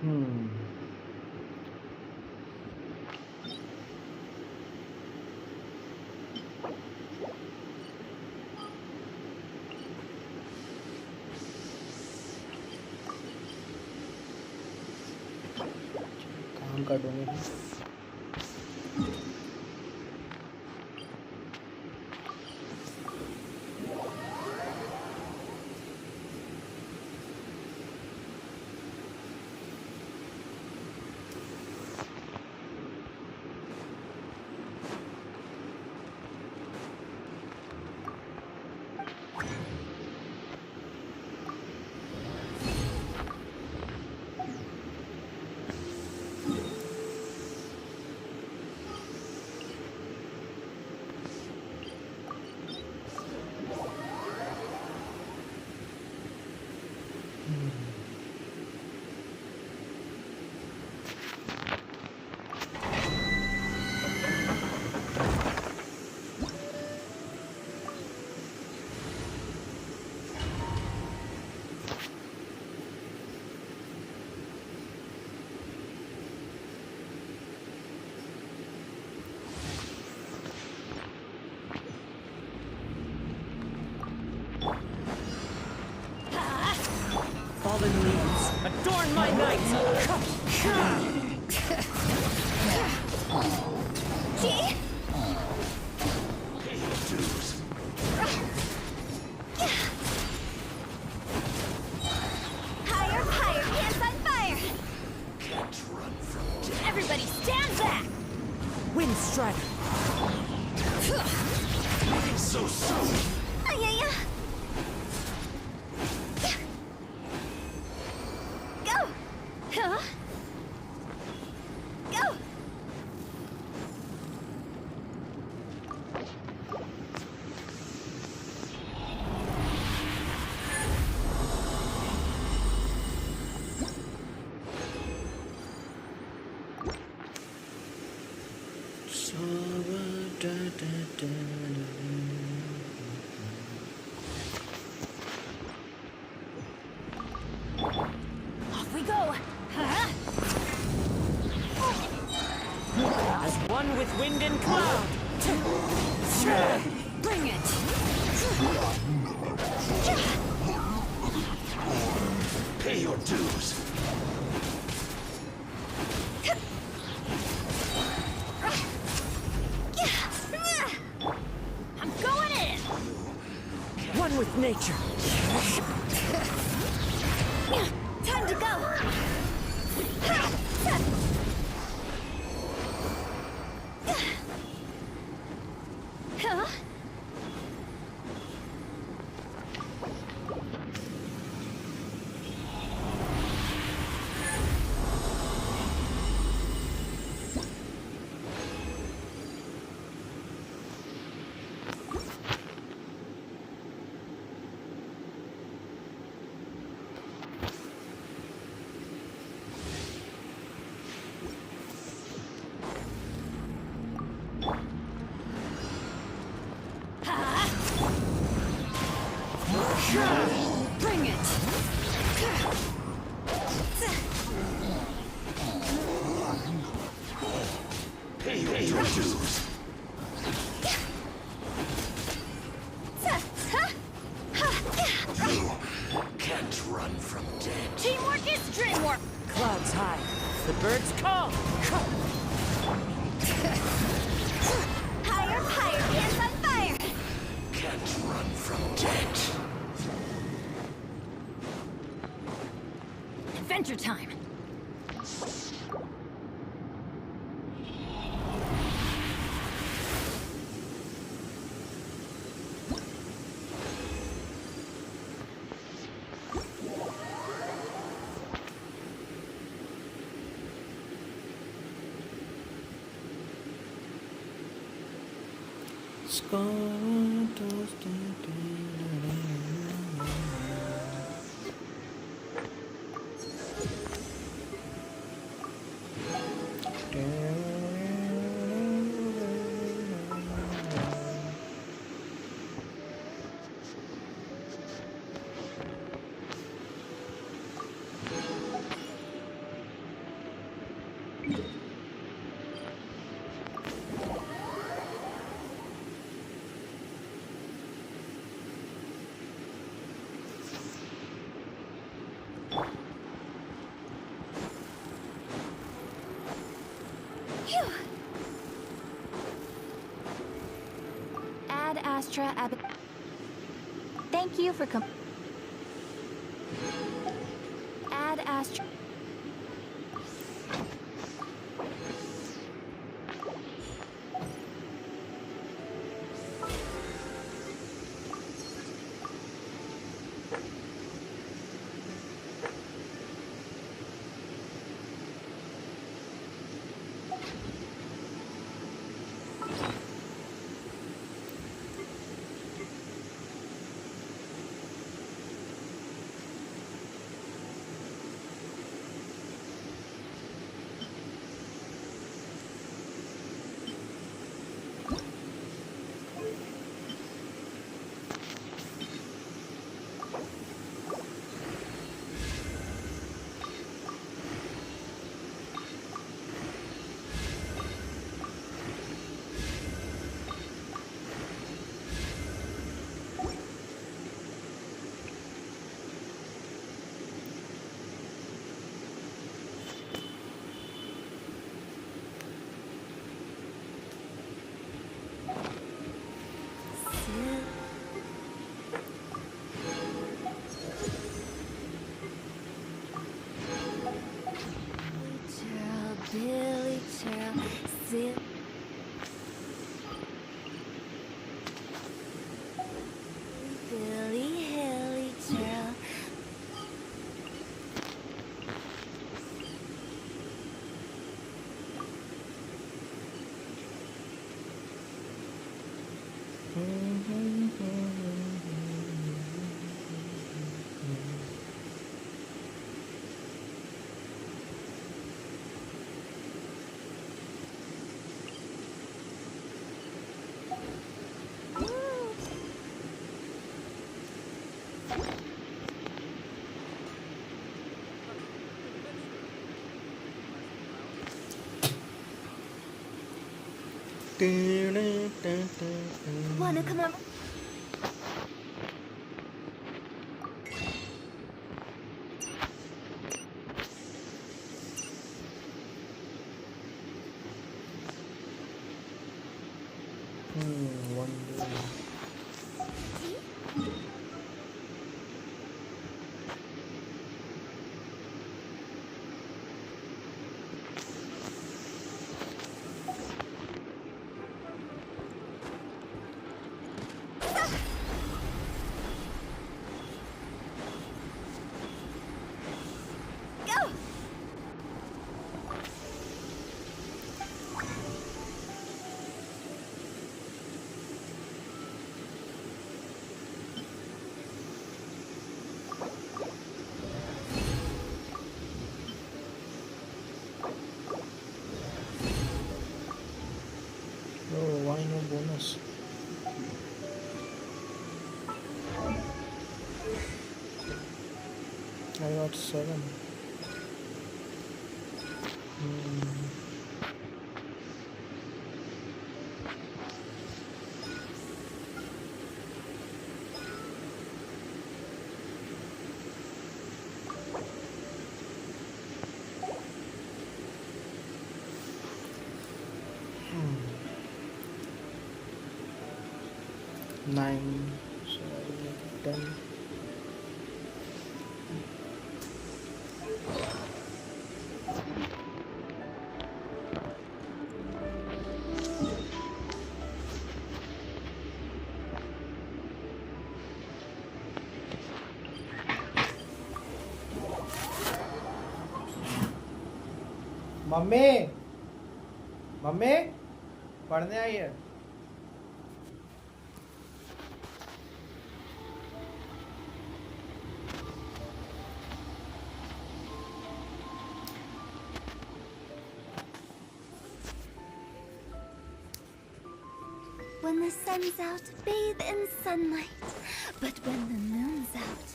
हम्म। काम का donation. Fallen leaves, adorn my night! Higher, higher, hands on fire! Can't run from death. Everybody stand back! Wind strike! So soon. Ay-ya-ya! Go! Huh? Go! Off we go! Huh? As one with wind and cloud! Bring it! Pay your dues. I'm going in! One with nature! Time to go! Huh? Bring it! Pay your dues. You can't run from death. Teamwork is dreamwork! Clouds high, the birds call! Higher, higher, hands on fire! Can't run from death. Adventure time! Ad Astra Ab. Thank you for Ad Astra. Billy Child, Zip. Billy Hilly Child. Wanna come over? Go! Oh, why no bonus? I got 7. Nine, so I will make it 10. Mummy mummy पढ़ने आई है When the sun's out, bathe in sunlight. But when the moon's out,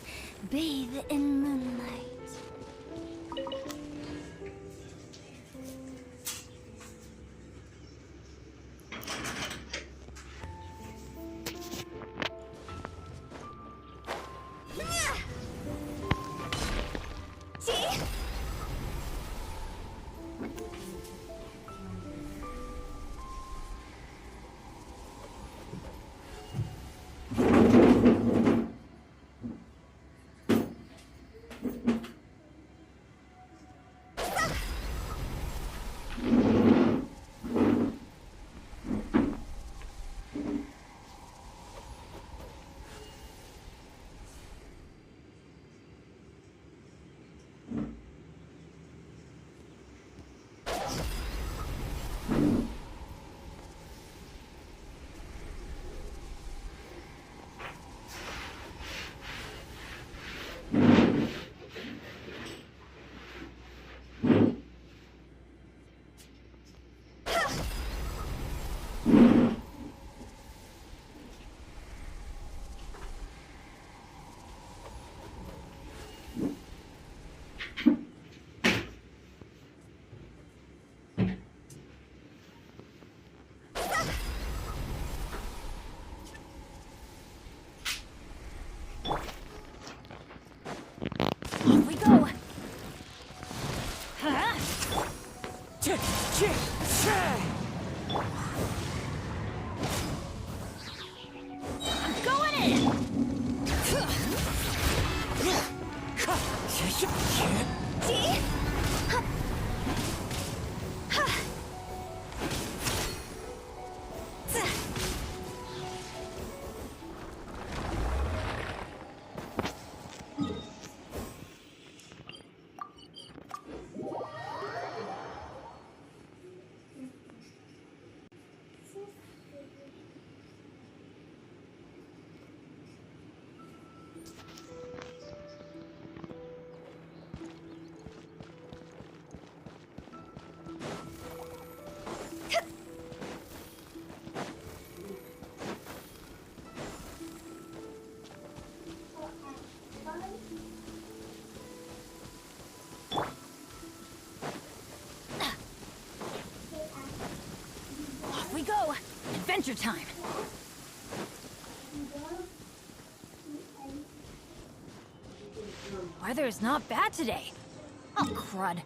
bathe in moonlight. Off we go. I'm going in. See? Hup. Ha. Off we go. Adventure time. Weather is not bad today. Oh, crud.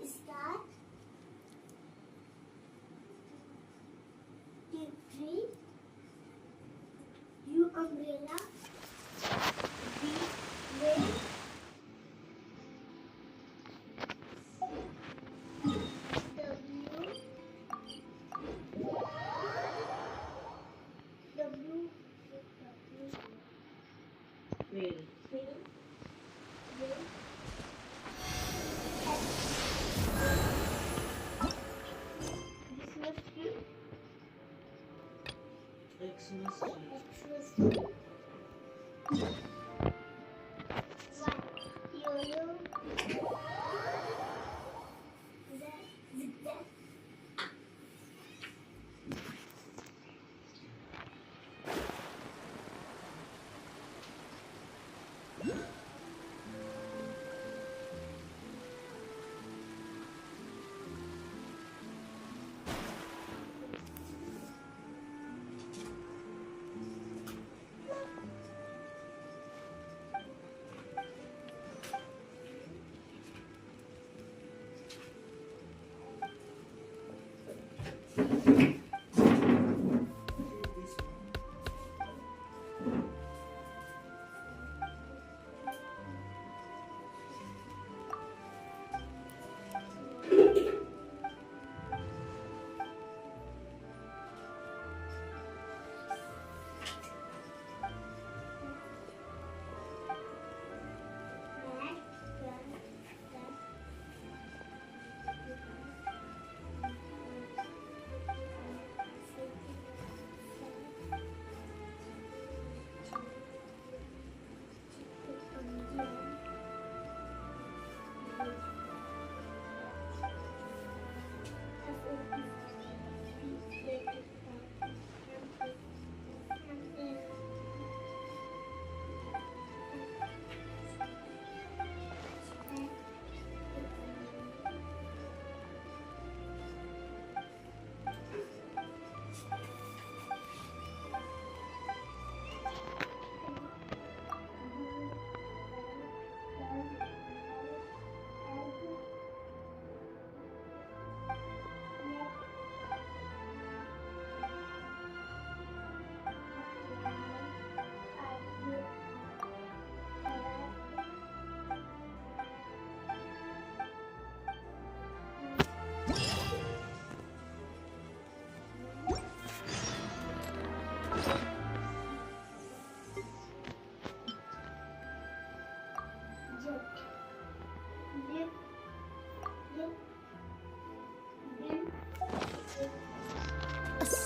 Start. Tree. U umbrella. B rain. W. Rain.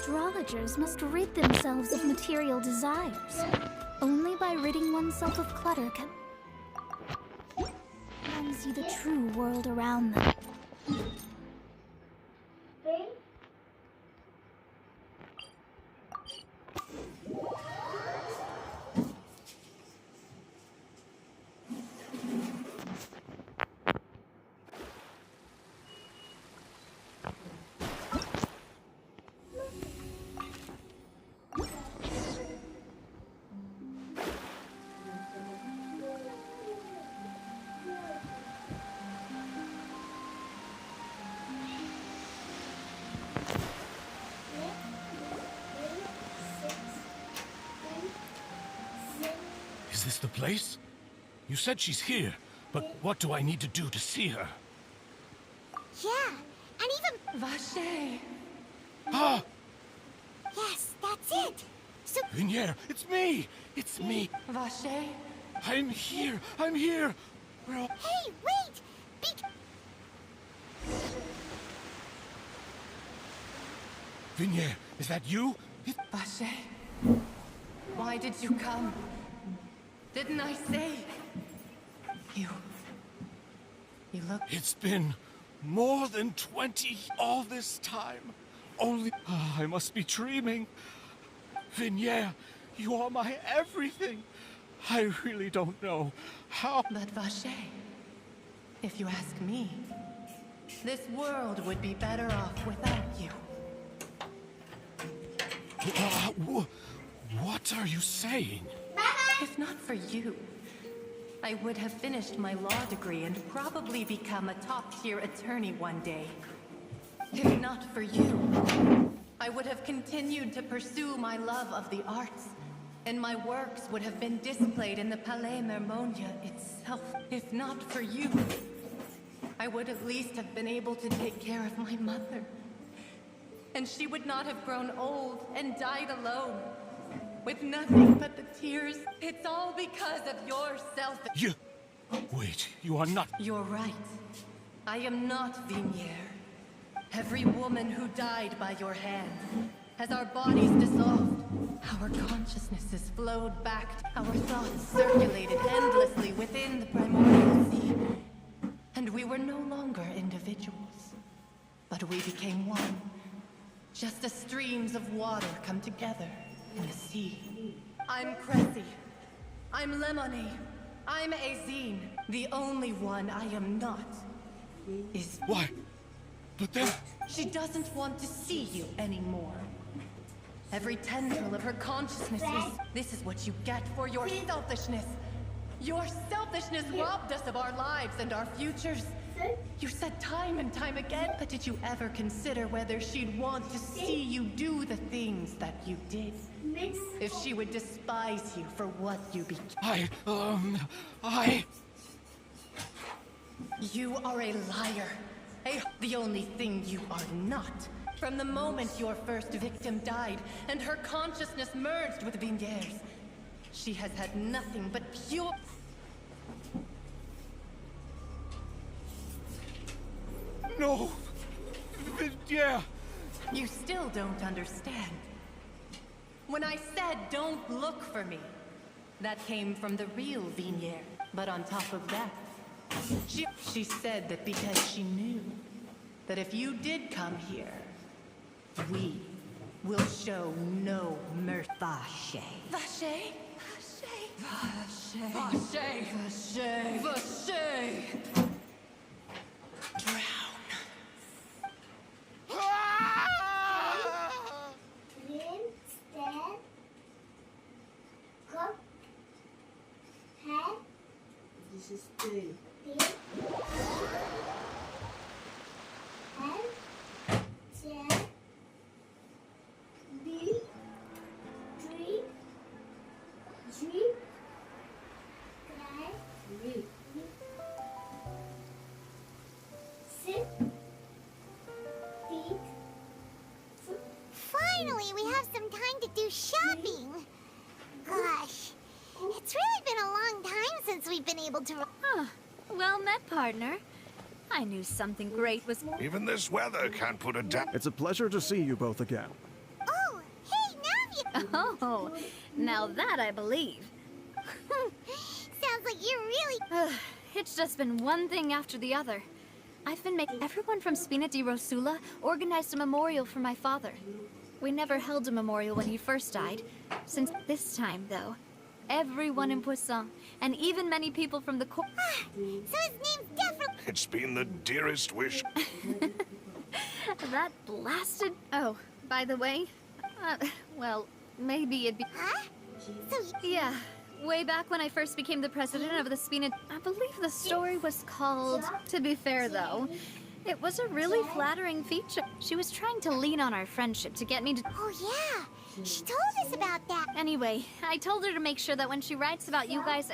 Astrologers must rid themselves of material desires. Only by ridding oneself of clutter can one see the true world around them. Three. Is this the place? You said she's here, but what do I need to do to see her? Yeah, and even... Vache! Ah! Yes, that's it! So... Vinier, it's me! It's me! Vache? I'm here! I'm here! Well, Hey, wait! Vinier, is that you? Vache? Why did you come? Didn't I say? You look... It's been more than 20 all this time. Only... I must be dreaming. Vinier, you are my everything. I really don't know how... But Vache, if you ask me, this world would be better off without you. What are you saying? If not for you, I would have finished my law degree and probably become a top-tier attorney one day. If not for you, I would have continued to pursue my love of the arts, and my works would have been displayed in the Palais Mermonia itself. If not for you, I would at least have been able to take care of my mother. And she would not have grown old and died alone, with nothing but the tears. It's all because of your You... Wait, you are not... You're right. I am not Vinier. Every woman who died by your hand, as our bodies dissolved, our consciousnesses flowed back, our thoughts circulated endlessly within the primordial sea, and we were no longer individuals, but we became one, just as streams of water come together in the sea. I'm Cressy. I'm Lemonade. I'm Azine. The only one I am not is... Why? But then... She doesn't want to see you anymore. Every tendril of her consciousness is... This is what you get for your selfishness. Your selfishness robbed us of our lives and our futures. You said time and time again, but did you ever consider whether she'd want to see you do the things that you did? If she would despise you for what you became? You are a liar. The only thing you are not. From the moment your first victim died and her consciousness merged with Vinier's, she has had nothing but pure... No! Yeah! You still don't understand. When I said don't look for me, that came from the real Vinier. But on top of that, she said that because she knew that if you did come here, we will show no mercy. Vache. Vache? Vache. Vache. Vache. Vache. Drown. Clean, stand, cup, hat, This is two. pin, and chair, B, tree, jeep, cry, Three. sit, feet, foot. Finally, we have some time to do shopping. Gosh, it's really been a long time since we've been able to... Well met, partner. I knew something great was... Even this weather can't put a damp. It's a pleasure to see you both again. Oh, now that I believe. Sounds like you're really... It's just been one thing after the other. I've been making everyone from Spina di Rosula organized a memorial for my father. We never held a memorial when he first died. Since this time, though, everyone in Poisson, and even many people from the court... So his name's definitely... It's been the dearest wish. That blasted... Oh, by the way, well, maybe it'd be... Huh? So... Yeah, way back when I first became the president of the Spina... I believe the story was called... To be fair, though, it was a really flattering feature. She was trying to lean on our friendship to get me to... Oh, yeah. She told us about that. Anyway, I told her to make sure that when she writes about you guys...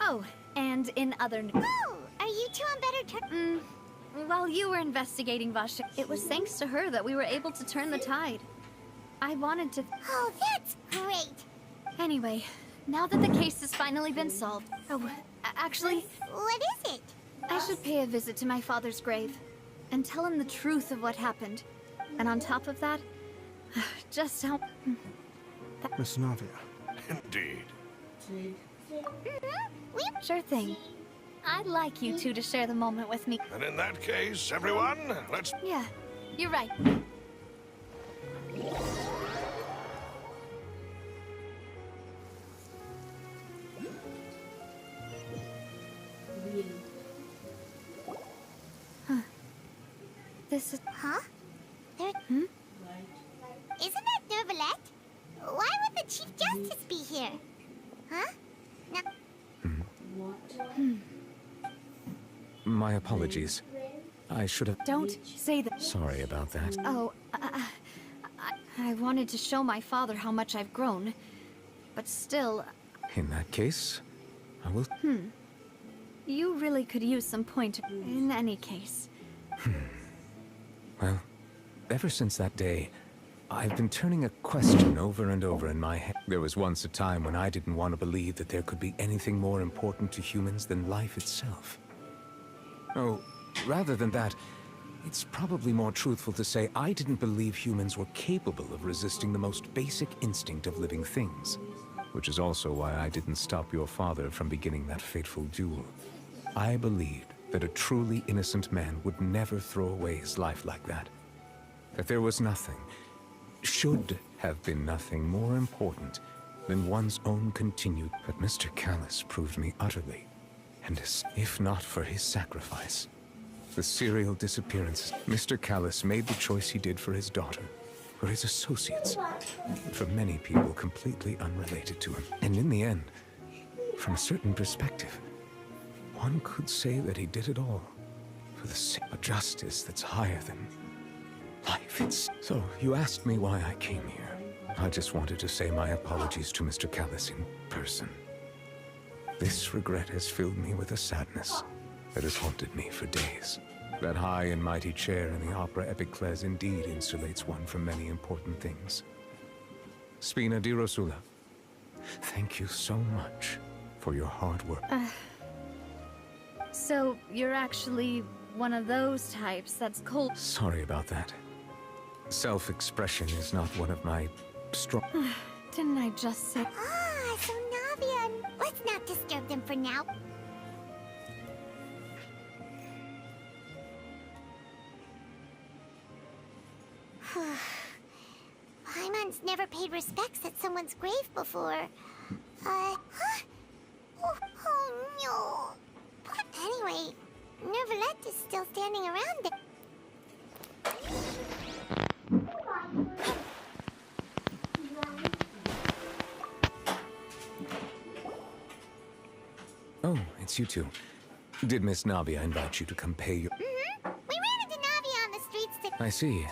Oh, and in other news... Oh, are you two on better terms? While you were investigating Vash, it was thanks to her that we were able to turn the tide. I wanted to... Oh, that's great. Anyway, now that the case has finally been solved... Oh, actually, What is it? I should pay a visit to my father's grave and tell him the truth of what happened. And on top of that, just how... Miss Navia. Indeed. Sure thing. I'd like you two to share the moment with me. And in that case, everyone, let's... Yeah, you're right. Really. This is... Huh? There... Right. Isn't that Nervalette? Why would the Chief Justice be here? Huh? Now... What? My apologies. I should have... Don't say that. Sorry about that. Oh, I wanted to show my father how much I've grown. But still, In that case, I will... you really could use some pointer in any case. Well, ever since that day, I've been turning a question over and over in my head. There was once a time when I didn't want to believe that there could be anything more important to humans than life itself. Oh, rather than that, it's probably more truthful to say I didn't believe humans were capable of resisting the most basic instinct of living things. Which is also why I didn't stop your father from beginning that fateful duel. I believed that a truly innocent man would never throw away his life like that. That there was nothing, should have been nothing more important than one's own continued... But Mr. Callis proved me utterly, and if not for his sacrifice, the serial disappearances, Mr. Callis made the choice he did for his daughter, for his associates, and for many people completely unrelated to him. And in the end, from a certain perspective, one could say that he did it all for the sake of justice that's higher than life. So you asked me why I came here. I just wanted to say my apologies to Mr. Callis in person. This regret has filled me with a sadness that has haunted me for days. That high and mighty chair in the opera Epiclese indeed insulates one from many important things. Spina di Rosula, thank you so much for your hard work. So, you're actually one of those types that's cold. Sorry about that. Self-expression is not one of my strong... Didn't I just say... Ah, so Navia... Let's not disturb them for now. Paimon's never paid respects at someone's grave before. Huh? Oh no. But anyway, Nervalette is still standing around it. Oh, it's you two. Did Miss Navia invite you to come pay your... We ran into Navia on the streets to... I see.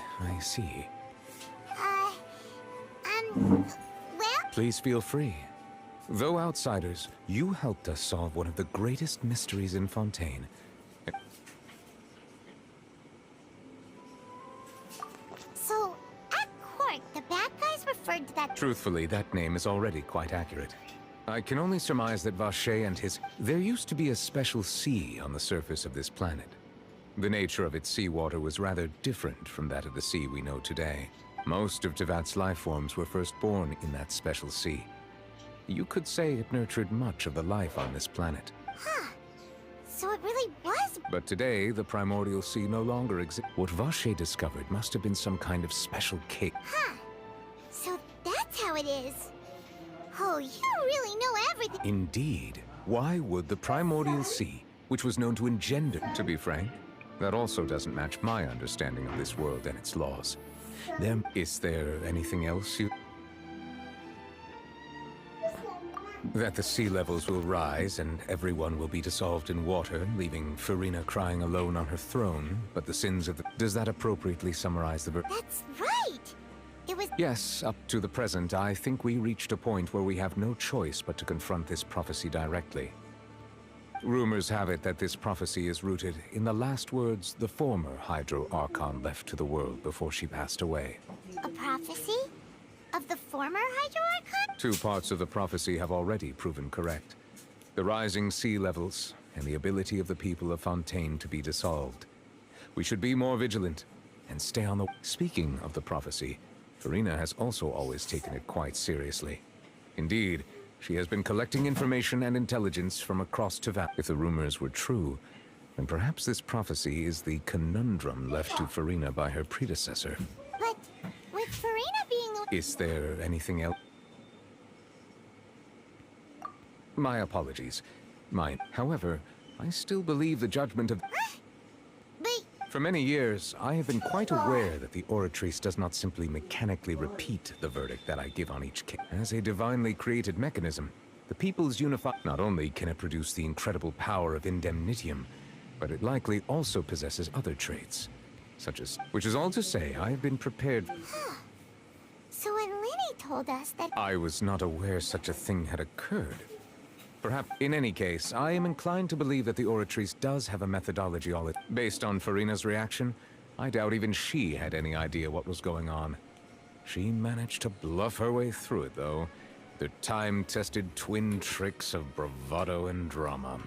Well... Please feel free. Though outsiders, you helped us solve one of the greatest mysteries in Fontaine. So, at court, the bad guys referred to that... Truthfully, that name is already quite accurate. I can only surmise that Vacher and his... There used to be a special sea on the surface of this planet. The nature of its seawater was rather different from that of the sea we know today. Most of Tevat's life forms were first born in that special sea. You could say it nurtured much of the life on this planet. Huh. So it really was. But today, the primordial sea no longer exists. What Vache discovered must have been some kind of special cake. Huh. So that's how it is. Oh, you really know everything. Indeed. Why would the primordial sea, which was known to engender, to be frank, that also doesn't match my understanding of this world and its laws. Is there anything else you... That the sea levels will rise and everyone will be dissolved in water, leaving Farina crying alone on her throne, but the sins of the... Does that appropriately summarize the... That's right! It was... Yes, up to the present, I think we reached a point where we have no choice but to confront this prophecy directly. Rumors have it that this prophecy is rooted in the last words the former Hydro Archon left to the world before she passed away. A prophecy? Of the former Hydro Archon? 2 parts of the prophecy have already proven correct. The rising sea levels, and the ability of the people of Fontaine to be dissolved. We should be more vigilant, and stay on the... Speaking of the prophecy, Farina has also always taken it quite seriously. Indeed, she has been collecting information and intelligence from across Tevat. If the rumors were true, then perhaps this prophecy is the conundrum left to Farina by her predecessor. But with Farina being... Is there anything else? My apologies. However, I still believe the judgment of... But... For many years, I have been quite aware that the Oratrice does not simply mechanically repeat the verdict that I give on each case. As a divinely created mechanism, the people's unify... Not only can it produce the incredible power of indemnitium, but it likely also possesses other traits, such as... Which is all to say, I have been prepared... So when Lenny told us that... I was not aware such a thing had occurred. Perhaps, in any case, I am inclined to believe that the Oratrice does have a methodology all it... Based on Farina's reaction, I doubt even she had any idea what was going on. She managed to bluff her way through it, though. The time-tested twin tricks of bravado and drama.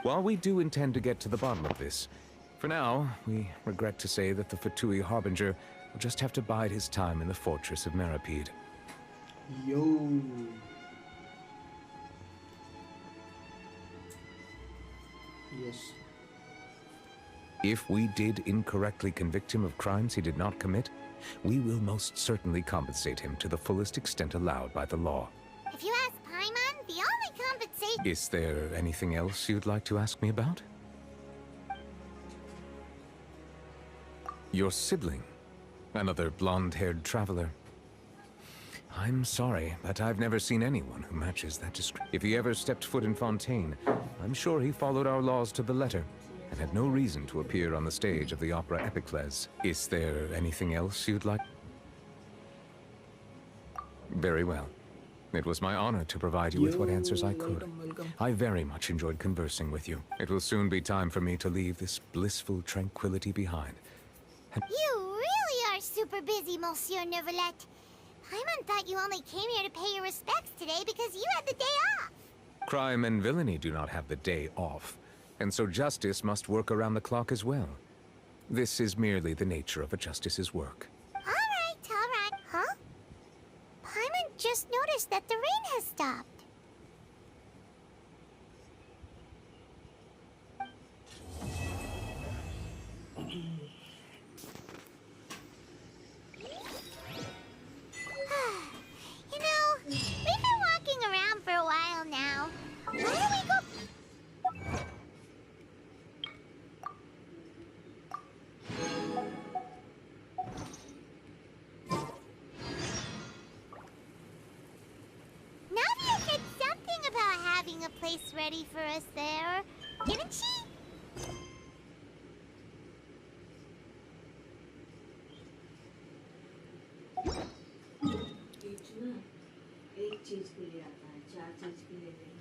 While we do intend to get to the bottom of this, for now, we regret to say that the Fatui Harbinger will just have to bide his time in the fortress of Meripede. Yo. Yes. If we did incorrectly convict him of crimes he did not commit, we will most certainly compensate him to the fullest extent allowed by the law. If you ask Paimon, the only compensation... Is there anything else you'd like to ask me about? Your sibling, another blonde-haired traveler. I'm sorry, but I've never seen anyone who matches that description. If he ever stepped foot in Fontaine, I'm sure he followed our laws to the letter, and had no reason to appear on the stage of the opera Epicles. Is there anything else you'd like? Very well. It was my honor to provide you with what answers I could. I very much enjoyed conversing with you. It will soon be time for me to leave this blissful tranquility behind. You really are super busy, Monsieur Neuvillette. Paimon thought you only came here to pay your respects today because you had the day off. Crime and villainy do not have the day off, and so justice must work around the clock as well. This is merely the nature of a justice's work. All right. Huh? Paimon just noticed that the rain has stopped. You know, we've been walking around for a while now. Why don't we go... Navia said something about having a place ready for us there, didn't she? एक चीज के लिए आता है, 4 चीज के लिए नहीं।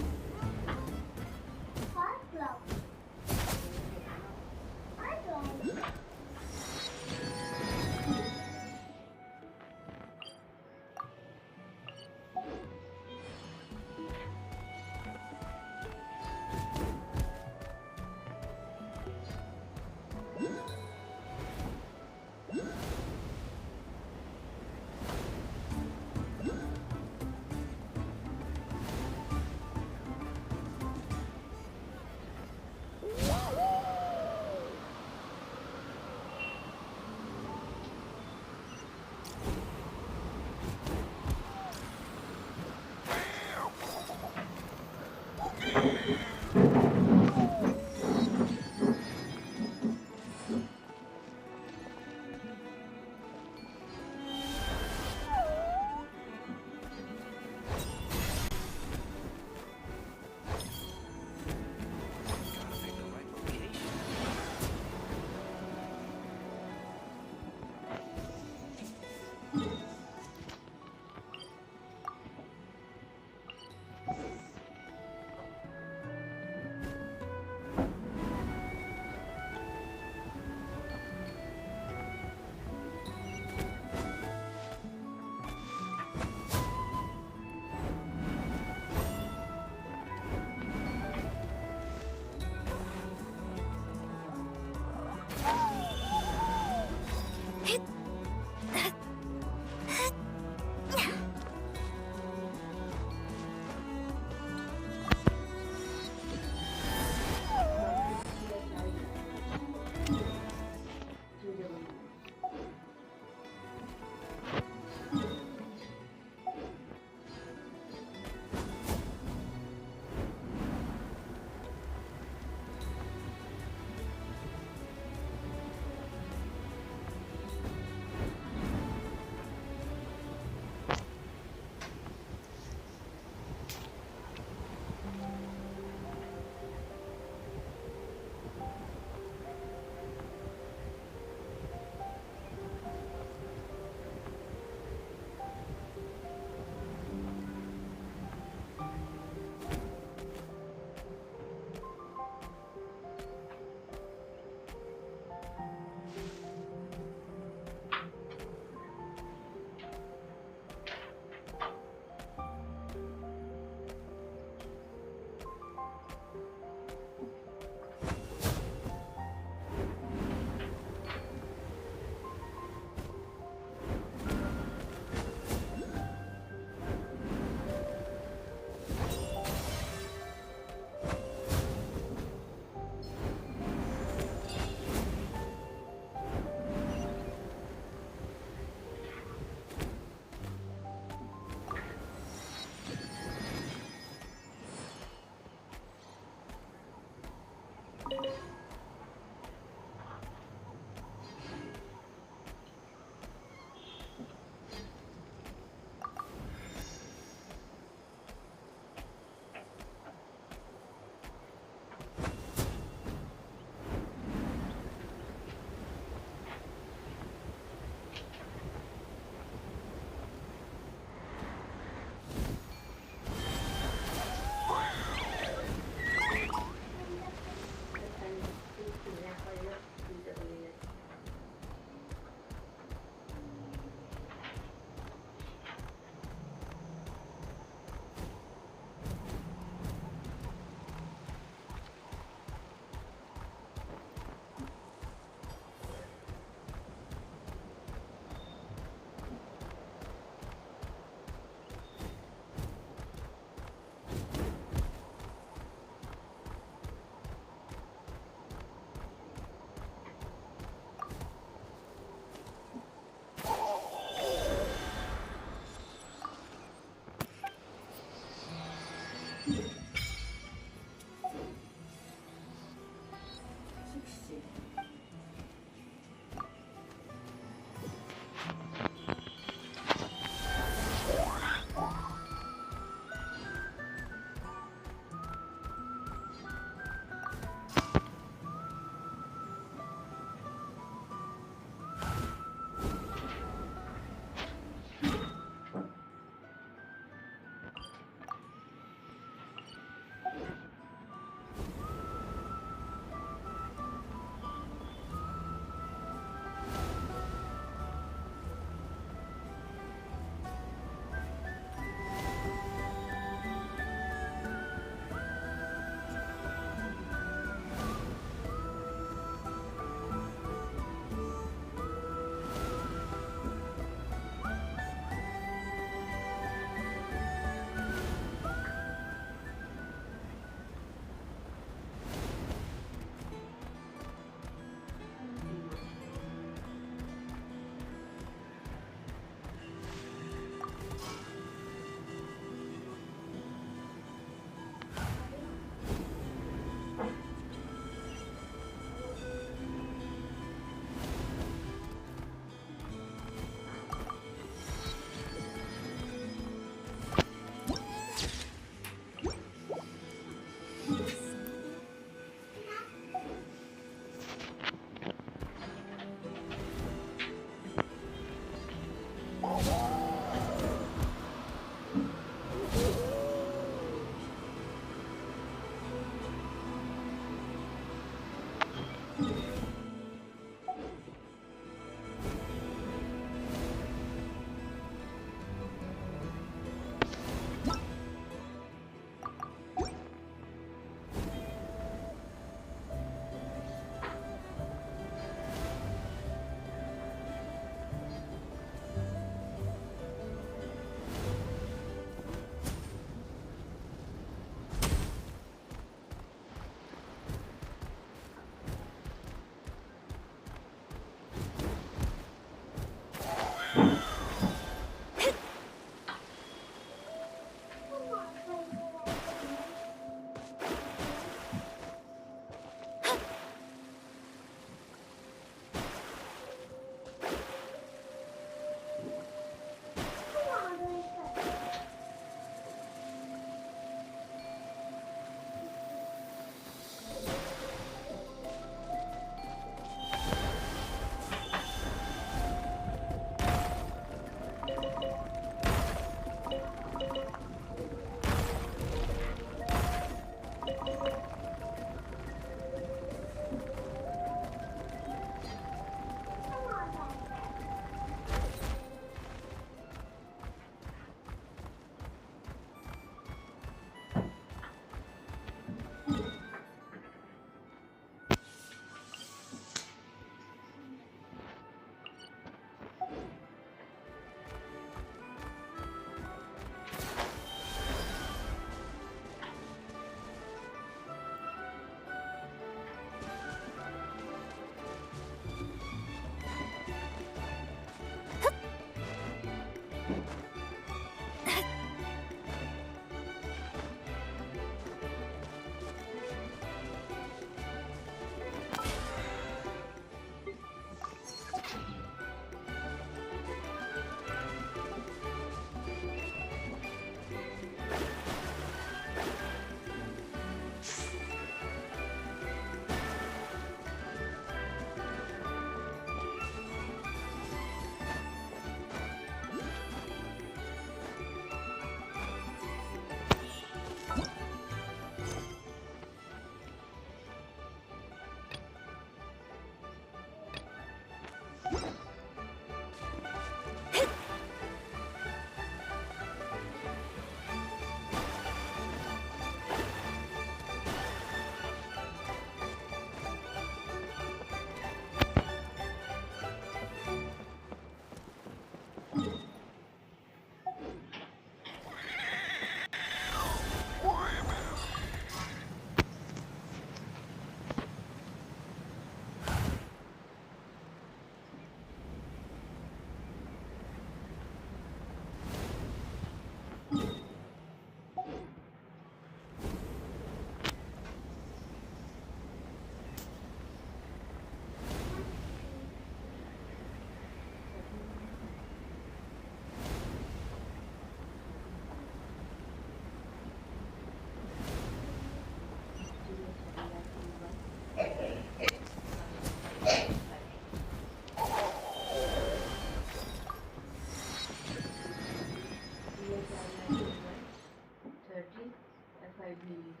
भी है।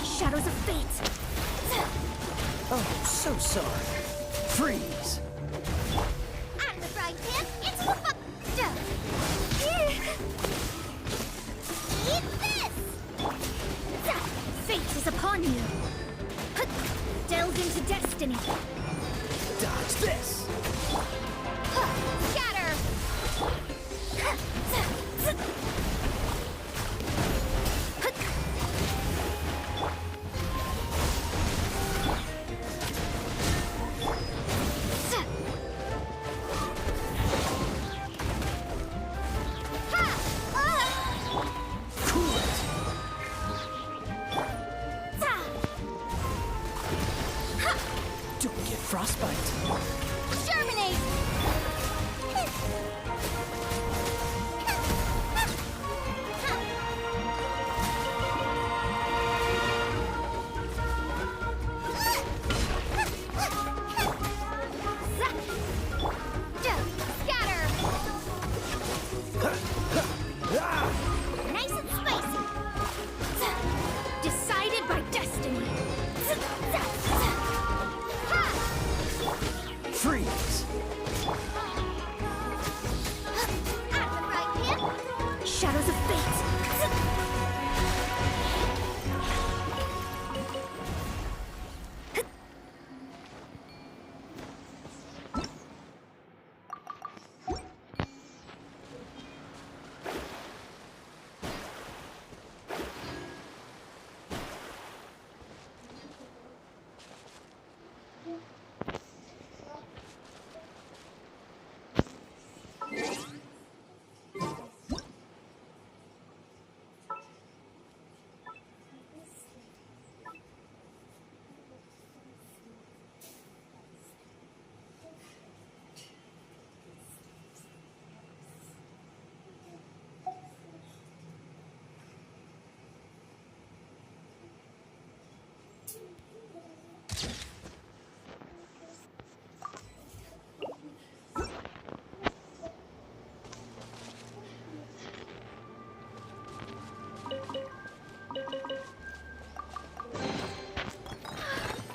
Shadows of fate! Oh, so sorry. Freeze! I'm the frying pan, it's the Eat this! Fate is upon you! Delve into destiny! Dodge this! Scatter! Don't get frostbite. Germinate! Scatter! Nice and spicy! Decided by destiny! Freeze! At the right hand! Shadows of fate!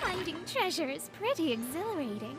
Finding treasure is pretty exhilarating.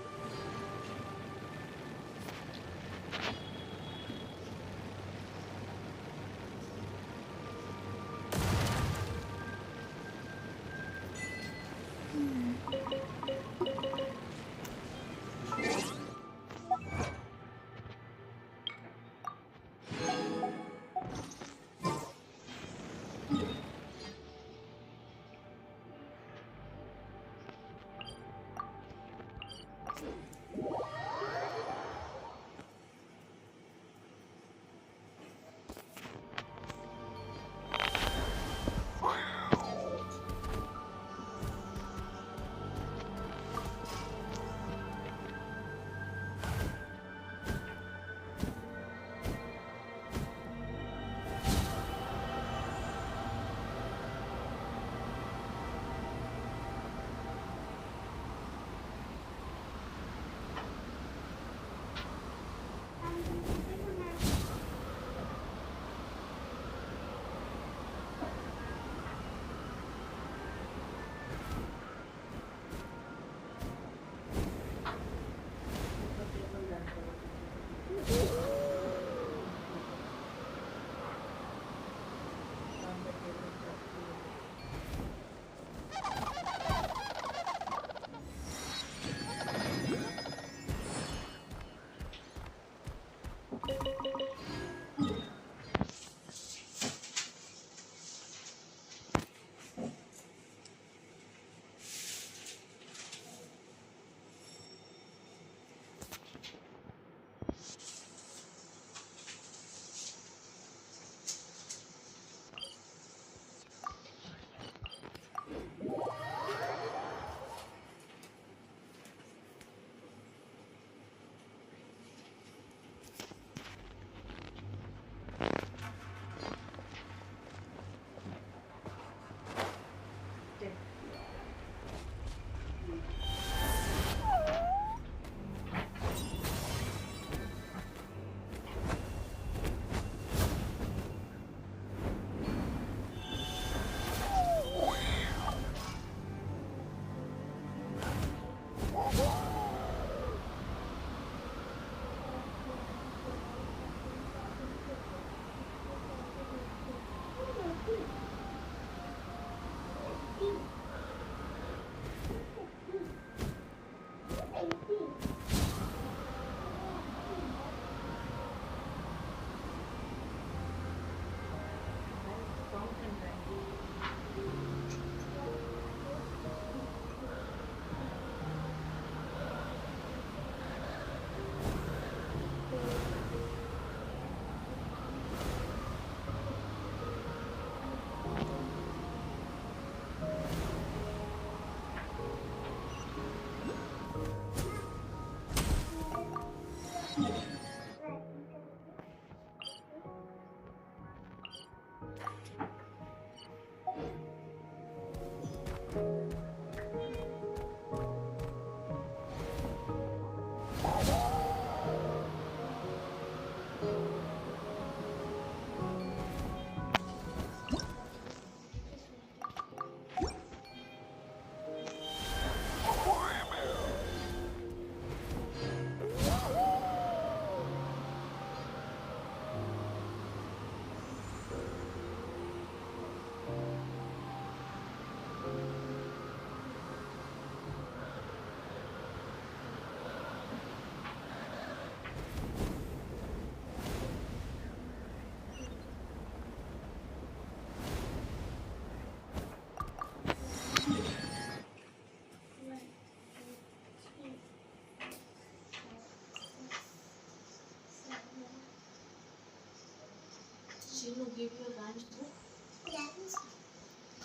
Yes.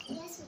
Yes.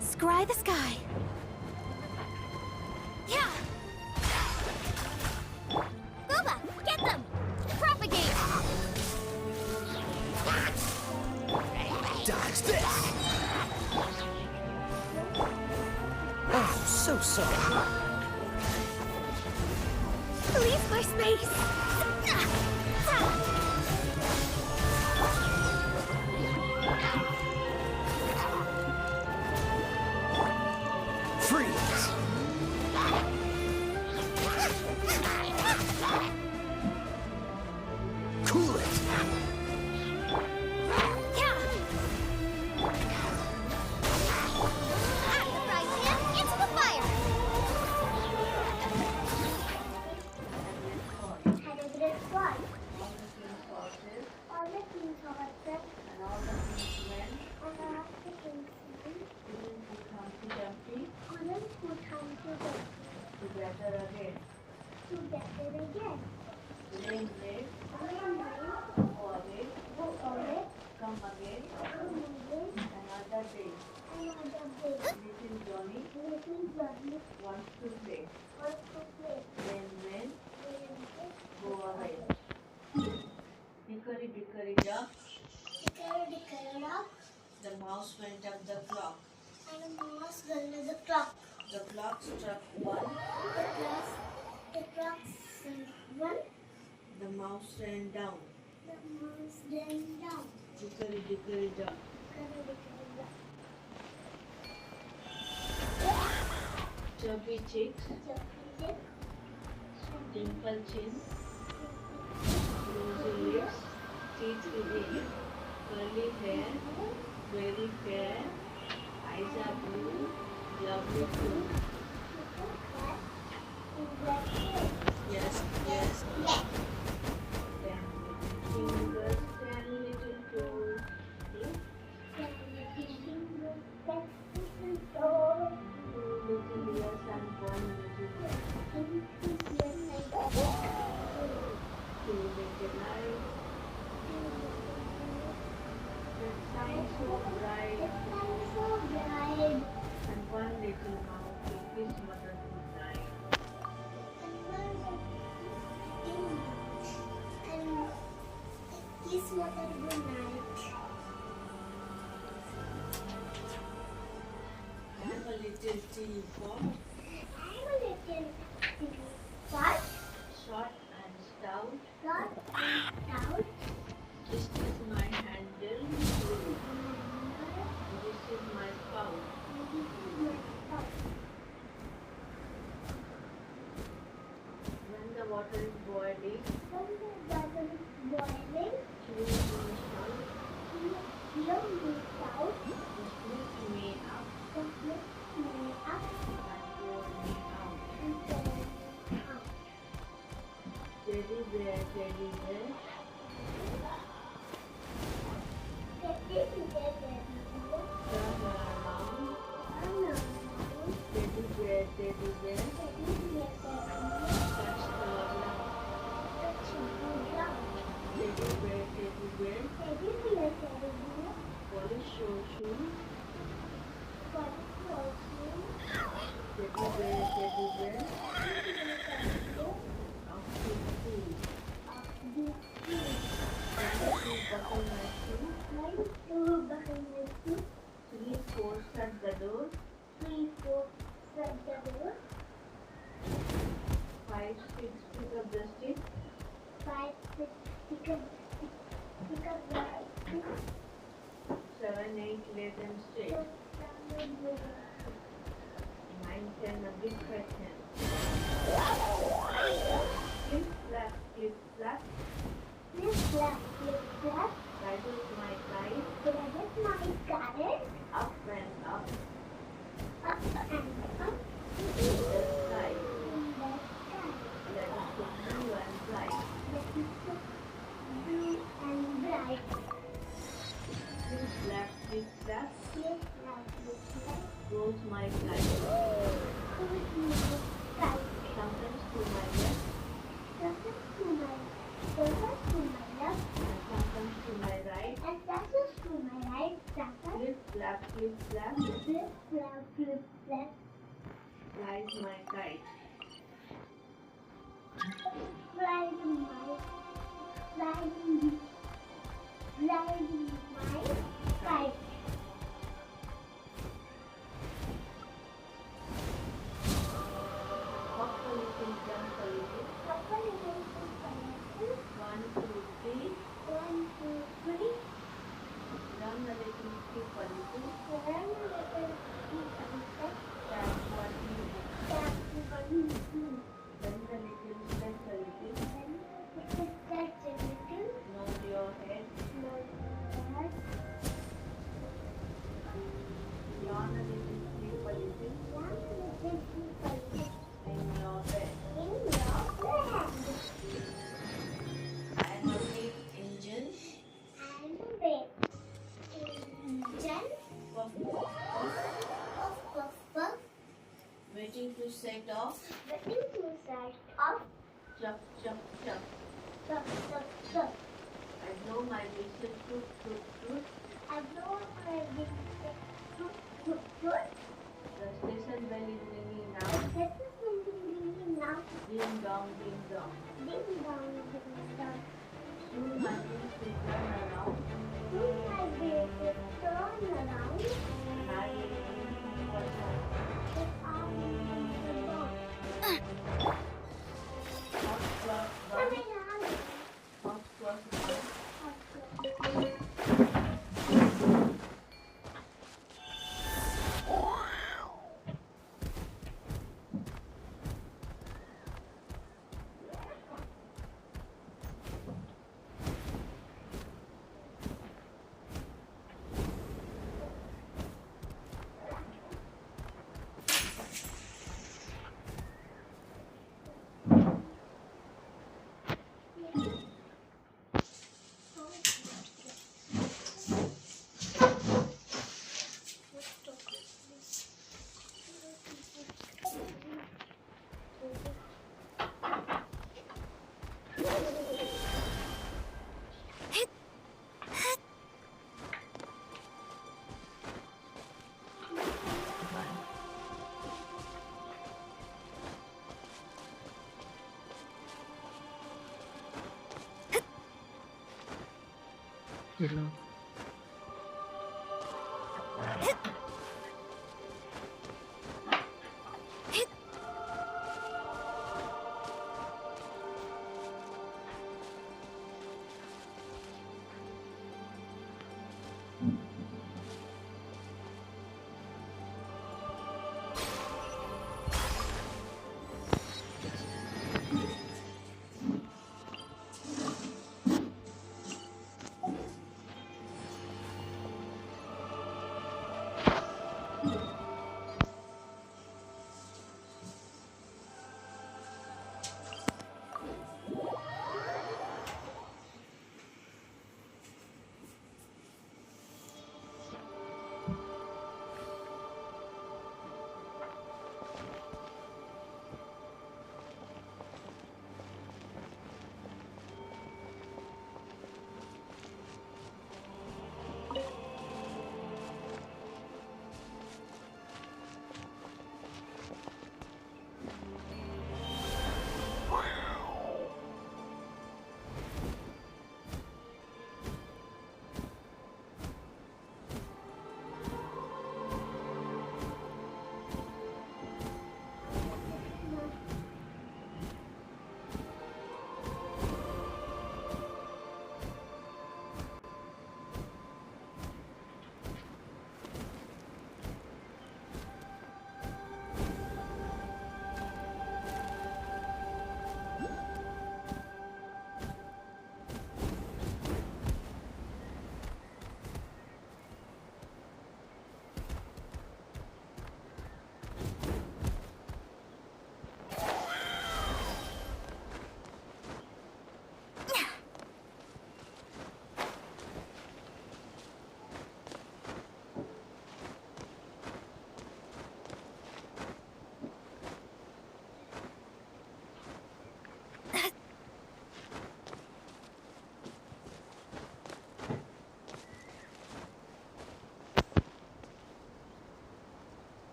Scry the sky. Yeah. Booba, get them. Propagate. Dodge this! Oh, so sorry. Leave my space. Freeze! Cool it! Yeah. Right in, into the fire. Had a great fall. All the king's horses and all the king's men and all the king's men didn't put Humpty Dumpty couldn't put Humpty Dumpty together again. together again. Rain, rain, Rain, rain, go away, go away, come again, come again, another day. another day. Little Johnny Little Johnny wants to play. wants to play. Rain, rain, Rain, rain, go away. Hickory dickory dock, Dickory dock, the mouse went up the clock. and the mouse went to the clock. The clock struck one, The clock struck one. the mouse ran down. The mouse ran down. Hickory dickory dock. Dickory dickory dock. Chubby cheeks, Chubby dimple chin, rosy lips, teeth within, curly hair, very fair, eyes are blue, lovely too. black hair. Yes, yes. Black. 10 fingers, 10 little toes. See? 2 little ears and 1 little head. 2 little eyes. The sun so bright and 1 little mouth to kiss mother good night. Kiss mother good night. I'm a little teapot, I'm a little fat, short and stout, short and stout, water is boiling. When the water is boiling, Chew me out. hear me out, Just lift me up just lift me up and pour me out. and pour me out. Teddy bear, teddy bear. Teddy bear, Turn around. turn around. Teddy bear, teddy bear. Teddy bear, Touch the ground. touch the ground. Teddy bear, teddy bear. Teddy bear, teddy bear, Polish your shoes. what is your shoe? Teddy bear, teddy bear. Teddy bear, teddy bear, Of the food. of the shoe. Teddy buckle my shoe. One, two, behind the shoe. 3, 4, shut the door. 3, 4, shut the door. 5, 6, pick up the stick. 5, 6, pick up the stick. 7, 8, let them stay. 6, 7, 8. 9, 10, a big fat hen. Flip, flap, flip, flap. Flip, flap, flip, flap. That is my kite. That is my garden. Up and up Up and up in the sky. in the sky. That is so blue and bright. That is so blue and bright. Flip, flap, flip, flap. Flip, flap, flip, flap. Goes my kite. Goes my kite. Sometimes to my left Sometimes to my left. and sometimes to my right. And sometimes to my right. Sometimes Flip, flap, flip, flap. flip, flap, flip, flap. Flies my kite. Riding my kite. Hop a little, jump a little. Couple little collections. 1, 2, 3. 1, 2, 3. Run a little, skip a little. Run a little, skip a little. Tap what you do. Tap one, two. Bend a little, stretch a little. Then stretch a little. Nod your head. Nod your head. Yawn a little, sleep a little. Yawn a little, sleep a little. In your bed. In your bed. I am a big engine. I'm a big engine. Puff, puff, puff. Puff, puff, puff. Waiting to set off. Waiting to set off. Chuck, chuck, chuck. Chuck, chuck, chuck. I blow my whistle, toot, toot, toot. I blow my whistle. Toot, toot, toot. The station bell is ringing The now. station is ringing now. Ding dong, ding dong. Ding dong, ding dong. Soon my wheels will turn around. Soon my wheels will turn around. And I will be for home. If I need to go. Hop, squawk, Coming bum. on. Hop, squawk, bum. Hello.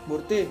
Murti.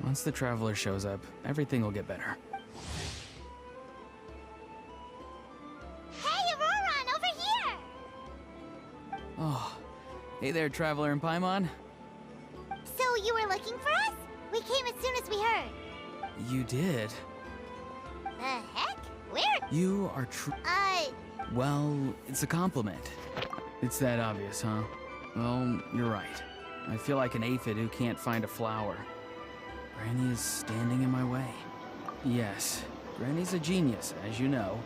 Once the Traveler shows up, everything will get better. Hey, Auroron, over here! Oh, hey there, Traveler and Paimon. So you were looking for us? We came as soon as we heard. You did? The heck? Where? You are Well, it's a compliment. It's that obvious, huh? Well, you're right. I feel like an aphid who can't find a flower. Granny is standing in my way. Yes, Granny's a genius, as you know.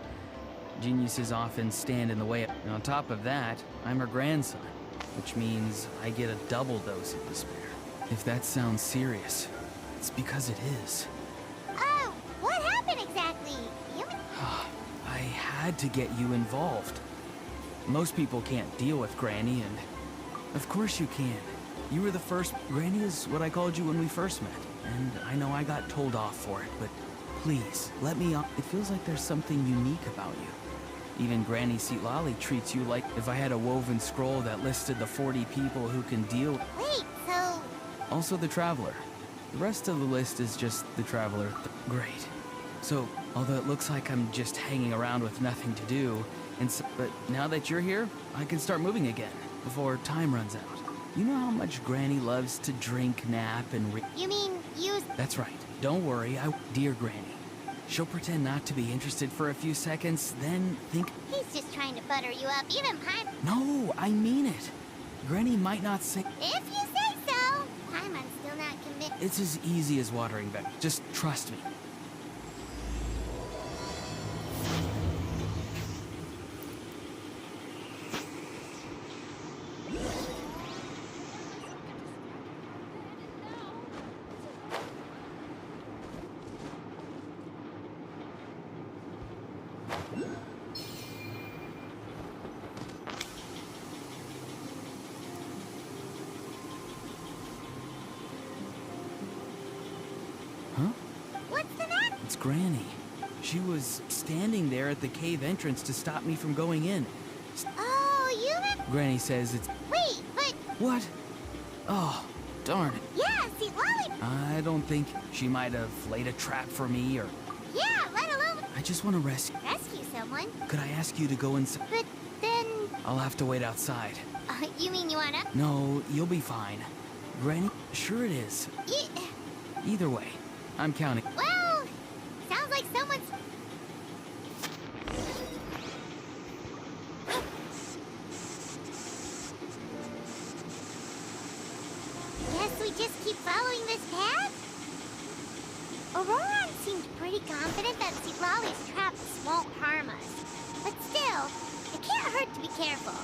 Geniuses often stand in the way. And on top of that, I'm her grandson, which means I get a double dose of despair. If that sounds serious, it's because it is. Oh, what happened exactly? I had to get you involved. Most people can't deal with Granny, and of course you can. You were the first. Granny is what I called you when we first met, and I know I got told off for it, but please, let me on. It feels like there's something unique about you. Even Granny Seatlali treats you like if I had a woven scroll that listed the 40 people who can deal. Wait, so... Also the Traveler. The rest of the list is just the Traveler. Great. So, although it looks like I'm just hanging around with nothing to do, but now that you're here, I can start moving again, before time runs out. You know how much Granny loves to drink, nap, and You mean use... That's right. Don't worry, Dear Granny. She'll pretend not to be interested for a few seconds, then think... He's just trying to butter you up, even Paimon... No, I mean it. Granny might not say... If you say so! Paimon's still not convinced... It's as easy as watering back. Just trust me. What's the matter? It's Granny. She was standing there at the cave entrance to stop me from going in. Oh, you meant... Granny says it's... Wait, but... What? Oh, darn it. Yeah, Seatlali... I don't think she might have laid a trap for me or... Yeah, let alone... I just want to rescue... Rescue someone? Could I ask you to go inside? But then... I'll have to wait outside. You mean you wanna... No, you'll be fine. Granny? Sure it is. Either way, I'm counting. Well, sounds like someone's... Guess we just keep following this path? Auroron seemed pretty confident that Seatlali's traps won't harm us. But still, it can't hurt to be careful.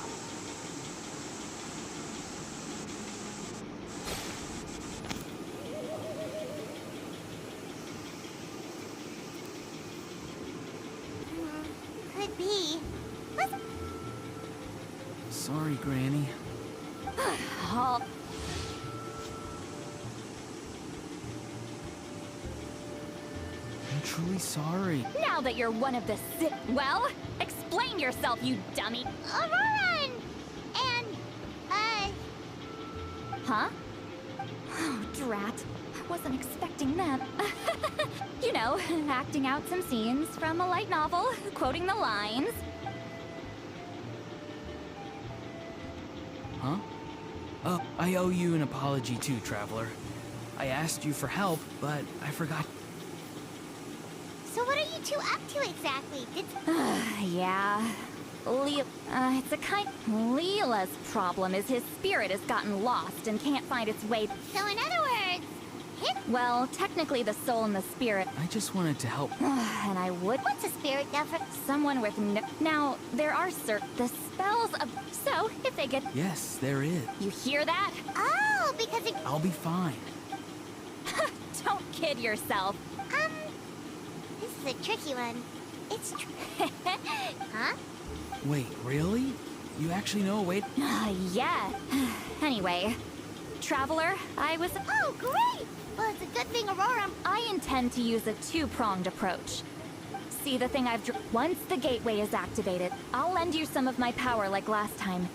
Could be. Sorry, Granny. Oh. I'm truly sorry. Now that you're one of the well, explain yourself, you dummy. Auroron! And, Huh? Oh, drat. Wasn't expecting that. You know, acting out some scenes from a light novel, quoting the lines. Huh? I owe you an apology too, Traveler. I asked you for help, but I forgot. So what are you two up to exactly? Yeah. It's a kind... Leela's problem is his spirit has gotten lost and can't find its way... So in other words, Well, technically the soul and the spirit... I just wanted to help. And I would... What's a spirit for? Someone with no... Now, there are the spells of... So, if they get... Yes, there is. You hear that? Oh, because it... I'll be fine. Don't kid yourself. This is a tricky one. It's Huh? Wait, really? You actually know? Wait. Yeah. Anyway, Traveler, I was... Oh, great! Well, it's a good thing Aurora... I intend to use a two-pronged approach. See the thing Once the gateway is activated, I'll lend you some of my power like last time.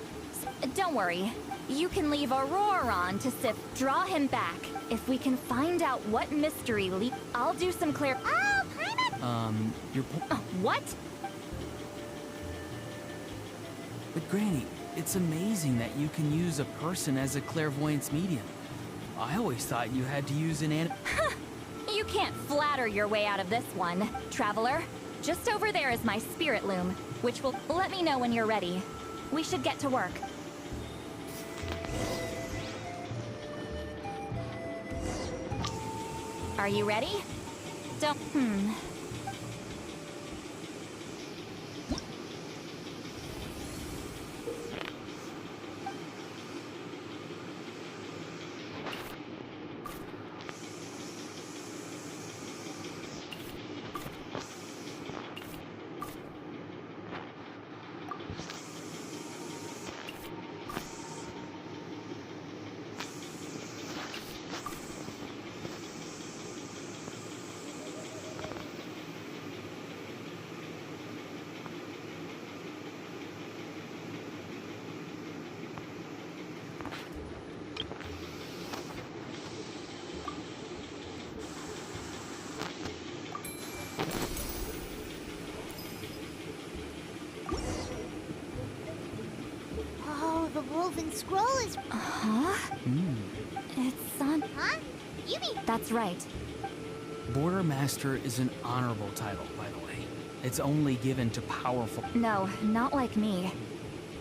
Don't worry. You can leave Aurora on to sift. Draw him back. If we can find out what mystery I'll do some clear. Oh, Clement! What? But Granny, it's amazing that you can use a person as a clairvoyance medium. I always thought you had to use an You can't flatter your way out of this one, Traveler. Just over there is my spirit loom, which will let me know when you're ready. We should get to work. Are you ready? Don't. Oh, the woven scroll is. Huh? It's on. Huh? You mean. That's right. Border Master is an honorable title, by the way. It's only given to powerful. No, not like me.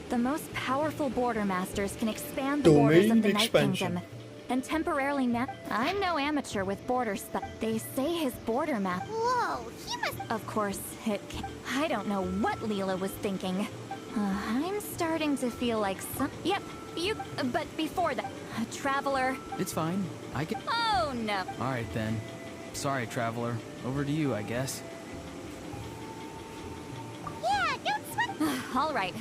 The most powerful Border Masters can expand the borders of the Night Kingdom. And temporarily I'm no amateur with border stuff. They say his border map. Whoa, he must. Of course, I don't know what Leela was thinking. I'm starting to feel like some. Yep, you. But before that, Traveler. It's fine. I can. Oh no. All right then. Sorry, Traveler. Over to you, I guess. Yeah, don't sweat. All right.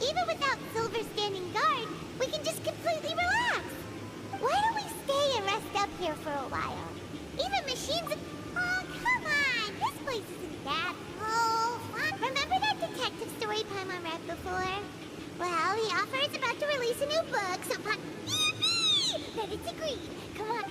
Even without Silver standing guard, we can just completely relax. Why don't we stay and rest up here for a while? Even machines... Oh, come on! This place isn't that... Oh, fun. Remember that detective story Paimon read before? Well, the author is about to release a new book, so Yippee! Then it's agreed. Come on.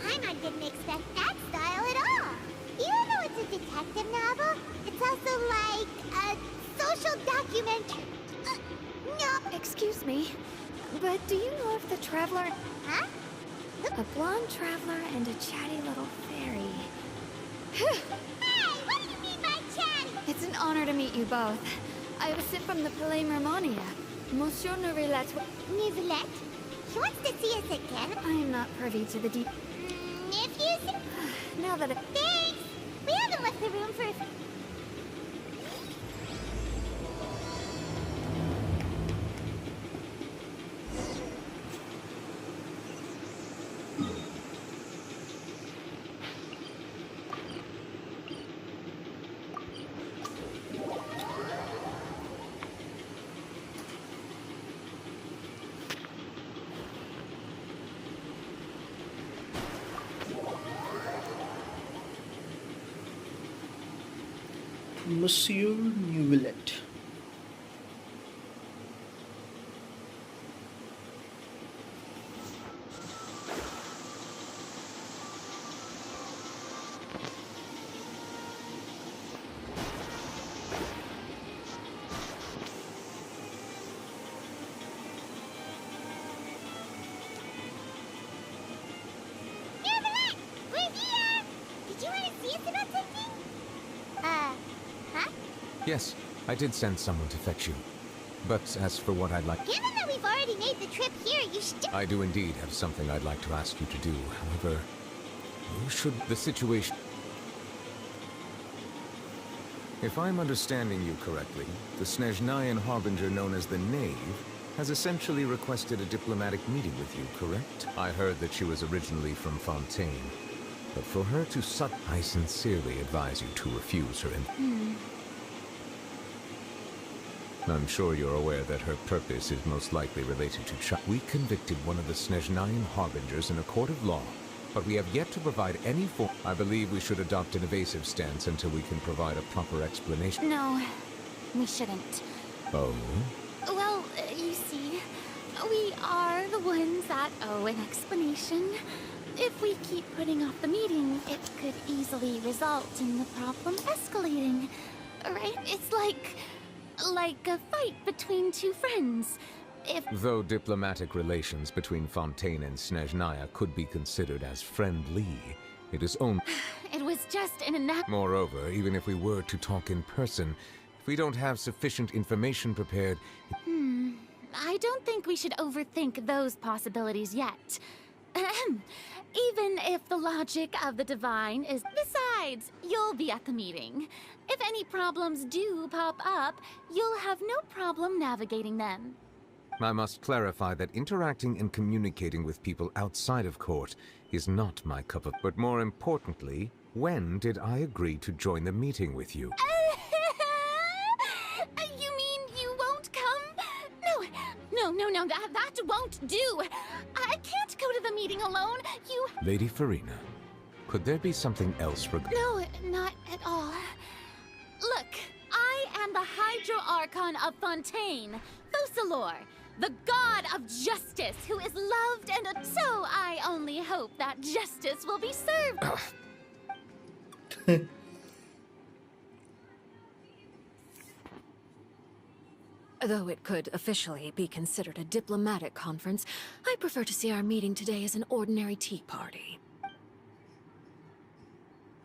Paimon didn't expect that style at all. Even though it's a detective novel, it's also like a social documentary. No. Excuse me, but do you know if the traveler... Huh? A blonde traveler and a chatty little fairy. Hey, what do you mean by chatty? It's an honor to meet you both. I was sent from the Palais Mermonia. Monsieur Neuvillette... Neuvillette? She wants to see us again. I am not privy to the deep... If you say... Now that it... Thanks! We haven't left the room for... Monsieur Neuvillette. Neuvillette! We're here! Did you want to see us about something? Huh? Yes, I did send someone to fetch you. But as for what I'd like... Given that we've already made the trip here, you should... I do indeed have something I'd like to ask you to do. However, you should... The situation... If I'm understanding you correctly, the Snezhnayan harbinger known as the Knave has essentially requested a diplomatic meeting with you, correct? I heard that she was originally from Fontaine. But for her to I sincerely advise you to refuse her I'm sure you're aware that her purpose is most likely related to We convicted one of the Snezhnayan harbingers in a court of law, but we have yet to provide any form. I believe we should adopt an evasive stance until we can provide a proper explanation. No, we shouldn't. Oh? Well, you see, we are the ones that owe an explanation. If we keep putting off the meeting, it could easily result in the problem escalating. Right? It's like a fight between two friends. Though diplomatic relations between Fontaine and Snezhnaya could be considered as friendly, it is only... It was just Moreover, even if we were to talk in person, if we don't have sufficient information prepared... I don't think we should overthink those possibilities yet. Even if the logic of the divine is... Besides, you'll be at the meeting. If any problems do pop up, you'll have no problem navigating them. I must clarify that interacting and communicating with people outside of court is not my cup of... But more importantly, when did I agree to join the meeting with you? You mean you won't come? No, that won't do. I can't go to the meeting alone. Lady Farina, could there be something else No, not at all. Look, I am the Hydro Archon of Fontaine, Focalor, the god of justice who is loved and... So I only hope that justice will be served. Though it could officially be considered a diplomatic conference, I prefer to see our meeting today as an ordinary tea party.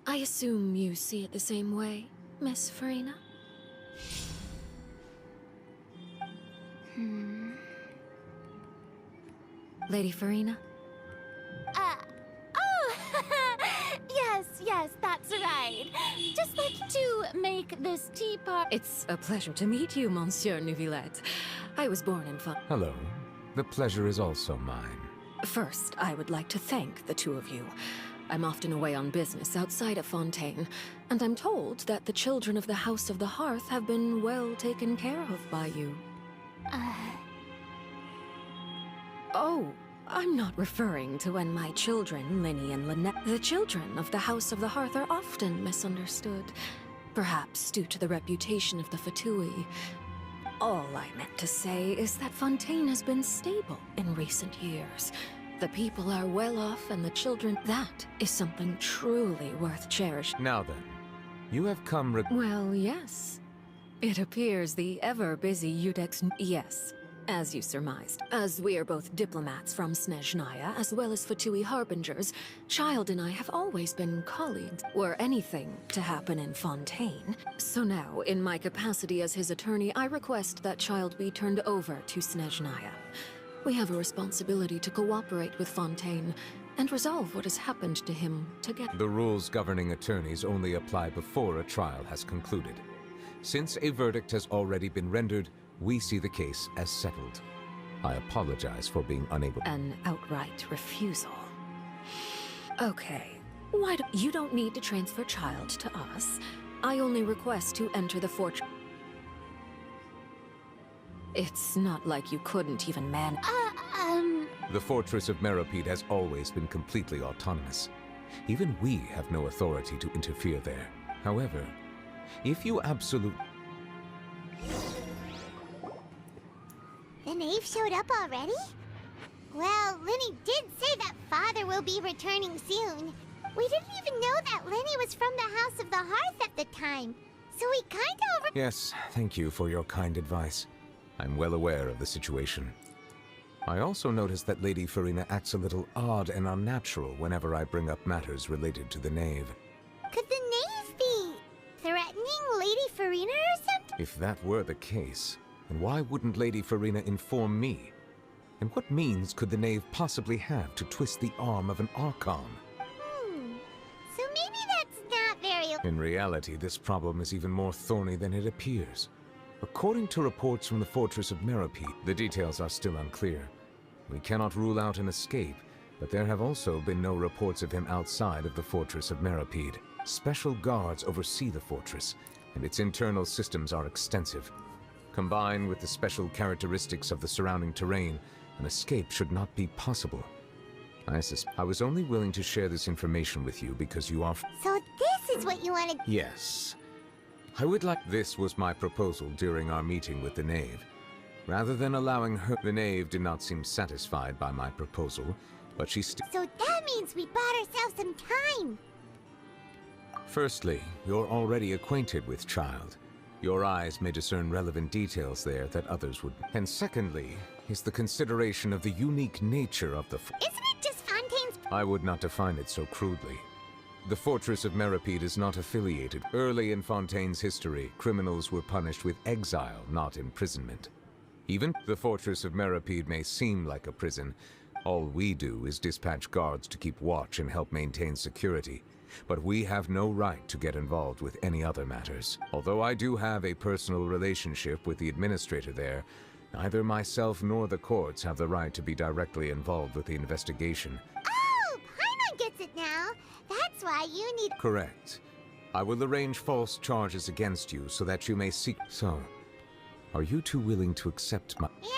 I assume you see it the same way, Miss Farina? Lady Farina? Yes, that's right. Just like to make this tea party... It's a pleasure to meet you, Monsieur Neuvillette. I was born in Hello. The pleasure is also mine. First, I would like to thank the two of you. I'm often away on business outside of Fontaine, and I'm told that the children of the House of the Hearth have been well taken care of by you. Oh, I'm not referring to when my children, Linny and Lynette. The children of the House of the Hearth are often misunderstood, perhaps due to the reputation of the Fatui. All I meant to say is that Fontaine has been stable in recent years. The people are well off and the children... That is something truly worth cherishing. Now then, you have come Well, yes. It appears the ever-busy Udex... Yes, as you surmised. As we are both diplomats from Snezhnaya, as well as Fatui harbingers, Child and I have always been colleagues. Were anything to happen in Fontaine. So now, in my capacity as his attorney, I request that Child be turned over to Snezhnaya. We have a responsibility to cooperate with Fontaine and resolve what has happened to him together. The rules governing attorneys only apply before a trial has concluded. Since a verdict has already been rendered, we see the case as settled. I apologize for being unable... An outright refusal. Okay. You don't need to transfer Child to us. I only request to enter the fortress. It's not like you couldn't even The fortress of Meropide has always been completely autonomous. Even we have no authority to interfere there. However, if you absolutely... The knave showed up already? Well, Linny did say that Father will be returning soon. We didn't even know that Linny was from the House of the Hearth at the time. So we kinda Yes, thank you for your kind advice. I'm well aware of the situation. I also noticed that Lady Farina acts a little odd and unnatural whenever I bring up matters related to the knave. Could the knave be threatening Lady Farina or something? If that were the case, then why wouldn't Lady Farina inform me? And what means could the knave possibly have to twist the arm of an Archon? So maybe that's not very... In reality, this problem is even more thorny than it appears. According to reports from the Fortress of Meropide, the details are still unclear. We cannot rule out an escape, but there have also been no reports of him outside of the Fortress of Meropide. Special guards oversee the fortress, and its internal systems are extensive. Combined with the special characteristics of the surrounding terrain, an escape should not be possible. I was only willing to share this information with you because you are... So this is what you wanted... Yes. I would like... This was my proposal during our meeting with the knave. Rather than allowing her... The knave did not seem satisfied by my proposal, but she still... So that means we bought ourselves some time! Firstly, you're already acquainted with Child. Your eyes may discern relevant details there that others would... And secondly, is the consideration of the unique nature of the... Isn't it just Fontaine's... I would not define it so crudely. The Fortress of Meropide is not affiliated. Early in Fontaine's history, criminals were punished with exile, not imprisonment. Even the Fortress of Meropide may seem like a prison. All we do is dispatch guards to keep watch and help maintain security. But we have no right to get involved with any other matters. Although I do have a personal relationship with the administrator there, neither myself nor the courts have the right to be directly involved with the investigation. Oh, Paimon gets it now! That's why you need... Correct. I will arrange false charges against you so that you may seek... So, are you two willing to accept my... Yeah,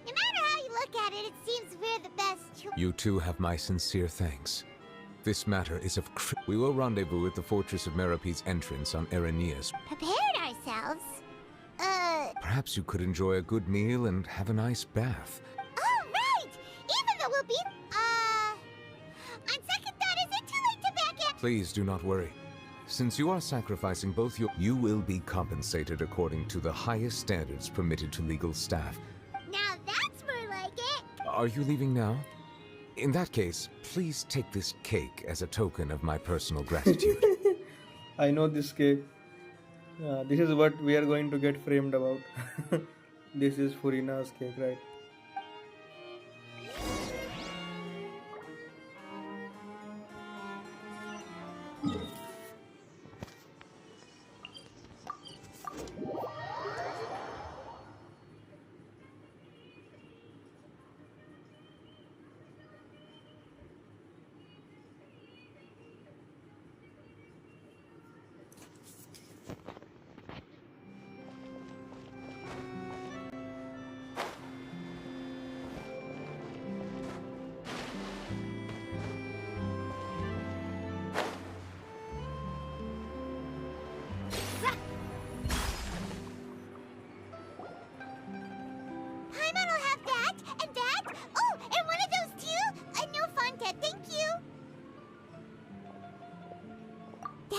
no matter how you look at it, it seems we're the best choice. You two have my sincere thanks. This matter is of We will rendezvous at the Fortress of Meropide's entrance on Erenius. Prepared ourselves? Perhaps you could enjoy a good meal and have a nice bath. Oh, right! Even though we'll be... On second thought, is it too late to back out? Please do not worry. Since you are sacrificing both you will be compensated according to the highest standards permitted to legal staff. Now that's more like it! Are you leaving now? In that case, please take this cake as a token of my personal gratitude. I know this cake. This is what we are going to get framed about. This is Furina's cake, right?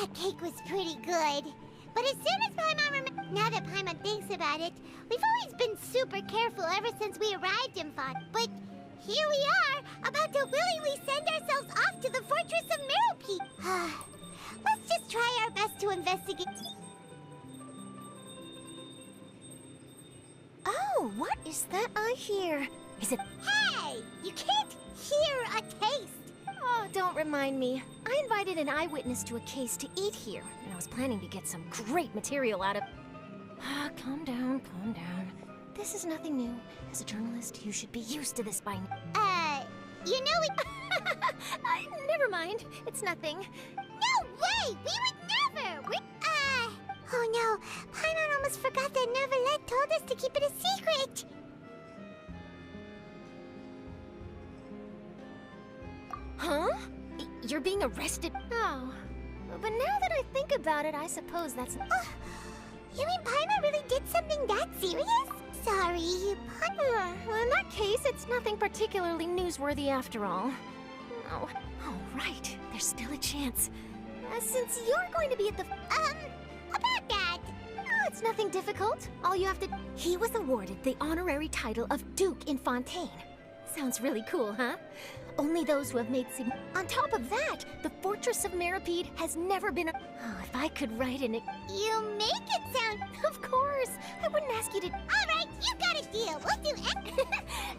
That cake was pretty good. But as soon as Paimon now that Paimon thinks about it, we've always been super careful ever since we arrived in Font. But here we are, about to willingly send ourselves off to the Fortress of Meropide. Let's just try our best to investigate. Oh, what is that I hear? Is it... Hey! You can't hear a taste! Oh, don't remind me. I invited an eyewitness to a case to eat here, and I was planning to get some great material out of... calm down, calm down. This is nothing new. As a journalist, you should be used to this by now. You know it... Never mind. It's nothing. No way! We would never! Oh no. Paimon almost forgot that Neverlet told us to keep it a secret. Huh? You're being arrested? Oh. But now that I think about it, I suppose that's... You mean Paimon really did something that serious? Sorry, well, in that case, it's nothing particularly newsworthy after all. Oh, right. There's still a chance. Since you're going to be at the... about that. Oh, it's nothing difficult. All you have to... He was awarded the honorary title of Duke in Fontaine. Sounds really cool, huh? Only those who have made On top of that, the Fortress of Meropide has never been Oh, if I could write in it... You make it sound... Of course! I wouldn't ask you to... Alright, you got a deal. We'll do it.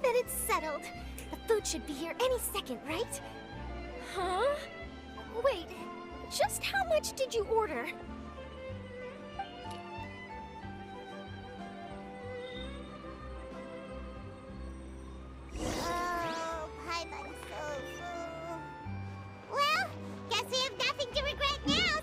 Then it's settled. The food should be here any second, right? Huh? Wait, just how much did you order? Oh, Paimon's so full. Well, guess we have nothing to regret now.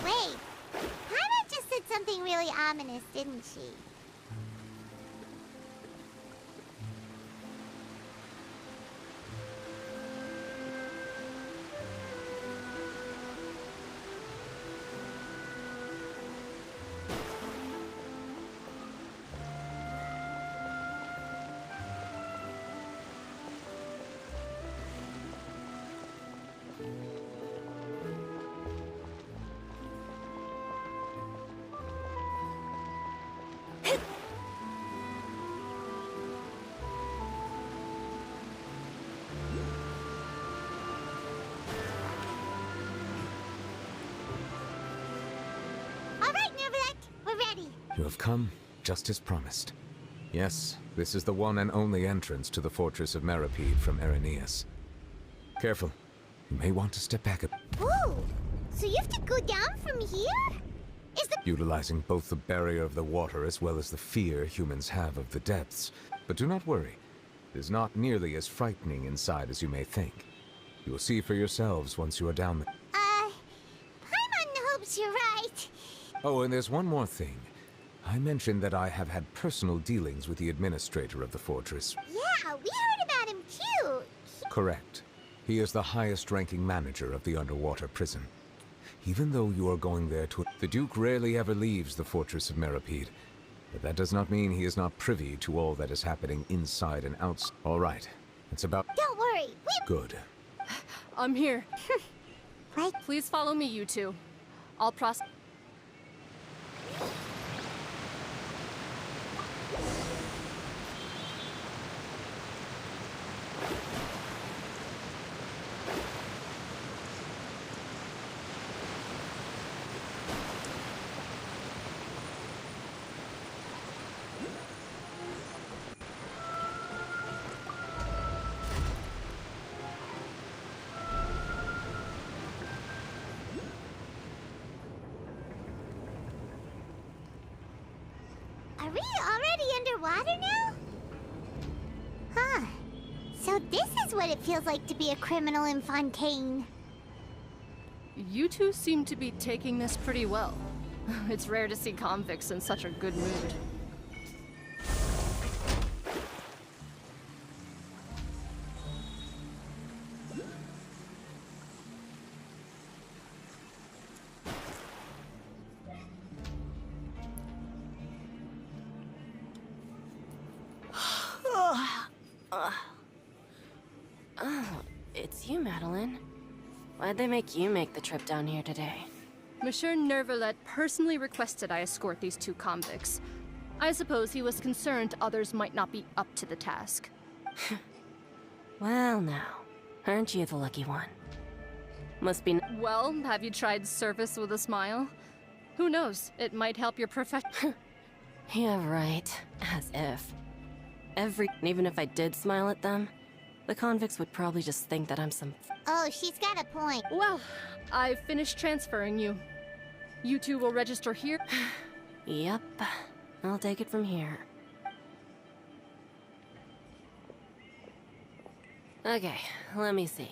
Wait. Paimon just said something really ominous, didn't she? You have come, just as promised. Yes, this is the one and only entrance to the Fortress of Meropide from Araneus. Careful. You may want to step back a... Ooh! So you have to go down from here? Is the... Utilizing both the barrier of the water as well as the fear humans have of the depths. But do not worry. It is not nearly as frightening inside as you may think. You will see for yourselves once you are down there. Paimon hopes you're right. Oh, and there's one more thing. I mentioned that I have had personal dealings with the administrator of the fortress. Yeah, we heard about him too. Correct. He is the highest-ranking manager of the underwater prison. Even though you are going there to... The Duke rarely ever leaves the Fortress of Meropide. But that does not mean he is not privy to all that is happening inside and outside. All right. It's about... Don't worry, Good. I'm here. Right. Please follow me, you two. I'll process... Are we already underwater now? Huh. So this is what it feels like to be a criminal in Fontaine. You two seem to be taking this pretty well. It's rare to see convicts in such a good mood. it's you, Madeline. Why'd they make you make the trip down here today? Monsieur Nervalet personally requested I escort these two convicts. I suppose he was concerned others might not be up to the task. Well now, aren't you the lucky one? Must be Well, have you tried service with a smile? Who knows, it might help your profession. Yeah, right. As if. Even if I did smile at them, the convicts would probably just think that I'm some... Oh, she's got a point. Well, I've finished transferring you. You two will register here? Yep. I'll take it from here. Okay, let me see.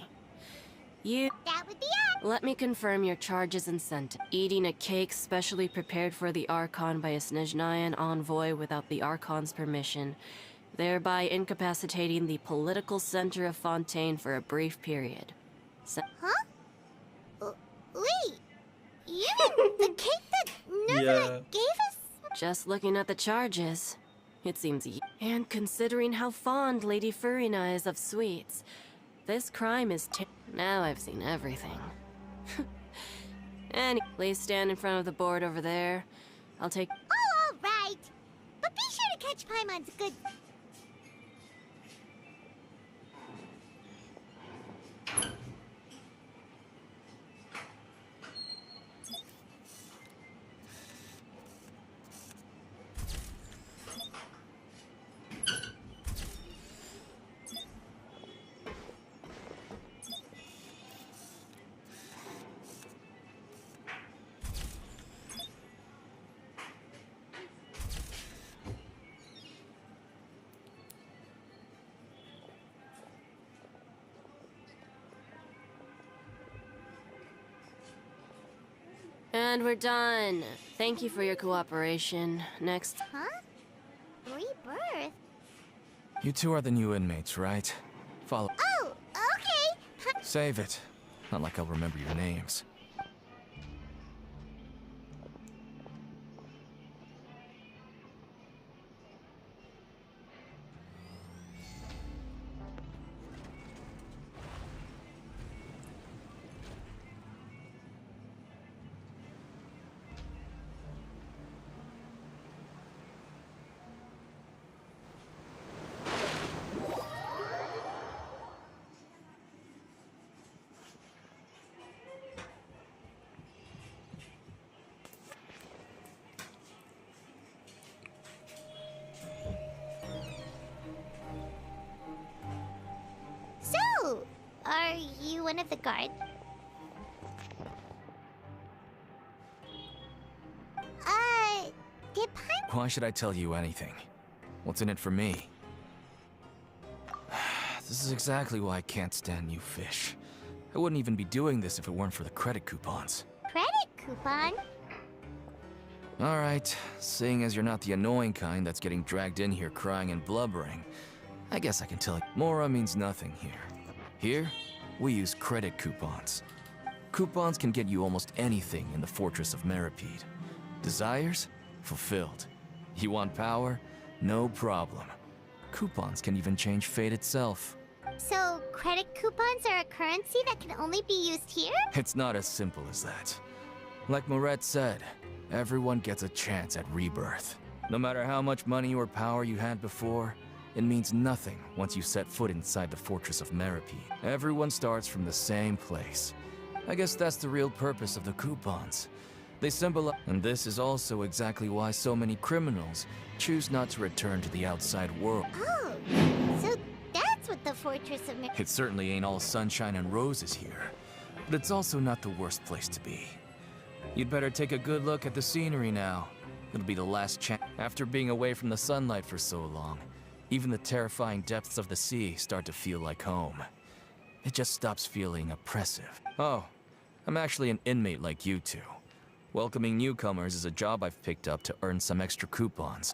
That would be it. Let me confirm your charges and sentence. Eating a cake specially prepared for the Archon by a Snezhnayan envoy without the Archon's permission, thereby incapacitating the political center of Fontaine for a brief period. Huh? Wait, you mean the cake that Nervalet gave us? Just looking at the charges, it seems and considering how fond Lady Furina is of sweets, this crime is now I've seen everything. Please stand in front of the board over there. I'll take... Oh, all right. But be sure to catch Paimon's good... And we're done. Thank you for your cooperation. Next. Huh? Rebirth? You two are the new inmates, right? Follow. Oh, okay. Save it. Not like I'll remember your names. So, are you one of the guard? Did Paimon... Why should I tell you anything? What's in it for me? This is exactly why I can't stand you fish. I wouldn't even be doing this if it weren't for the credit coupons. Credit coupon? Alright, seeing as you're not the annoying kind that's getting dragged in here crying and blubbering, I guess I can tell you. Mora means nothing here. Here, we use credit coupons. Coupons can get you almost anything in the Fortress of Meripede. Desires? Fulfilled. You want power? No problem. Coupons can even change fate itself. So, credit coupons are a currency that can only be used here? It's not as simple as that. Like Moret said, everyone gets a chance at rebirth. No matter how much money or power you had before, it means nothing once you set foot inside the Fortress of Meripede. Everyone starts from the same place. I guess that's the real purpose of the coupons. They symbolize... And this is also exactly why so many criminals choose not to return to the outside world. Oh, so that's what the Fortress of Meripede... It certainly ain't all sunshine and roses here, but it's also not the worst place to be. You'd better take a good look at the scenery now. It'll be the last chance. After being away from the sunlight for so long, even the terrifying depths of the sea start to feel like home. It just stops feeling oppressive. Oh, I'm actually an inmate like you two. Welcoming newcomers is a job I've picked up to earn some extra coupons.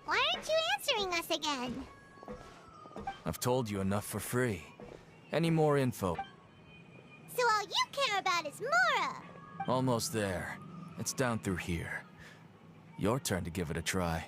Why aren't you answering us again? I've told you enough for free. Any more info? So all you care about is Mora! Almost there. It's down through here. Your turn to give it a try.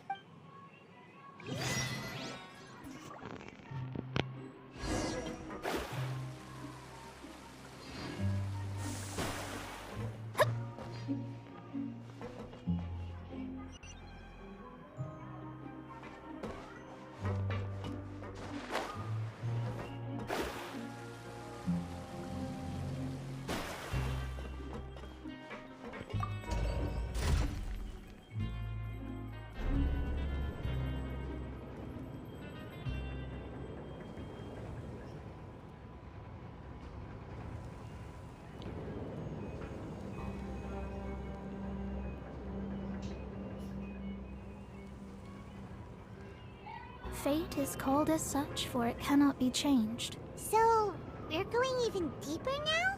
Fate is called as such, for it cannot be changed. So, we're going even deeper now?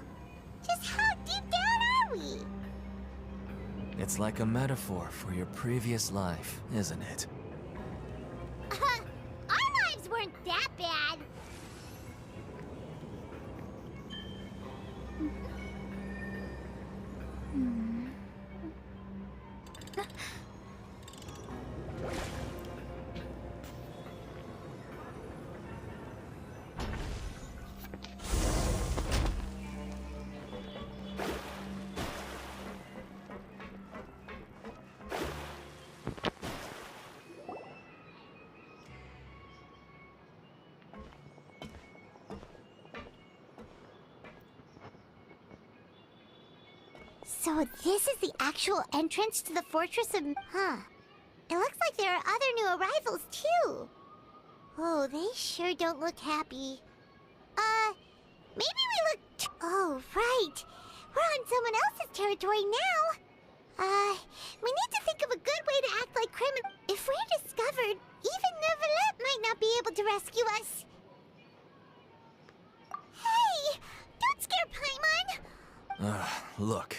Just how deep down are we? It's like a metaphor for your previous life, isn't it? Our lives weren't that bad. So this is the actual entrance to the Fortress of... Huh. It looks like there are other new arrivals, too. Oh, they sure don't look happy. Maybe we look... Oh, right. We're on someone else's territory now. We need to think of a good way to act like criminals. If we're discovered, even Neuvillette might not be able to rescue us. Hey! Don't scare Paimon! Look,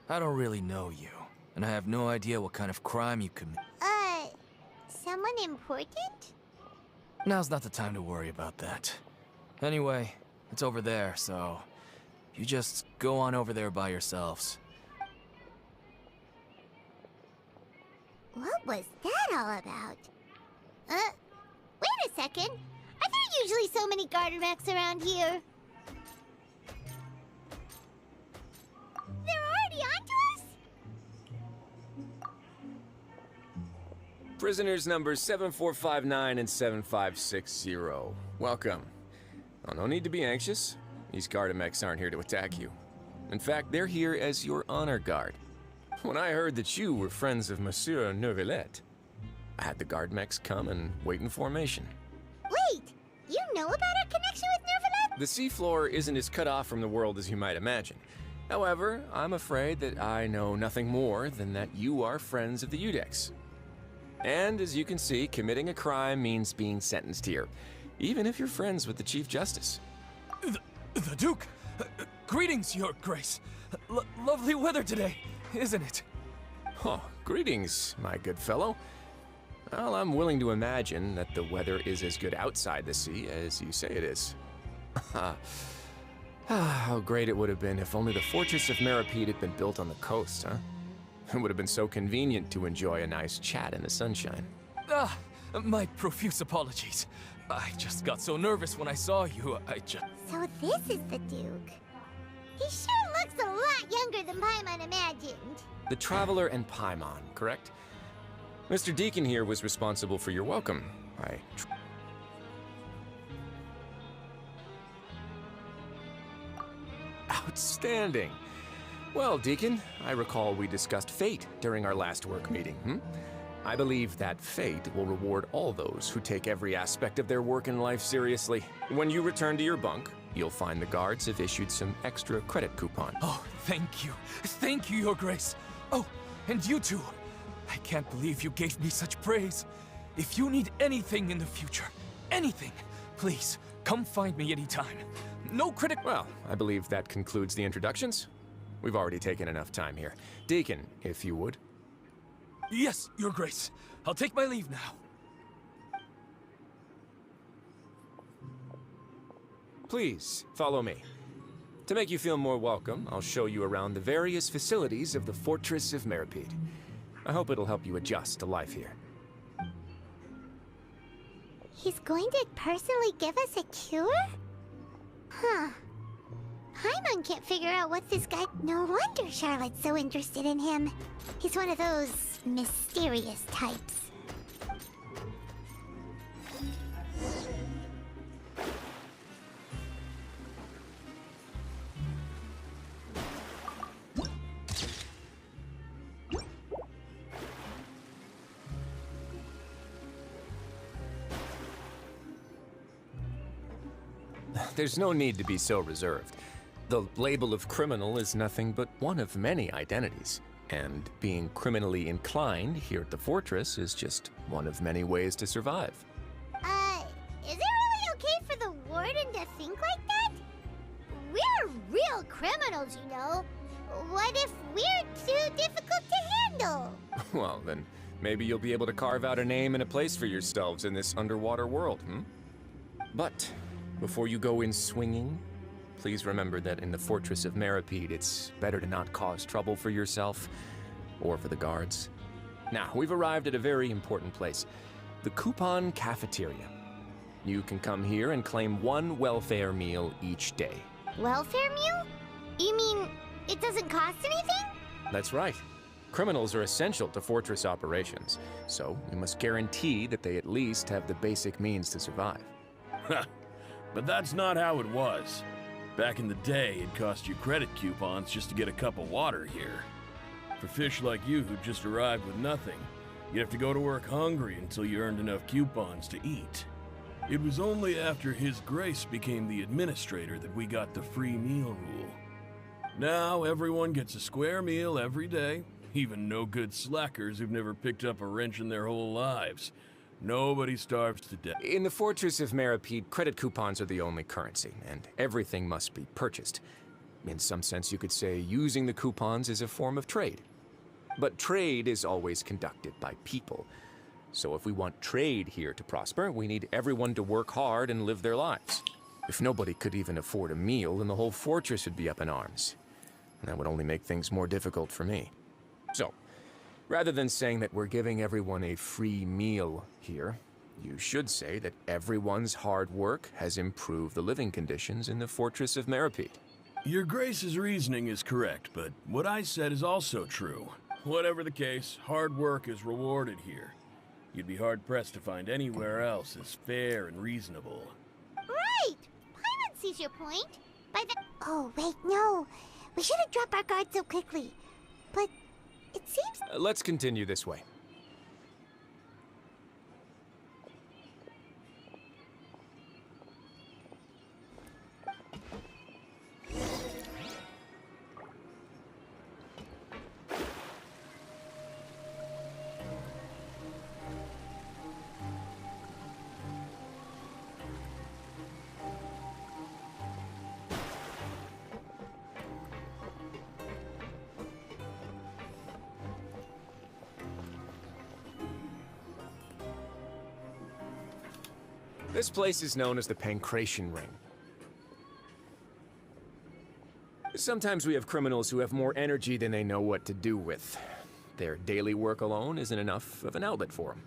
I don't really know you, and I have no idea what kind of crime you commit. Someone important? Now's not the time to worry about that. Anyway, it's over there, so you just go on over there by yourselves. What was that all about? Wait a second. Are there usually so many Gardermechs around here? They're already onto us? Prisoners numbers 7459 and 7560. Welcome. Oh, no need to be anxious. These Gardermechs aren't here to attack you. In fact, they're here as your honor guard. When I heard that you were friends of Monsieur Neuvillette, I had the Gardermechs come and wait in formation. Wait, you know about our connection with Neuvillette? The seafloor isn't as cut off from the world as you might imagine. However, I'm afraid that I know nothing more than that you are friends of the Udex. And as you can see, committing a crime means being sentenced here, even if you're friends with the Chief Justice. The Duke! Greetings, Your Grace! Lovely weather today, isn't it? Oh, greetings, my good fellow. Well, I'm willing to imagine that the weather is as good outside the sea as you say it is. How great it would have been if only the Fortress of Meripede had been built on the coast, huh? It would have been so convenient to enjoy a nice chat in the sunshine. My profuse apologies. I just got so nervous when I saw you, So this is the Duke. He sure looks a lot younger than Paimon imagined. The Traveler and Paimon, correct? Mr. Deacon here was responsible for your welcome. Outstanding. Well, Deacon, I recall we discussed fate during our last work meeting, I believe that fate will reward all those who take every aspect of their work in life seriously. When you return to your bunk, you'll find the guards have issued some extra credit coupon. Oh, thank you. Thank you, Your Grace. Oh, and you too. I can't believe you gave me such praise. If you need anything in the future, anything, please, come find me anytime. No critic— Well, I believe that concludes the introductions. We've already taken enough time here. Deacon, if you would. Yes, Your Grace. I'll take my leave now. Please, follow me. To make you feel more welcome, I'll show you around the various facilities of the Fortress of Meripede. I hope it'll help you adjust to life here. He's going to personally give us a cure? Huh. Paimon can't figure out what this guy... No wonder Charlotte's so interested in him. He's one of those mysterious types. There's no need to be so reserved. The label of criminal is nothing but one of many identities, and being criminally inclined here at the fortress is just one of many ways to survive. think like that? We're real criminals, you know. What if we're too difficult to handle? Well, then maybe you'll be able to carve out a name and a place for yourselves in this underwater world, hmm? But before you go in swinging, please remember that in the Fortress of Meripede, it's better to not cause trouble for yourself or for the guards. Now, we've arrived at a very important place, the Coupon Cafeteria. You can come here and claim one welfare meal each day. Welfare meal? You mean it doesn't cost anything? That's right. Criminals are essential to Fortress operations, so we must guarantee that they at least have the basic means to survive. But that's not how it was. Back in the day, it cost you credit coupons just to get a cup of water here. For fish like you who just arrived with nothing, you'd have to go to work hungry until you earned enough coupons to eat. It was only after His Grace became the administrator that we got the free meal rule. Now everyone gets a square meal every day, even no-good slackers who've never picked up a wrench in their whole lives. Nobody starves to death. In the Fortress of Meripede, credit coupons are the only currency, and everything must be purchased. In some sense, you could say using the coupons is a form of trade. But trade is always conducted by people. So if we want trade here to prosper, we need everyone to work hard and live their lives. If nobody could even afford a meal, then the whole fortress would be up in arms. And that would only make things more difficult for me. So, rather than saying that we're giving everyone a free meal here, you should say that everyone's hard work has improved the living conditions in the Fortress of Meripede. Your Grace's reasoning is correct, but what I said is also true. Whatever the case, hard work is rewarded here. You'd be hard-pressed to find anywhere else as fair and reasonable. Right! Paimon sees your point. Oh, wait, no. We should have dropped our guard so quickly. But it seems... Let's continue this way. This place is known as the Pancration Ring. Sometimes we have criminals who have more energy than they know what to do with. Their daily work alone isn't enough of an outlet for them.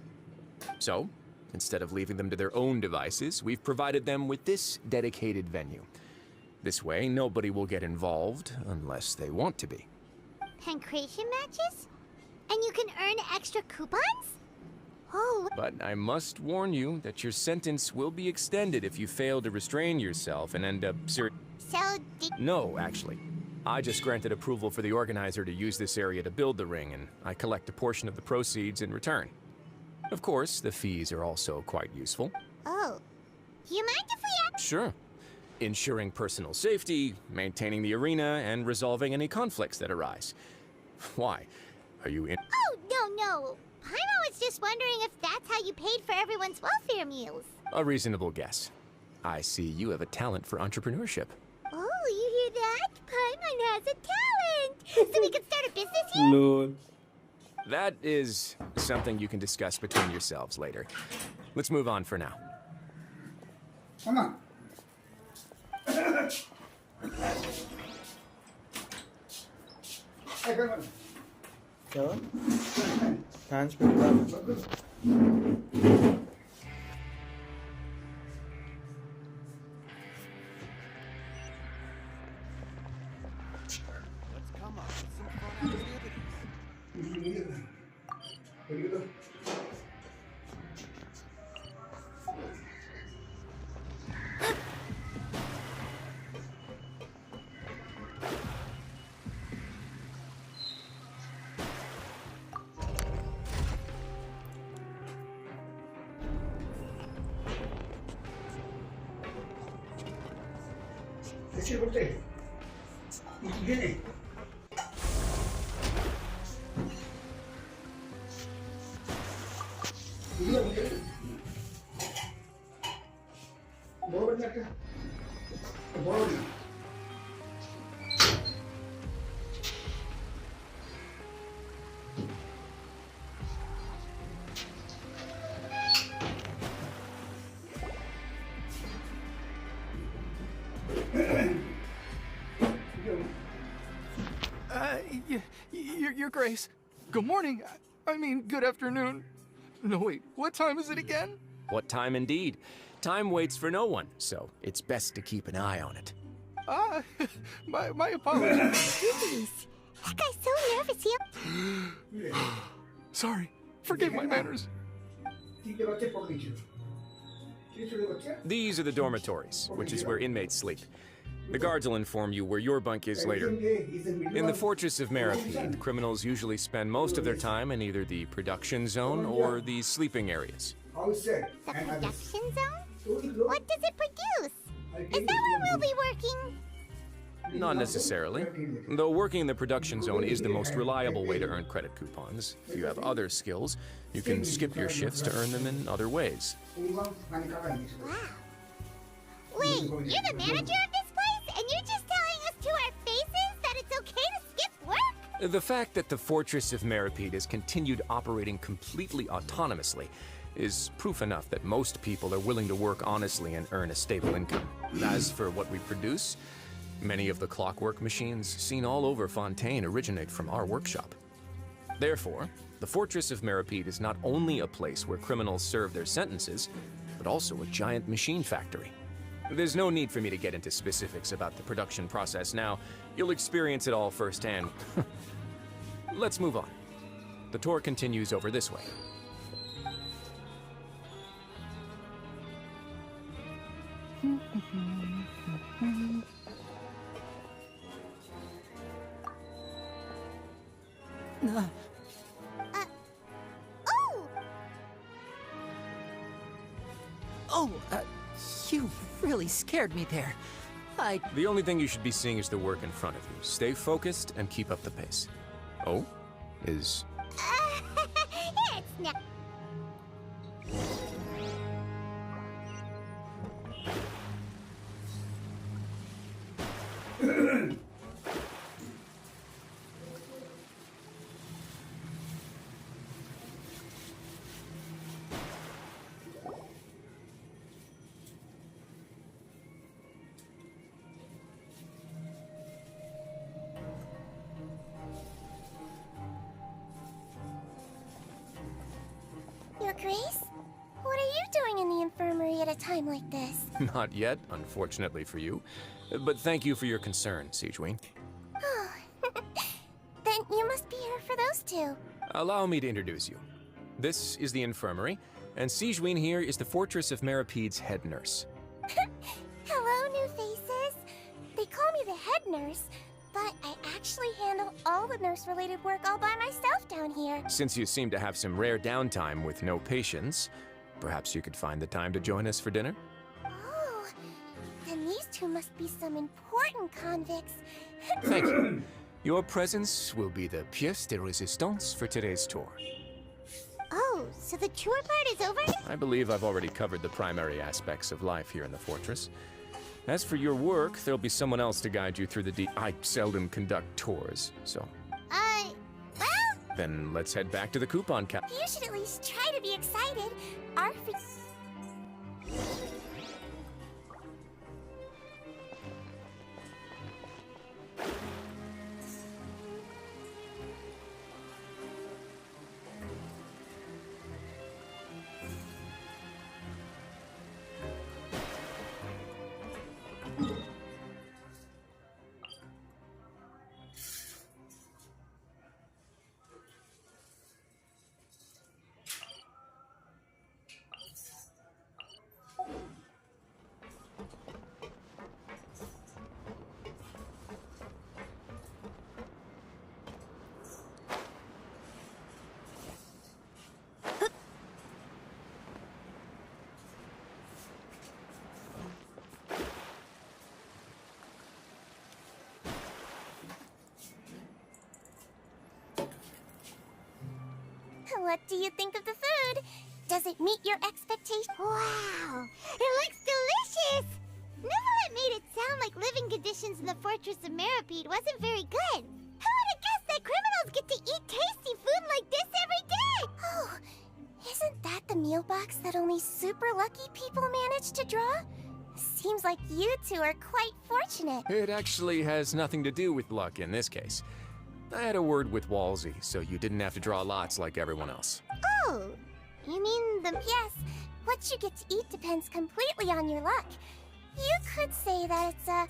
So, instead of leaving them to their own devices, we've provided them with this dedicated venue. This way, nobody will get involved unless they want to be. Pancration matches? And you can earn extra coupons? Oh. But I must warn you that your sentence will be extended if you fail to restrain yourself and end up No, actually. I just granted approval for the organizer to use this area to build the ring, and I collect a portion of the proceeds in return. Of course, the fees are also quite useful. Oh. Do you mind if we Sure. Ensuring personal safety, maintaining the arena, and resolving any conflicts that arise. Why? Are you in? Oh, no. Paimon was just wondering if that's how you paid for everyone's welfare meals. A reasonable guess. I see you have a talent for entrepreneurship. Oh, you hear that? Paimon has a talent! So we could start a business here? Lol. That is something you can discuss between yourselves later. Let's move on for now. Come on. Hey, come on. क्या fans पे खड़ा বড় না। Your Grace. Good morning. I mean, good afternoon. No, wait, what time is it again? What time indeed? Time waits for no one, so it's best to keep an eye on it. My apologies. Jeez, that guy's so nervous here. Sorry, forgive my manners. These are the dormitories, which is where inmates sleep. The guards will inform you where your bunk is later. In the Fortress of Meripede, criminals usually spend most of their time in either the production zone or the sleeping areas. The production zone? What does it produce? Is that where we'll be working? Not necessarily. Though working in the production zone is the most reliable way to earn credit coupons. If you have other skills, you can skip your shifts to earn them in other ways. Wow. Wait, you're the manager of this place, and you're just telling us to our faces that it's okay to skip work? The fact that the Fortress of Meripede has continued operating completely autonomously is proof enough that most people are willing to work honestly and earn a stable income. As for what we produce, many of the clockwork machines seen all over Fontaine originate from our workshop. Therefore, the Fortress of Meripede is not only a place where criminals serve their sentences, but also a giant machine factory. There's no need for me to get into specifics about the production process now. You'll experience it all firsthand. Let's move on. The tour continues over this way. You really scared me there. The only thing you should be seeing is the work in front of you. Stay focused and keep up the pace. Oh? Is... It's not. Your Grace? What are you doing in the infirmary at a time like this? Not yet, unfortunately for you. But thank you for your concern, Sigewin. Oh, then you must be here for those two. Allow me to introduce you. This is the infirmary, and Sigewin here is the Fortress of Meripede's head nurse. Hello, new faces. They call me the head nurse, but I actually handle all the nurse-related work all by myself down here. Since you seem to have some rare downtime with no patients, perhaps you could find the time to join us for dinner? Oh, then these two must be some important convicts. Thank you. Your presence will be the pièce de résistance for today's tour. Oh, so the tour part is over? I believe I've already covered the primary aspects of life here in the fortress. As for your work, there'll be someone else to guide you through the I seldom conduct tours, so... well... Then let's head back to the coupon counter. You should at least try to be excited. Our... What do you think of the food? Does it meet your expectations? Wow, it looks delicious! Never made it living conditions in the Fortress of Meripede wasn't very good. Who would have guessed that criminals get to eat tasty food like this every day? Oh, isn't that the meal box that only super lucky people manage to draw? Seems like you two are quite fortunate. It actually has nothing to do with luck in this case. I had a word with Walsey, so you didn't have to draw lots like everyone else. Oh, you mean the... Yes, what you get to eat depends completely on your luck. You could say that it's a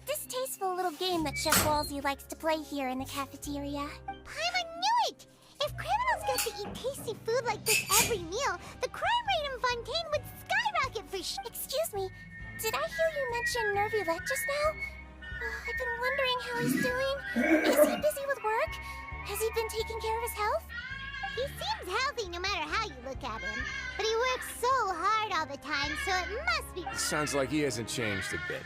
distasteful little game that Chef Walsey likes to play here in the cafeteria. Paimon knew it! If criminals got to eat tasty food like this every meal, the crime rate in Fontaine would skyrocket for Excuse me, did I hear you mention Nervulette just now? I've been wondering how he's doing. Is he busy with work? Has he been taking care of his health? He seems healthy no matter how you look at him. But he works so hard all the time, so it must be... Sounds like he hasn't changed a bit.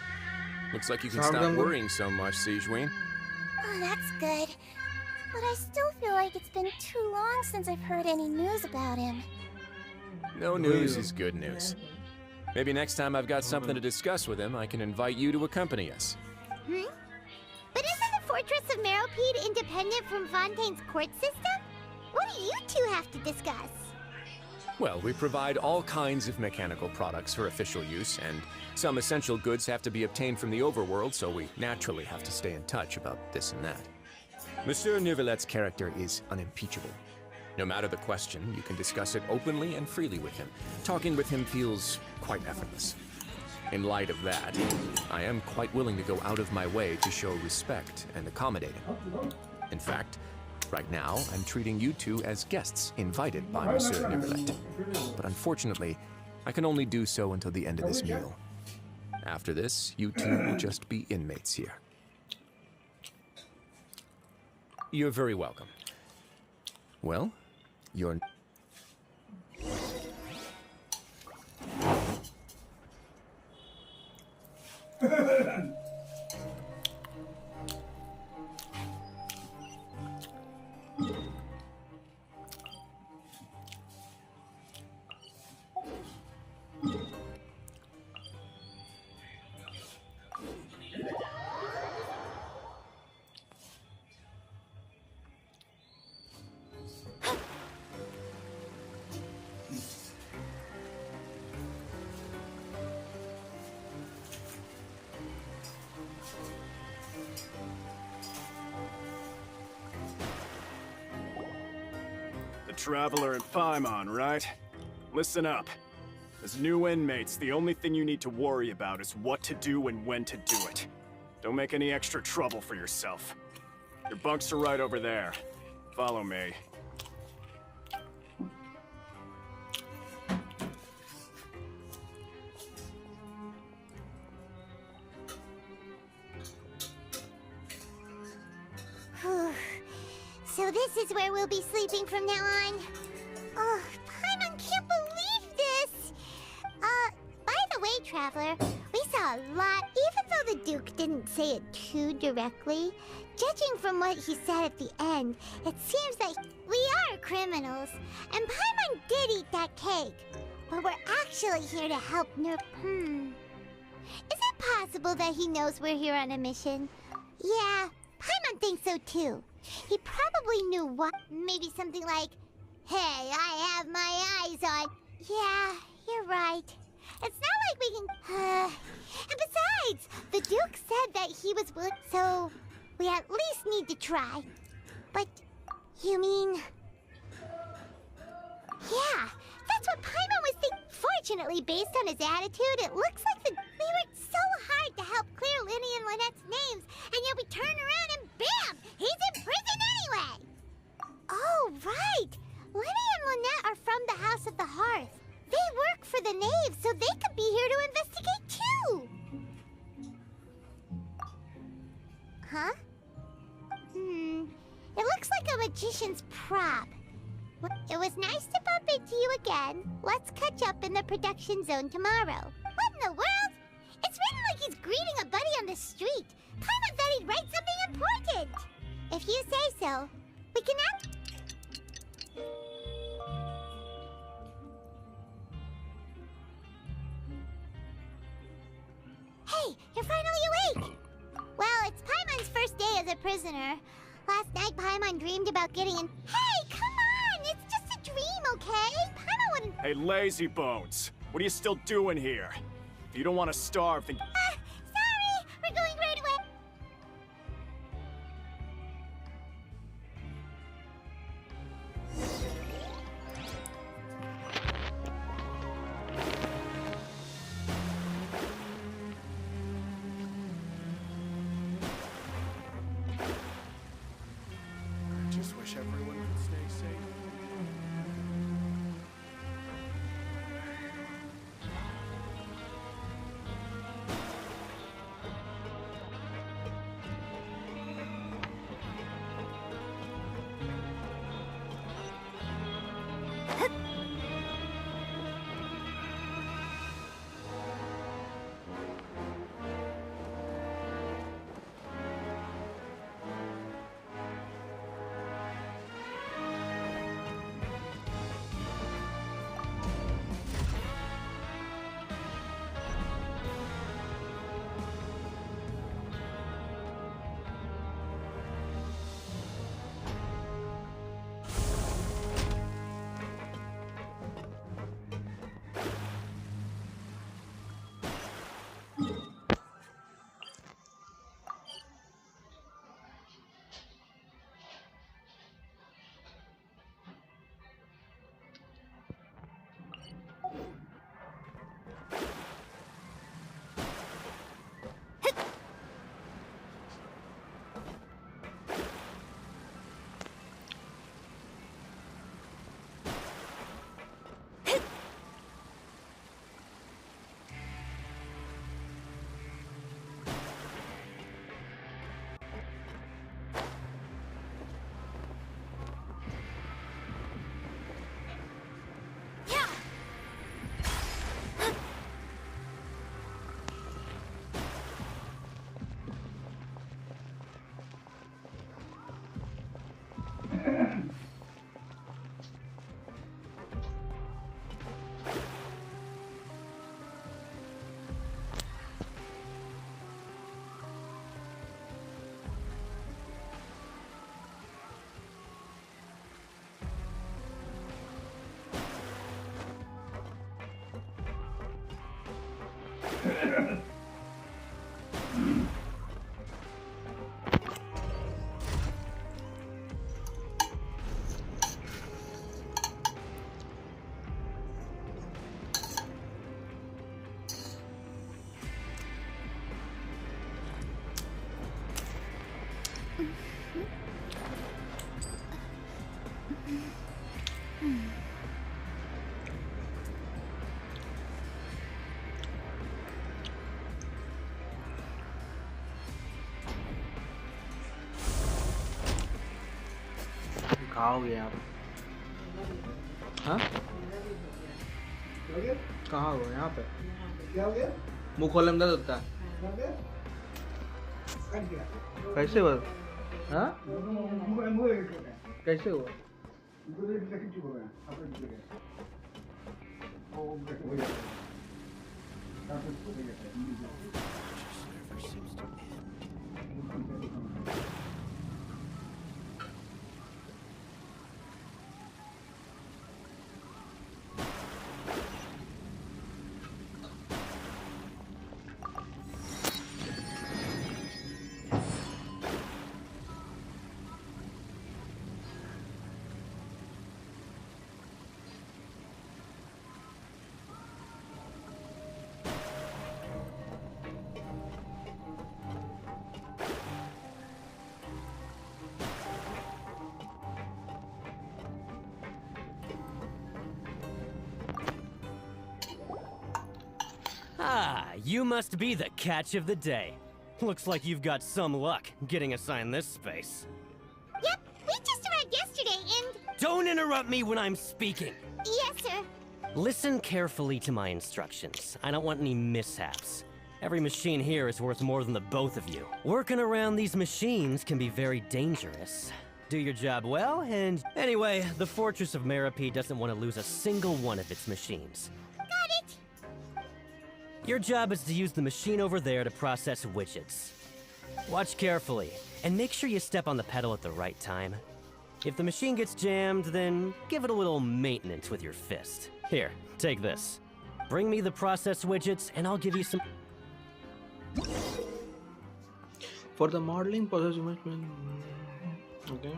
Looks like you can Sound stop them good? worrying so much, Sigewinne. Oh, that's good. But I still feel like it's been too long since I've heard any news about him. No news is good news. Maybe next time I've got something to discuss with him, I can invite you to accompany us. Hmm? But isn't the Fortress of Meripede independent from Fontaine's court system? What do you two have to discuss? Well, we provide all kinds of mechanical products for official use, and some essential goods have to be obtained from the overworld, so we naturally have to stay in touch about this and that. Monsieur Nervulette's character is unimpeachable. No matter the question, you can discuss it openly and freely with him. Talking with him feels quite effortless. In light of that, I am quite willing to go out of my way to show respect and accommodate him. In fact, right now, I'm treating you two as guests invited by Monsieur Nervulette. But unfortunately, I can only do so until the end of this meal. After this, you two will just be inmates here. You're very welcome. Well, you're... The Traveler and Paimon, right? Listen up. As new inmates, the only thing you need to worry about is what to do and when to do it. Don't make any extra trouble for yourself. Your bunks are right over there. Follow me. So this is where we'll be sleeping from now on. Oh, Paimon can't believe this! By the way, Traveler, we saw a lot, even though the Duke didn't say it too directly. Judging from what he said at the end, it seems that we are criminals, and Paimon did eat that cake. But we're actually here to help Is it possible that he knows we're here on a mission? Yeah, Paimon thinks so too. He probably knew what. Maybe something like, "Hey, I have my eyes on." Yeah, you're right. It's not like we can. And besides, the Duke said that he was willing, so we at least need to try. But you mean? Yeah, that's what Paimon was thinking. Fortunately, based on his attitude, it looks like we worked so hard to help clear Linny and Lynette's names, and yet we turn around and bam! He's in prison anyway! Oh, right! Linny and Lynette are from the House of the Hearth. They work for the Knave, so they could be here to investigate too! Huh? It looks like a magician's prop. It was nice to bump into you again. Let's catch up in the production zone tomorrow. What in the world? It's written like he's greeting a buddy on the street. Paimon thought he'd write something important. If you say so, we can act. Hey, you're finally awake! prisoner. Last night, Paimon dreamed about getting in. Hey, come on! It's just a dream, okay? Paimon wouldn't. Hey, lazy bones. What are you still doing here? If you don't want to starve, then... Sorry! We're going right away. I just wish everyone could stay safe. कहाँ हो गए आप? हाँ? कहाँ हो गए यहाँ पे? क्या हो गया? मुँह खोलने में दर्द होता है। कैसे हुआ? हाँ? कैसे हुआ? Ah, you must be the catch of the day. Looks like you've got some luck getting assigned this space. Yep, we just arrived yesterday and... Don't interrupt me when I'm speaking! Yes, sir. Listen carefully to my instructions. I don't want any mishaps. Every machine here is worth more than the both of you. Working around these machines can be very dangerous. Do your job well, and... Anyway, the Fortress of Meripede doesn't want to lose a single one of its machines. Got it! Your job is to use the machine over there to process widgets. Watch carefully, and make sure you step on the pedal at the right time. If the machine gets jammed, then give it a little maintenance with your fist. Here, take this. Bring me the process widgets, and I'll give you some... For the modeling process, you must... Okay.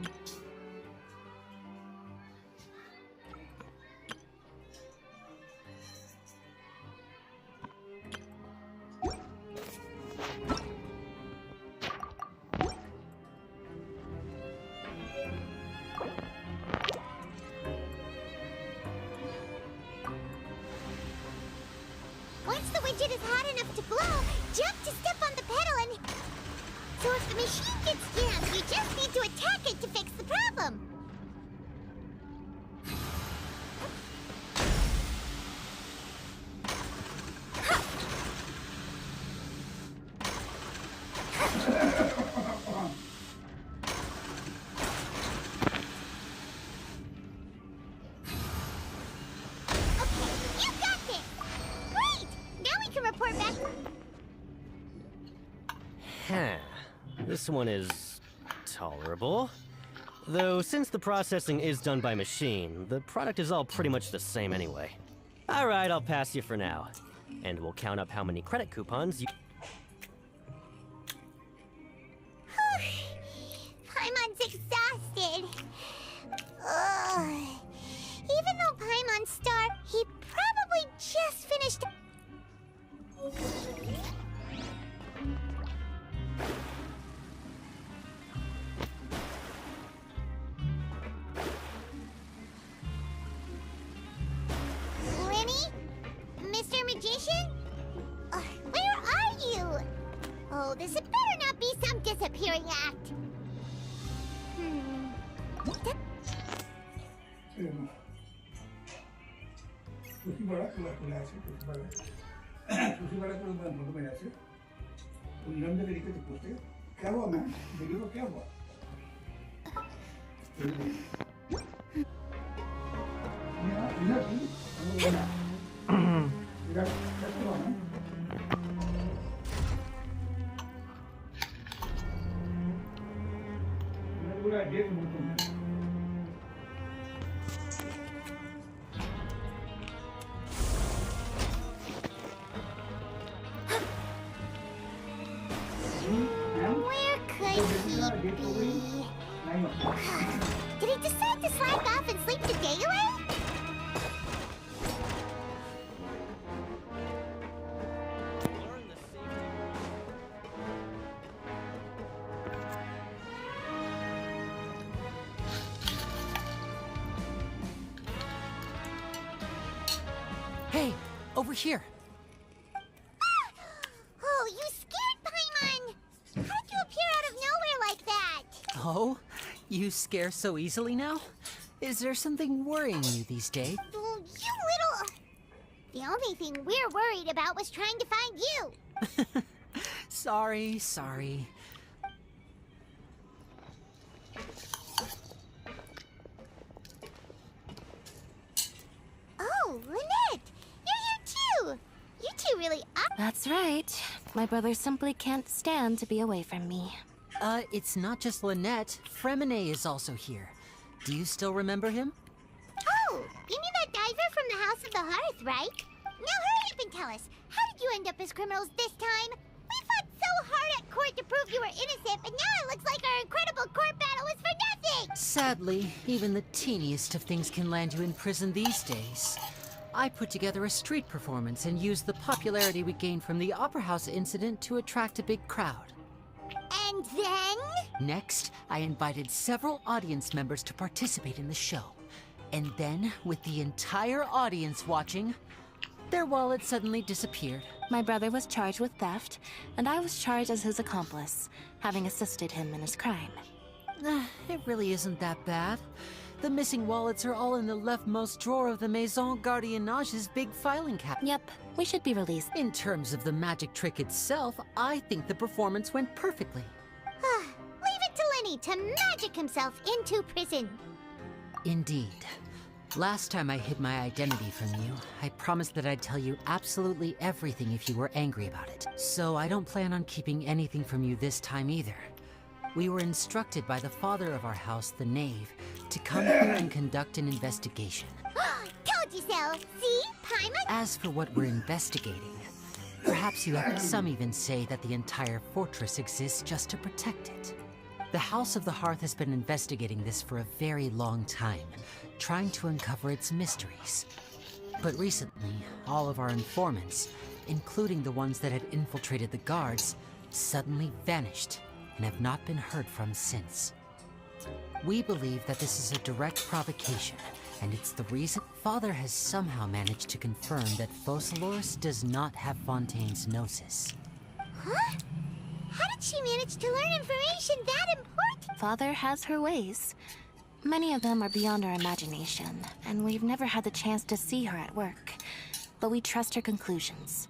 Once the widget is hot enough to glow, jump to step on the pedal and... So if the machine gets jammed, you just need to attack it to fix the problem. You got this! Great! Now we can report back... Huh. This one is... tolerable. Though, since the processing is done by machine, the product is all pretty much the same anyway. Alright, I'll pass you for now. And we'll count up how many credit coupons you... Paimon's exhausted. Ugh. Even though Paimon's star, he probably just finished... Lenny? Mr. Magician? Where are you? Oh, this had better not be some disappearing act. कुछ बड़ा खुला है कुछ बड़ा photo में ऐसे उन्होंने तरीके से पूछते क्या हुआ मैम वीडियो को क्या हुआ पूरा date Where could he be? Did he decide to slack off and sleep the day away? Hey, over here. Oh, you scared Paimon! How'd you appear out of nowhere like that? Oh, you scare so easily now? Is there something worrying you these days? Oh, you little... The only thing we're worried about was trying to find you. Sorry. Oh, Lynette! You're here too! You two really are... That's right. My brother simply can't stand to be away from me. It's not just Lynette. Fremine is also here. Do you still remember him? Oh, you mean that diver from the House of the Hearth, right? Now hurry up and tell us, how did you end up as criminals this time? We fought so hard at court to prove you were innocent, but now it looks like our incredible court battle was for nothing! Sadly, even the teeniest of things can land you in prison these days. I put together a street performance and used the popularity we gained from the Opera House incident to attract a big crowd. And then? Next, I invited several audience members to participate in the show. And then, with the entire audience watching, their wallet suddenly disappeared. My brother was charged with theft, and I was charged as his accomplice, having assisted him in his crime. It really isn't that bad. The missing wallets are all in the leftmost drawer of the Maison Gardiennage's big filing cabinet. Yep, we should be released. In terms of the magic trick itself, I think the performance went perfectly. Leave it to Lenny to magic himself into prison. Indeed. Last time I hid my identity from you, I promised that I'd tell you absolutely everything if you were angry about it. So I don't plan on keeping anything from you this time either. We were instructed by the father of our house, the Knave, to come here and conduct an investigation. Told you so! See? Paimon? As for what we're investigating, perhaps you have some even say that the entire fortress exists just to protect it. The House of the Hearth has been investigating this for a very long time, trying to uncover its mysteries. But recently, all of our informants, including the ones that had infiltrated the guards, suddenly vanished and have not been heard from since. We believe that this is a direct provocation, and it's the reason Father has somehow managed to confirm that Focalors does not have Fontaine's Gnosis. Huh? How did she manage to learn information that important? Father has her ways. Many of them are beyond our imagination, and we've never had the chance to see her at work. But we trust her conclusions.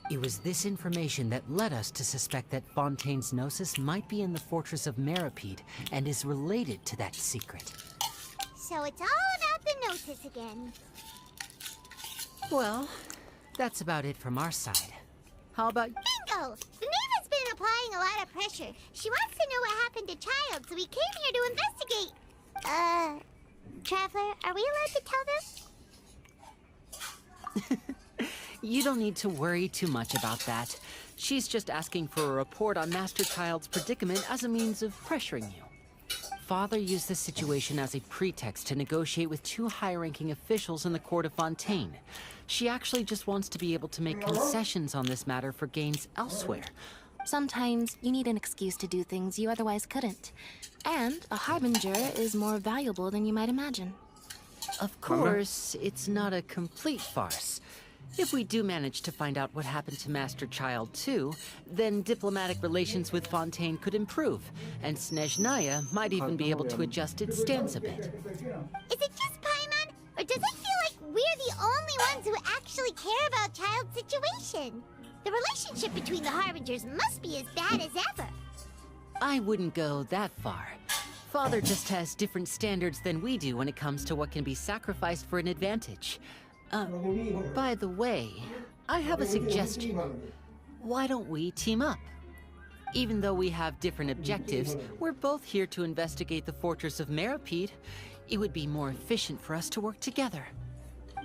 It was this information that led us to suspect that Fontaine's Gnosis might be in the fortress of Meripede and is related to that secret. So it's all about the Gnosis again. Well, that's about it from our side. How about... Bingo! The Knave has been applying a lot of pressure. She wants to know what happened to Child, so we came here to investigate. Traveler, are we allowed to tell them? You don't need to worry too much about that. She's just asking for a report on Master Child's predicament as a means of pressuring you. Father used this situation as a pretext to negotiate with two high-ranking officials in the court of Fontaine. She actually just wants to be able to make concessions on this matter for gains elsewhere. Sometimes you need an excuse to do things you otherwise couldn't. And a harbinger is more valuable than you might imagine. Of course, it's not a complete farce. If we do manage to find out what happened to Master Child too, then diplomatic relations with Fontaine could improve, and Snezhnaya might even be able to adjust its stance a bit. Is it just Paimon, or does it feel like we're the only ones who actually care about Child's situation? The relationship between the Harbingers must be as bad as ever. I wouldn't go that far. Father just has different standards than we do when it comes to what can be sacrificed for an advantage. By the way, I have a suggestion. Why don't we team up? Even though we have different objectives, we're both here to investigate the fortress of Meripede. It would be more efficient for us to work together.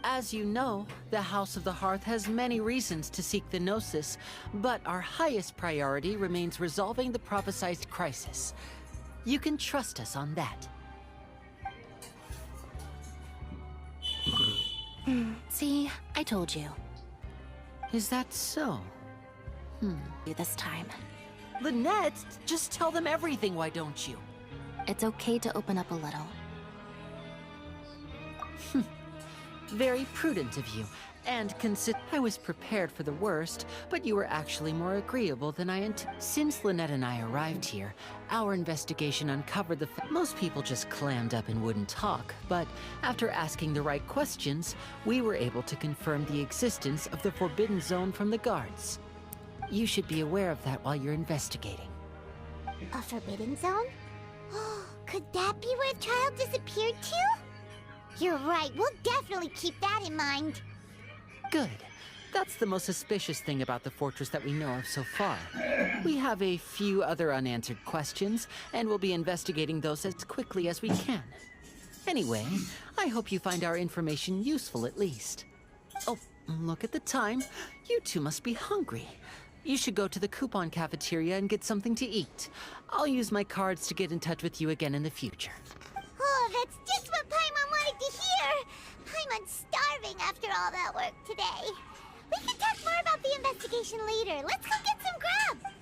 As you know, the House of the Hearth has many reasons to seek the Gnosis, but our highest priority remains resolving the prophesized crisis. You can trust us on that. See, I told you. Is that so? This time. Lynette, just tell them everything, why don't you? It's okay to open up a little. Very prudent of you, and I was prepared for the worst, but you were actually more agreeable than I anticipated. Since Lynette and I arrived here, our investigation uncovered the fact most people just clammed up and wouldn't talk, but after asking the right questions, we were able to confirm the existence of the Forbidden Zone from the guards. You should be aware of that while you're investigating. A Forbidden Zone? Could that be where Child disappeared to? You're right, we'll definitely keep that in mind. Good. That's the most suspicious thing about the fortress that we know of so far. We have a few other unanswered questions, and we'll be investigating those as quickly as we can. Anyway, I hope you find our information useful at least. Oh, look at the time. You two must be hungry. You should go to the coupon cafeteria and get something to eat. I'll use my cards to get in touch with you again in the future. Oh, that's just what Paimon wanted to hear! Paimon's starving after all that work today. We can talk more about the investigation later. Let's go get some grub!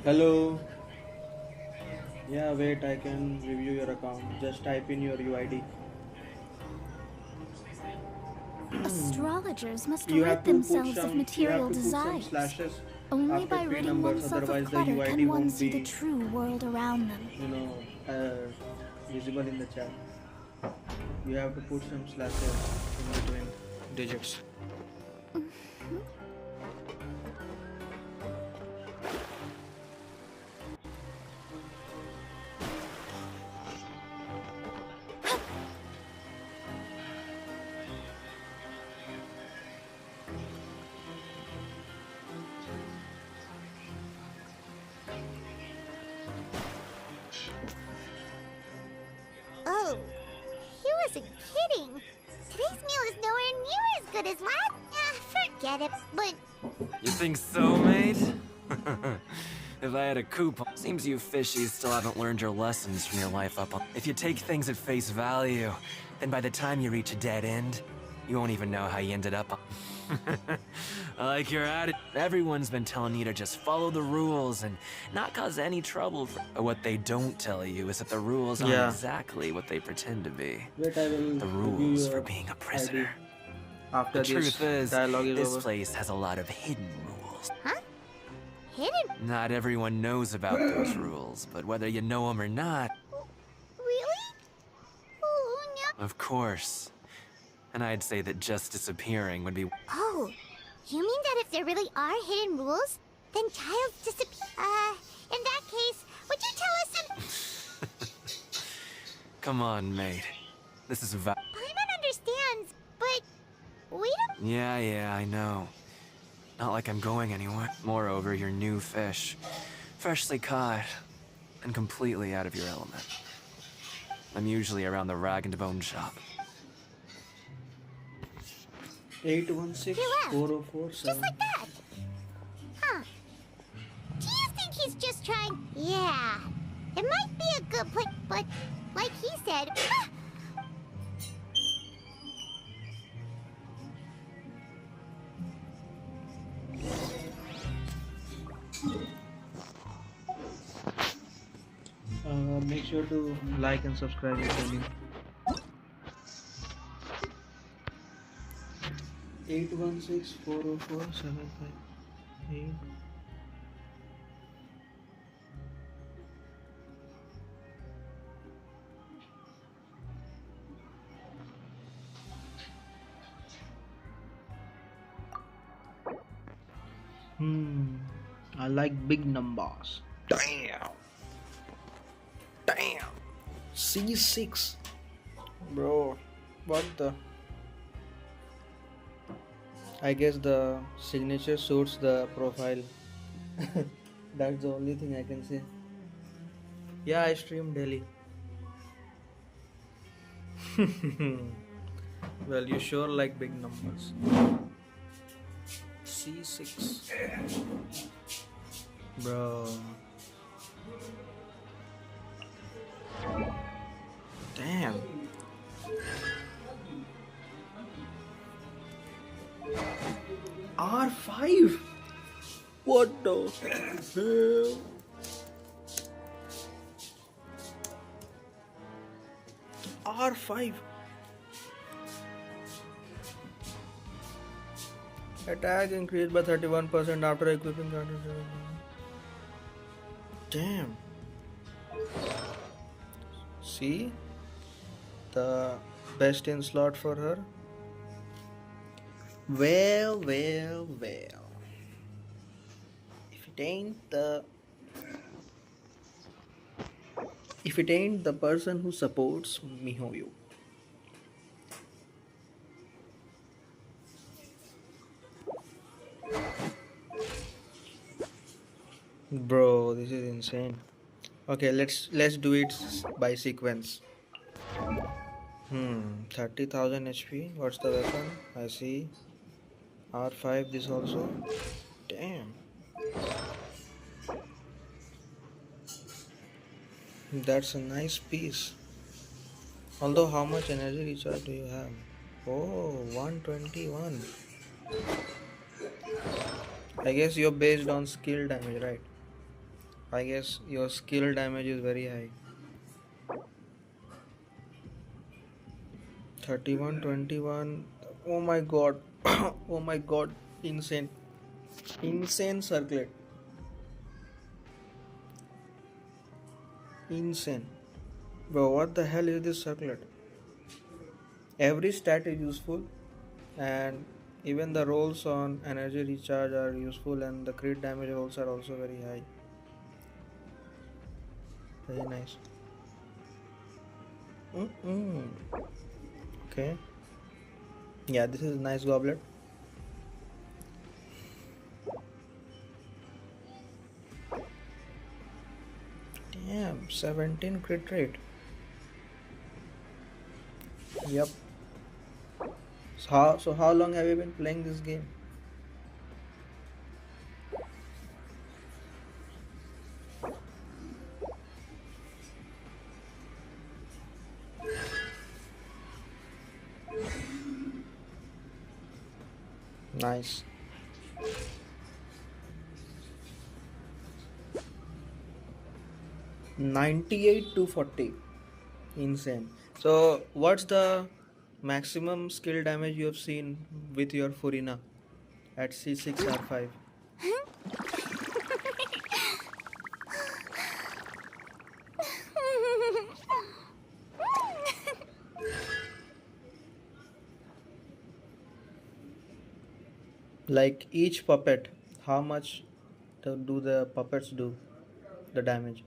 Hello. Yeah, wait, I can review your account. Just type in your UID. Astrologers must You rid have to put themselves of some you have material to put some desires. slashes Only after by three ridding numbers, oneself of otherwise the clutter UID can one won't see the be, true world around them. visible in the chat. You have to put some slashes in between digits. Oh, he wasn't kidding. Today's meal is nowhere near as good as last. Forget it, but You think so, mate? If I had a coupon. Seems you fishies still haven't learned your lessons from your life up on. If you take things at face value, then by the time you reach a dead end, you won't even know how you ended up on. I like your attitude. Everyone's been telling you to just follow the rules and not cause any trouble. But what they don't tell you is that the rules aren't Yeah. exactly what they pretend to be. Wait, I will The review rules your for being a prisoner. after The this truth is, dialogue is this over. place has a lot of hidden rules. hidden. Not everyone knows about those rules, but whether you know them or not, Really? Oh, no. of course. And I'd say that just disappearing would be. Oh, you mean that if there really are hidden rules, then Childs disappear? In that case, would you tell us some... Come on, mate. This is Paimon understands, but we don't... Yeah, I know. Not like I'm going anywhere. Moreover, you're new fish. Freshly caught. And completely out of your element. I'm usually around the rag and bone shop. 816-404-7. Just like that. Huh. Do you think he's just trying... Yeah. It might be a good place, but like he said... Make sure to like and subscribe if you're new. 816-404-758. I like big numbers. Damn. C6. Bro, what the? I guess the signature suits the profile. That's the only thing I can say. Yeah, I stream daily. Well, you sure like big numbers. C6. Bro. Damn. R5? What the hell? R5. Attack increased by 31% after equipping guardian. Damn. See? The best in slot for her. Well. If it ain't the person who supports Mihoyo. Bro, this is insane. Okay, let's do it by sequence. 30,000 HP. What's the weapon? I see. R5 this also. Damn. That's a nice piece. Although how much energy recharge do you have? Oh, 121. I guess you're based on skill damage, right? I guess your skill damage is very high. 31, 21. Oh my god. Oh my god. Insane. Insane circlet. Insane. Bro, what the hell is this circlet? Every stat is useful, and even the rolls on energy recharge are useful, and the crit damage rolls are also very high. Very nice. Okay. Yeah, this is nice goblet. Damn, 17 crit rate. Yep. So how long have you been playing this game? Nice. $98 to $40. Insane. So what's the maximum skill damage you have seen with your Furina at C6R5? Like each puppet, how much do the puppets do the damage?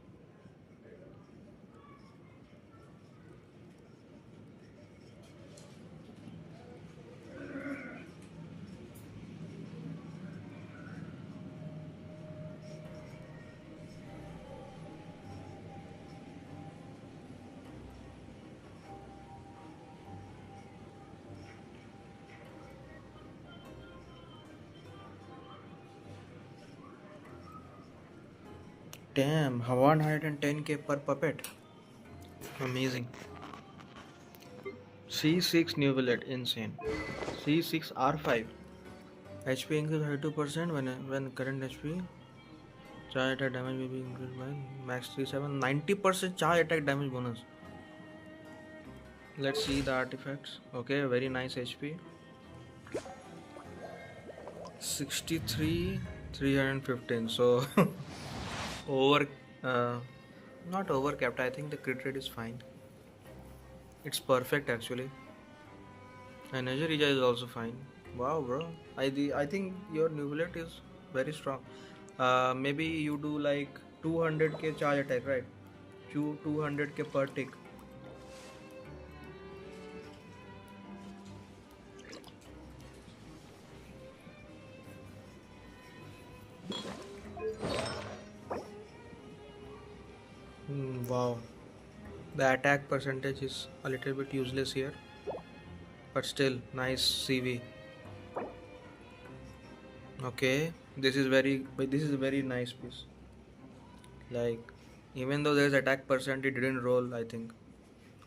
Damn, 110k per puppet. Amazing. C6 new bullet, insane. C6 R5. HP increase 32% when current HP. Charge attack damage will be increased by max 37. 90% charge attack damage bonus. Let's see the artifacts. Okay, very nice HP. 63, 315. So over, not overcapped. I think the crit rate is fine. It's perfect actually. Energy recharge is also fine. Wow, bro. I think your new bullet is very strong. Maybe you do like 200k charge attack, right? 200k per tick. Wow. The attack percentage is a little bit useless here, but still nice CV. Okay, this is a very nice piece. Like, even though there's attack percent, it didn't roll. I think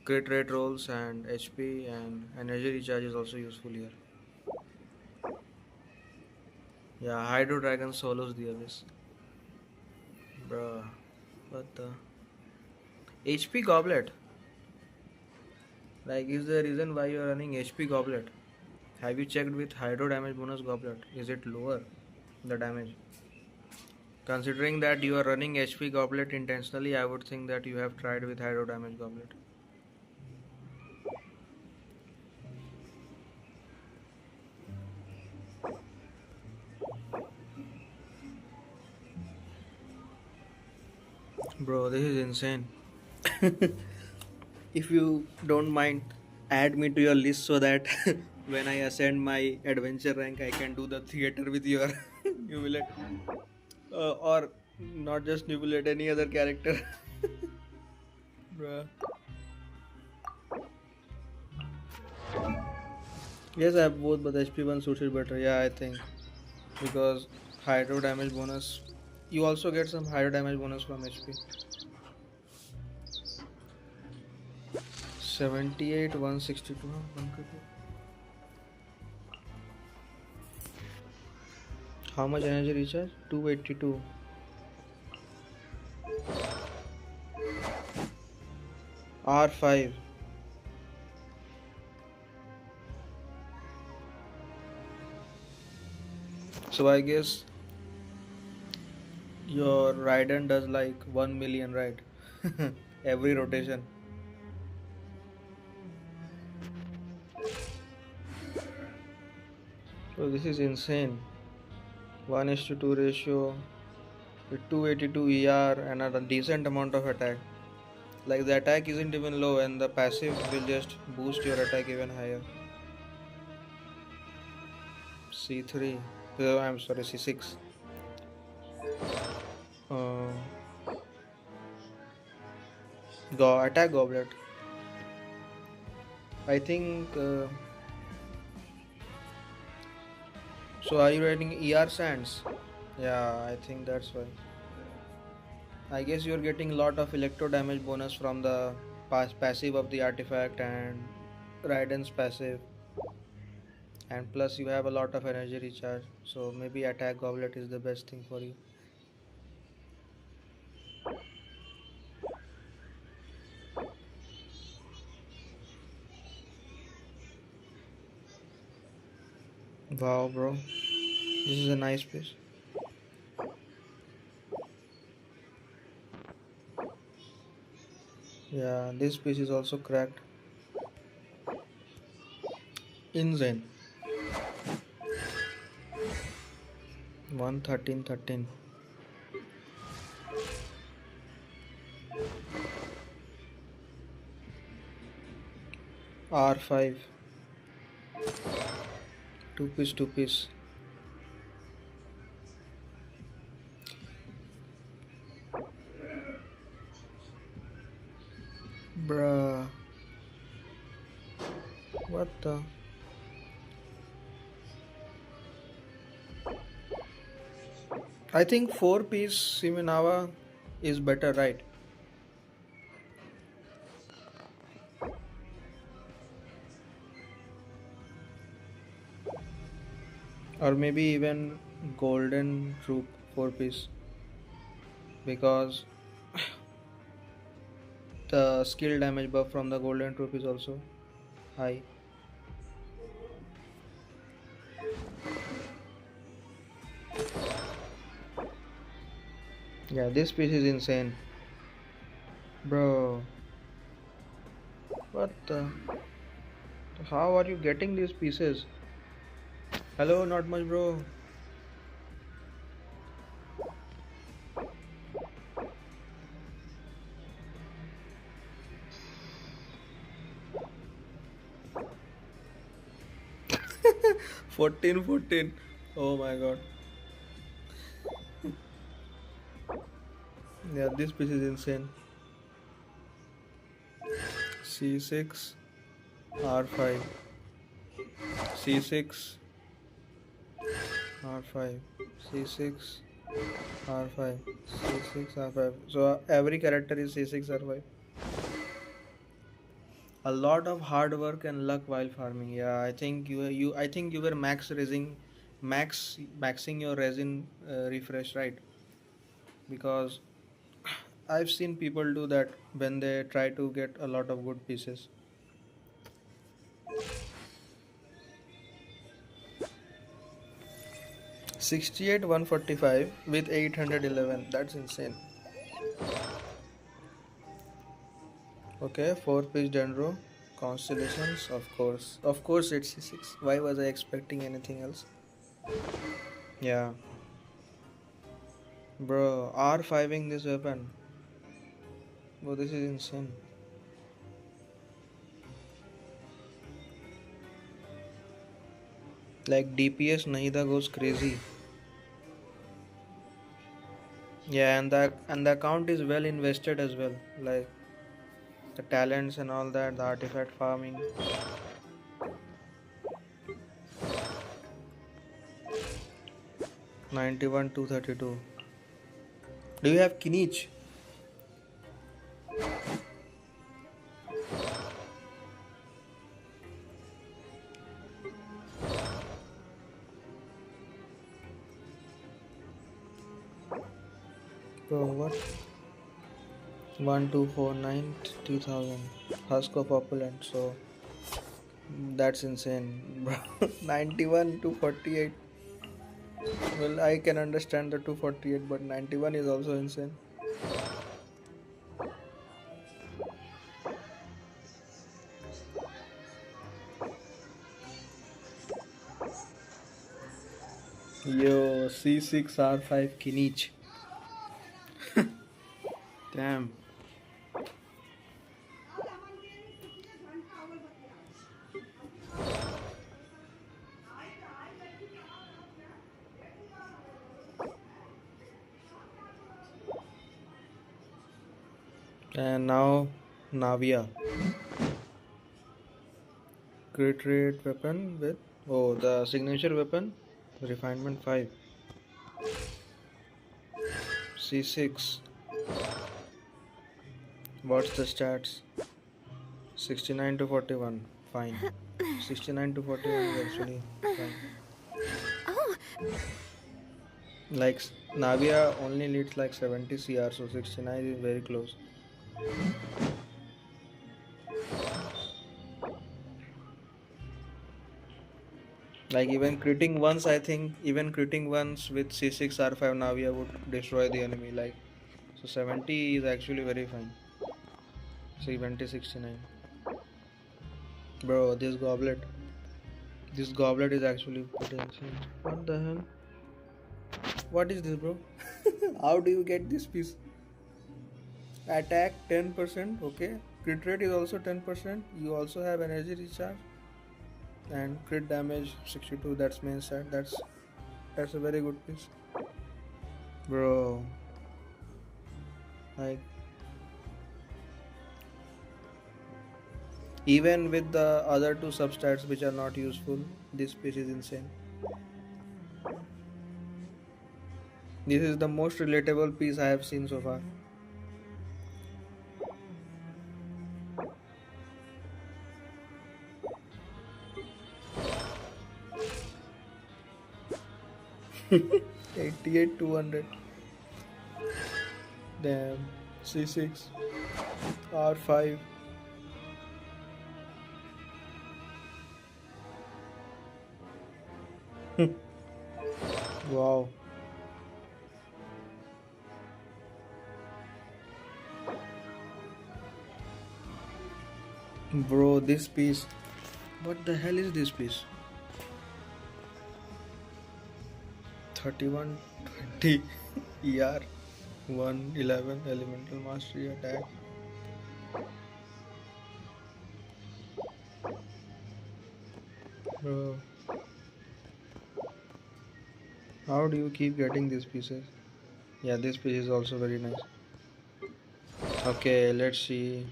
crit rate rolls and HP and energy recharge is also useful here. Yeah, Hydro Dragon solos the abyss. Bruh, what the HP goblet? Like, is the reason why you are running HP goblet? Have you checked with hydro damage bonus goblet? Is it lower, the damage? Considering that you are running HP goblet intentionally, I would think that you have tried with hydro damage goblet. Bro, this is insane. If you don't mind, add me to your list so that when I ascend my adventure rank, I can do the theater with your new bullet. Or not just new bullet, any other character. Bruh. Yes, I have both, but HP one suits it better. Yeah, I think because hydro damage bonus, you also get some hydro damage bonus from HP. 78, 162. How much energy recharge? 282. R5. So I guess your Raiden does like 1 million, right? Every rotation. So this is insane. 1:2 ratio with 282 ER and a decent amount of attack. Like the attack isn't even low and the passive will just boost your attack even higher. C3. I'm sorry, C6. Uh, Attack Goblet. I think. So are you writing ER Sands? Yeah, I think that's why. I guess you're getting a lot of electro damage bonus from the passive of the artifact and Raiden's passive, and plus you have a lot of energy recharge, so maybe attack goblet is the best thing for you. Wow, bro, this is a nice piece. Yeah, this piece is also cracked. Insane. 11313. R5. Two piece. Bruh. What the? I think 4-piece Siminawa is better, right? Or maybe even Golden Troop 4-piece, because the skill damage buff from the Golden Troop is also high. Yeah, this piece is insane. Bro, what the? How are you getting these pieces? Hello, not much, bro. Fourteen. Oh my god. Yeah, this piece is insane. C6, R5, C6, R5, C6, R5, C6, R5. So every character is C6, R5. A lot of hard work and luck while farming. Yeah, I think you were maxing your resin refresh, right? Because I've seen people do that when they try to get a lot of good pieces. 68 145 with 811. That's insane. Okay, 4-piece Dendro. Constellations, of course. Of course, it's C6. Why was I expecting anything else? Yeah. Bro, R5ing this weapon. Bro, this is insane. Like DPS Nahida goes crazy. Yeah, and the account is well invested as well. Like the talents and all that, the artifact farming. 91 232. Do you have Kinich? Bro, what? 1249 2000 husk of opulent, so that's insane, bro. 91 to 48. Well, I can understand the 248, but 91 is also insane. Yo, C6R5 Kinich. Damn. And now Navia. Crit rate weapon with, oh, the signature weapon refinement 5. C6. What's the stats? 69 to 41. Fine. 69 to 41 is actually fine. Oh, Like Navia only needs like 70 CR, so 69 is very close. Like even critting once, I think even critting once with C6 R5 Navia would destroy the enemy. Like so 70 is actually very fine. 70 69. Bro, this goblet is actually pretty insane. What the hell? What is this, bro? How do you get this piece? Attack 10%, okay. Crit rate is also 10%. You also have energy recharge and crit damage 62. That's main stat. That's a very good piece, bro. Like even with the other two substats which are not useful, this piece is insane. This is the most relatable piece I have seen so far. $88 200. Damn. C6 R5. Wow. Bro, this piece. What the hell is this piece? 3120 ER 111 elemental mastery attack. Bro, how do you keep getting these pieces? Yeah, this piece is also very nice. Okay, let's see.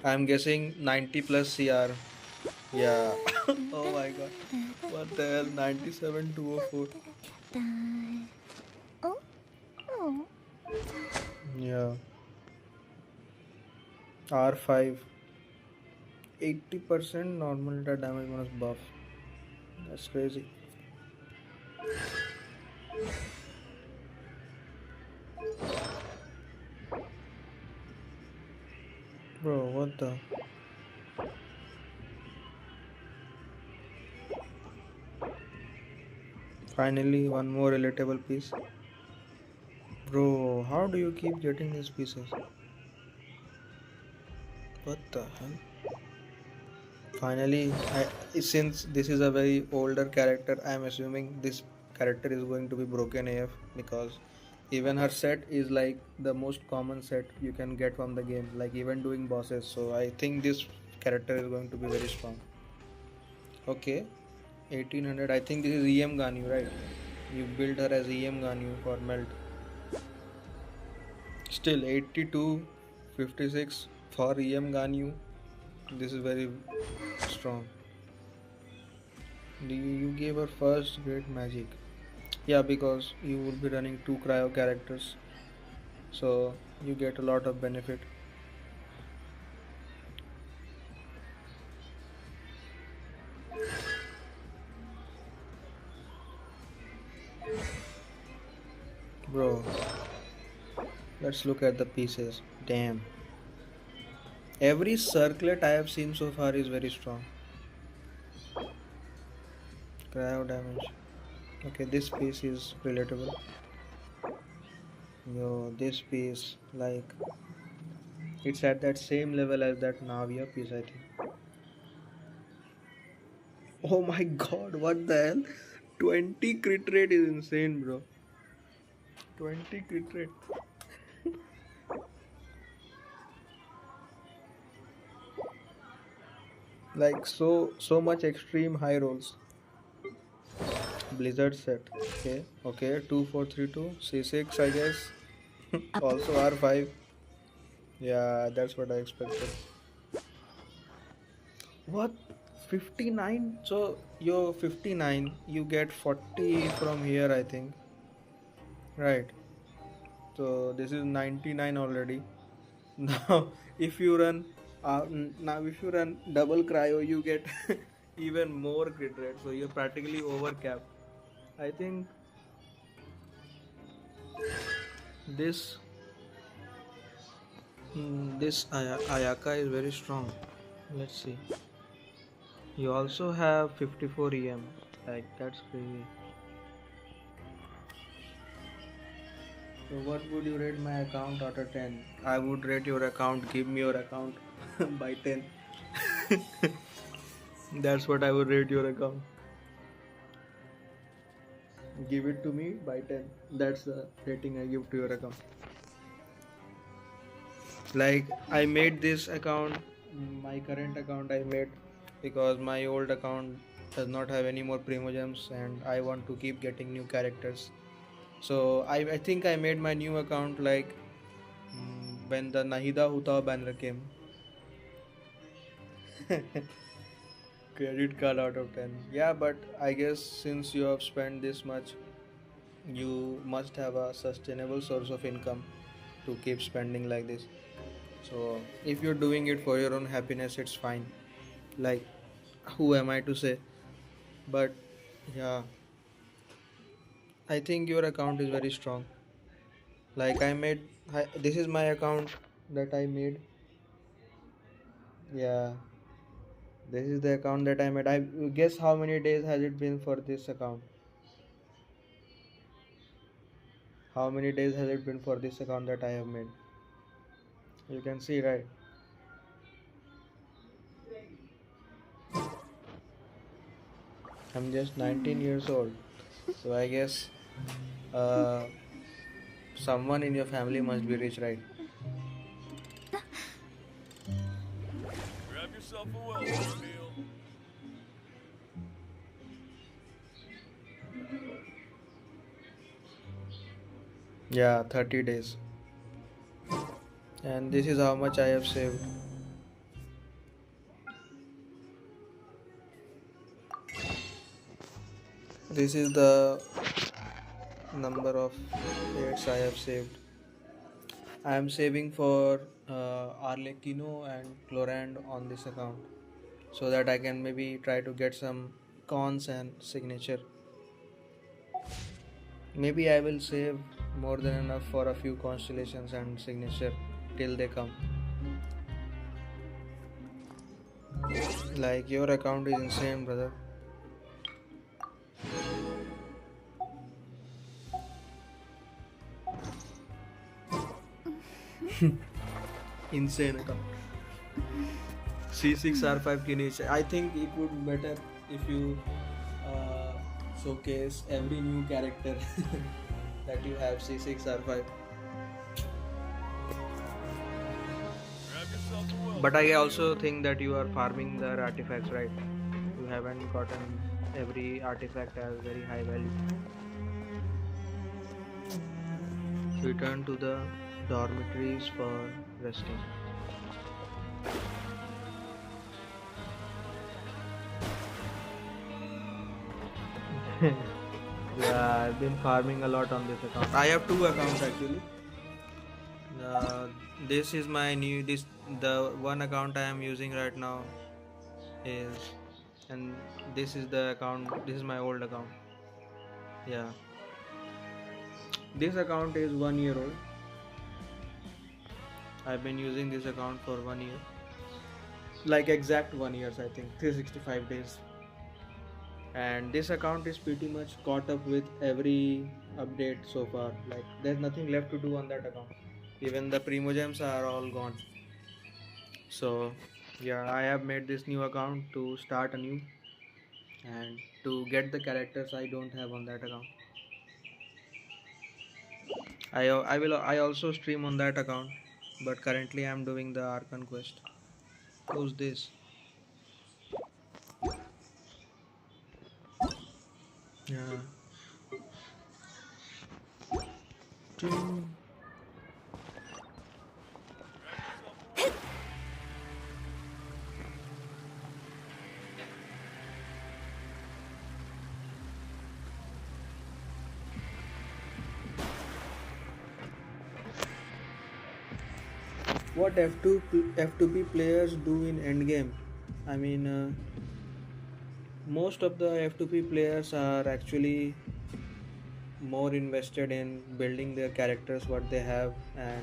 I'm guessing 90 plus CR. Yeah. Oh my god. What the hell? 97 204. Oh, oh. Yeah. R5. 80% normal damage bonus buff. That's crazy. Bro, what the? Finally, one more relatable piece. Bro, how do you keep getting these pieces? What the hell? Finally, since this is a very older character, I am assuming this character is going to be broken AF because even her set is like the most common set you can get from the game, like even doing bosses. So I think this character is going to be very strong. Okay, 1800. I think this is EM Ganyu, right? You build her as EM Ganyu for melt. Still 82, 56 for EM Ganyu. This is very strong. You gave her first great magic. Yeah, because you will be running two cryo characters, so you get a lot of benefit. Bro, Let's look at the pieces. Damn. Every circlet I have seen so far is very strong. Cryo damage. Okay, this piece is relatable. Yo, this piece, like, it's at that same level as that Navia piece, I think. Oh my god, what the hell? 20 crit rate is insane, bro. 20 crit rate. Like, so much extreme high rolls. Blizzard set. Okay, 2432. C6, I guess. Also R5. Yeah, that's what I expected. What? 59? So you're 59, you get 40 from here, I think. Right. So this is 99 already. Now, if you run, now if you run double cryo, you get even more crit rate. So you're practically over capped. I think this Ayaka is very strong. Let's see. You also have 54 EM. Like, that's crazy. So what would you rate my account out of 10? I would rate your account, give me your account by 10. That's what I would rate your account. Give it to me by 10. That's the rating I give to your account. Like, I made this account, my current account I made because my old account does not have any more primogems and I want to keep getting new characters. So I think I made my new account like when the Nahida Hutao banner came. Credit card out of 10. Yeah, but I guess since you have spent this much, you must have a sustainable source of income to keep spending like this. So if you're doing it for your own happiness, it's fine. Like, who am I to say? But yeah, I think your account is very strong. Like, this is my account that I made. Yeah, this is the account that I made. I guess how many days has it been for this account? How many days has it been for this account that I have made? You can see, right? I'm just 19 years old. So I guess uh, someone in your family must be rich, right? Grab yourself a welcome meal. Yeah, 30 days. And this is how much I have saved. This is the number of dates I have saved. I am saving for Arlecchino and Clorand on this account so that I can maybe try to get some cons and signature. Maybe I will save more than enough for a few constellations and signature till they come. Like, your account is insane, brother. Insane account. C6 R5 Kinish. I think it would be better if you showcase every new character that you have C6 R5. But I also think that you are farming the artifacts, right? You haven't gotten every artifact as very high value. Return to the dormitories for resting. Yeah, I've been farming a lot on this account. I have two accounts actually. This is my new the one account I am using right now is, and this is the account. This is my old account. Yeah, this account is 1 year old. I've been using this account for 1 year, like exact 1 year, I think 365 days. And this account is pretty much caught up with every update so far. Like there's nothing left to do on that account. Even the primogems are all gone. So yeah, I have made this new account to start anew and to get the characters I don't have on that account. I also stream on that account, but currently I'm doing the Archon quest. Who's this? Yeah. Ching. What F2P players do in endgame? I mean, most of the F2P players are actually more invested in building their characters what they have and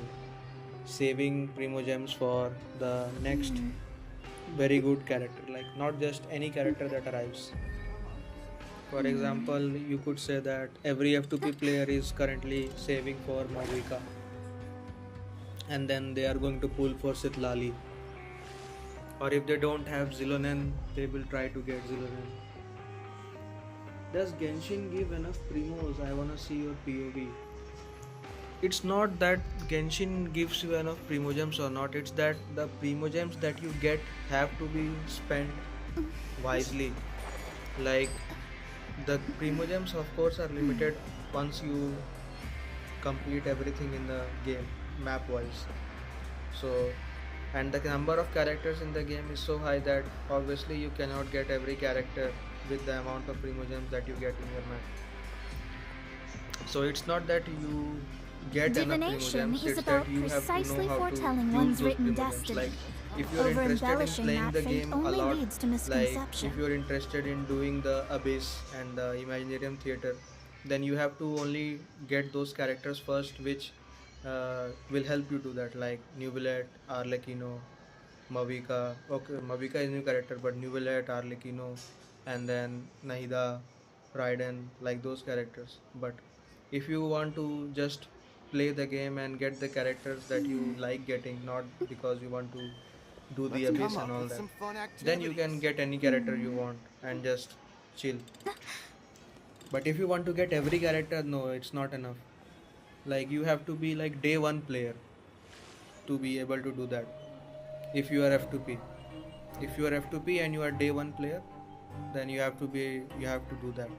saving primogems for the next very good character, like not just any character that arrives. For example, you could say that every F2P player is currently saving for Mavika, and then they are going to pull for Sitlali. Or if they don't have Zilonen, they will try to get Zilonen. Does Genshin give enough primos? I wanna see your POV. It's not that Genshin gives you enough primogems or not, it's that the primogems that you get have to be spent wisely. Like the primogems of course are limited once you complete everything in the game map wise. So and the number of characters in the game is so high that obviously you cannot get every character with the amount of primogems that you get in your map. So it's not that you get enough Divination primogems, is it's that about you have to precisely know how to foretelling use one's those written primogems. destiny. Like if you're interested in Over-embellishing playing that the fate game a only lot, leads to like misconception. if you're interested in doing the Abyss and the Imaginarium Theater, then you have to only get those characters first which will help you do that, like Nubilet, Arlecchino, Mavika. Okay, Mavika is new character, but Nubilet, Arlecchino, and then Nahida, Raiden, like those characters. But if you want to just play the game and get the characters that you like getting, not because you want to do the Let's Abyss come and up all with that, some fun then you can activities. get any character you want and just chill. But if you want to get every character, no, it's not enough. Like you have to be like day one player to be able to do that. If you are F2P, if you are F2P and you are day one player, then you have to do that.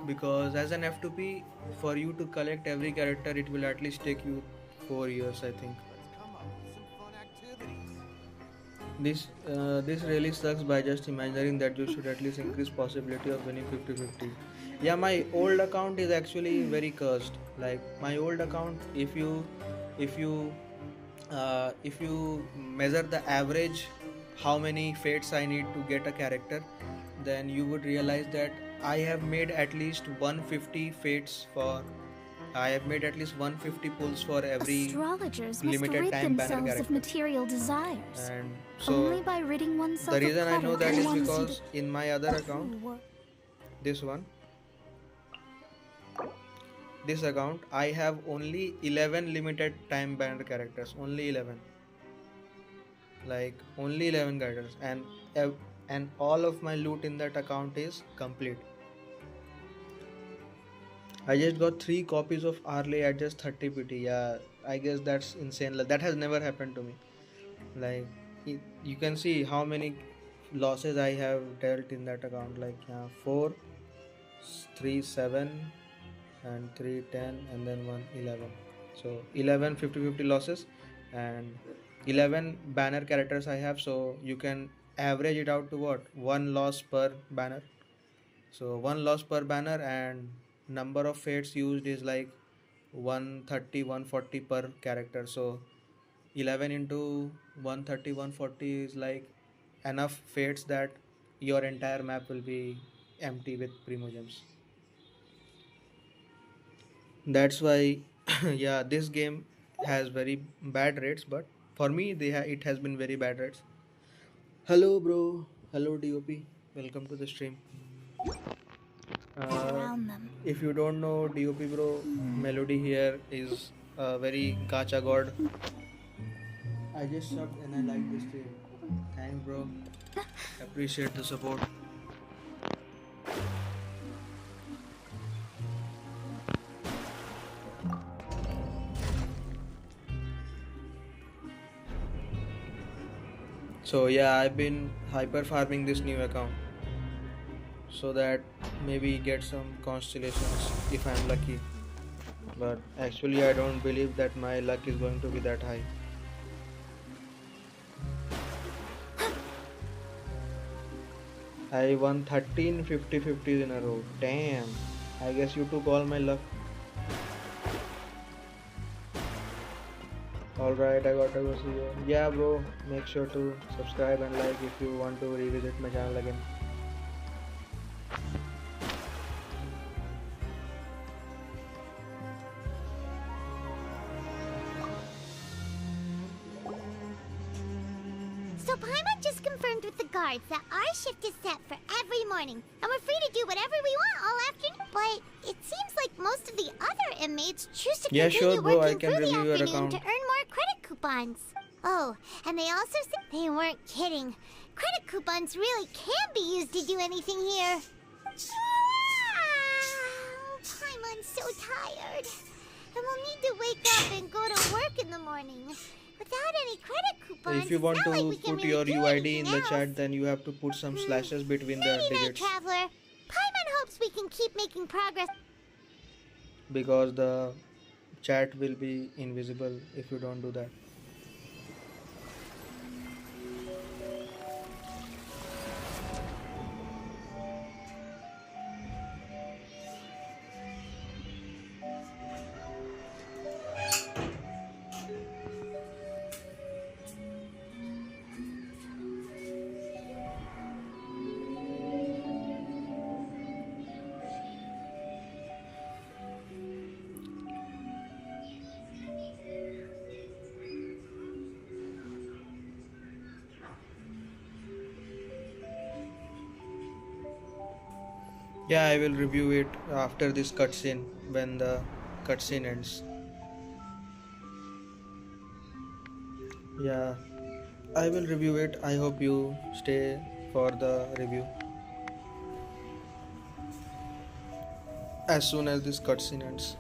Because as an F2P, for you to collect every character, it will at least take you 4 years, I think. This really sucks by just imagining that you should at least increase possibility of winning 50-50. Yeah, my old account is actually very cursed. Like my old account, if you if you measure the average how many fates I need to get a character, then you would realize that I have made at least 150 fates for I have made at least 150 pulls for every Astrologers must limited rid time banner themselves of character. material desires. And so Only by ridding oneself the of reason I know clutter that is can one because see in my other account, this one, this account, I have only 11 limited time banner characters, only 11. Like only 11 characters, and all of my loot in that account is complete. I just got 3 copies of Arley at just 30 PT. Yeah, I guess that's insane. Like, that has never happened to me. Like, you can see how many losses I have dealt in that account. Like, 4, 3, 7, and 3, 10, and then 1, 11. So, 11 50-50 losses, and 11 banner characters I have. So, you can average it out to what? 1 loss per banner. So 1 loss per banner, and number of fates used is like 130 140 per character. So 11 into 130 140 is like enough fates that your entire map will be empty with primogems. That's why yeah, this game has very bad rates, but for me it has been very bad rates. Hello bro, hello DOP, welcome to the stream. Drown them. If you don't know DOP bro, Melody here is a very gacha god. I just subbed and I like this stream. Thanks bro, appreciate the support. So yeah, I've been hyper farming this new account so that maybe get some constellations if I'm lucky. But actually I don't believe that my luck is going to be that high. I won 13 50-50s in a row. Damn. I guess you took all my luck. Alright, I gotta go see you. Yeah bro, make sure to subscribe and like if you want to revisit my channel again. So Paimon just confirmed with the guards that our shift is set for every morning, and we're free to do whatever we want all afternoon. But it seems like most of the other inmates choose to Yeah, continue sure, bro, I working can through the review your afternoon account. to earn more credit coupons. Oh, and they also said they weren't kidding. Credit coupons really can be used to do anything here. Paimon's so tired. And we'll need to wake up and go to work in the morning. Without any credit coupons, If you want it's not to like we can put really your do UID anything in the else. chat, then you have to put some slashes between the Night, digits Traveler. Paimon hopes we can keep making progress. because the chat will be invisible if you don't do that. Yeah, I will review it after this cutscene when the cutscene ends. Yeah, I will review it. I hope you stay for the review as soon as this cutscene ends.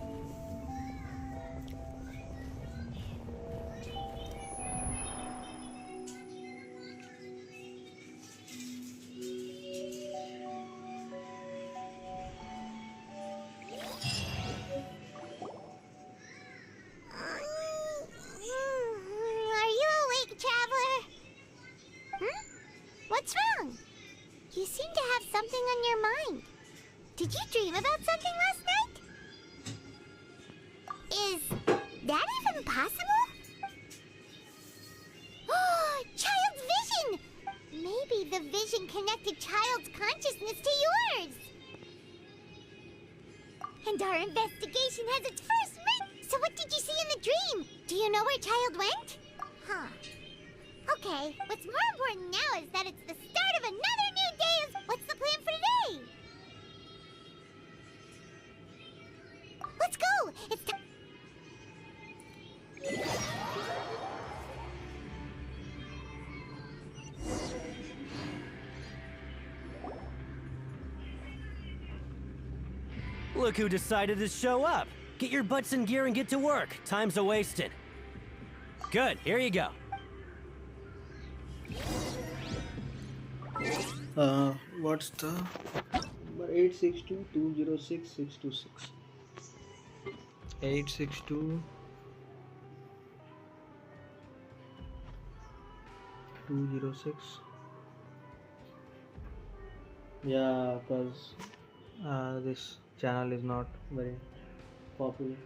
Are you awake, Traveler? What's wrong? You seem to have something on your mind. Did you dream about something last night? Is that even possible? Oh, Child's vision! Maybe the vision connected Child's consciousness to yours. And our investigation has its first mate. So what did you see in the dream? Do you know where Child went? Huh. Okay, what's more important now is that it's the start of another new day. What's the plan for today? Let's go! It's time. Look who decided to show up. Get your butts in gear and get to work. Time's a wasted. Good, here you go. What's the number? 862-206-626. 862 206. Yeah, because this channel is not very popular.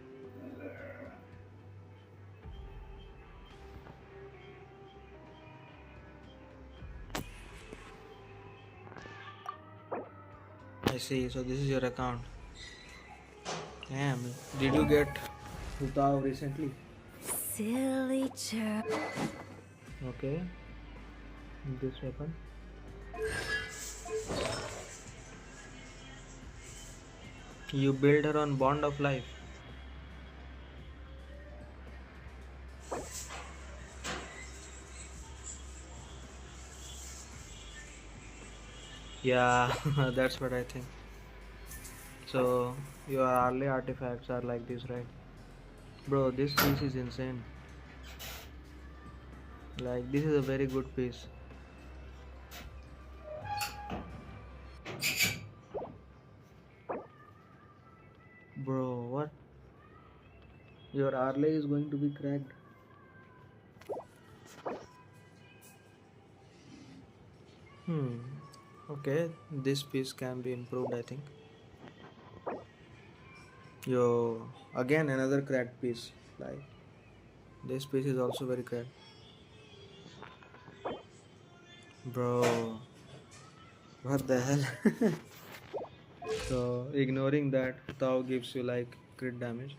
I see, so this is your account. Damn, did you get Hutav recently? Silly chirp. Okay. This weapon. You build her on Bond of Life. Yeah, that's what I think. So your early artifacts are like this, right? Bro, this piece is insane. Like, this is a very good piece. Bro, what? Your Arley is going to be cracked. Hmm. Okay, this piece can be improved, I think. Yo, again another cracked piece. Like, this piece is also very cracked. Bro, what the hell? So, ignoring that, Tau gives you like crit damage.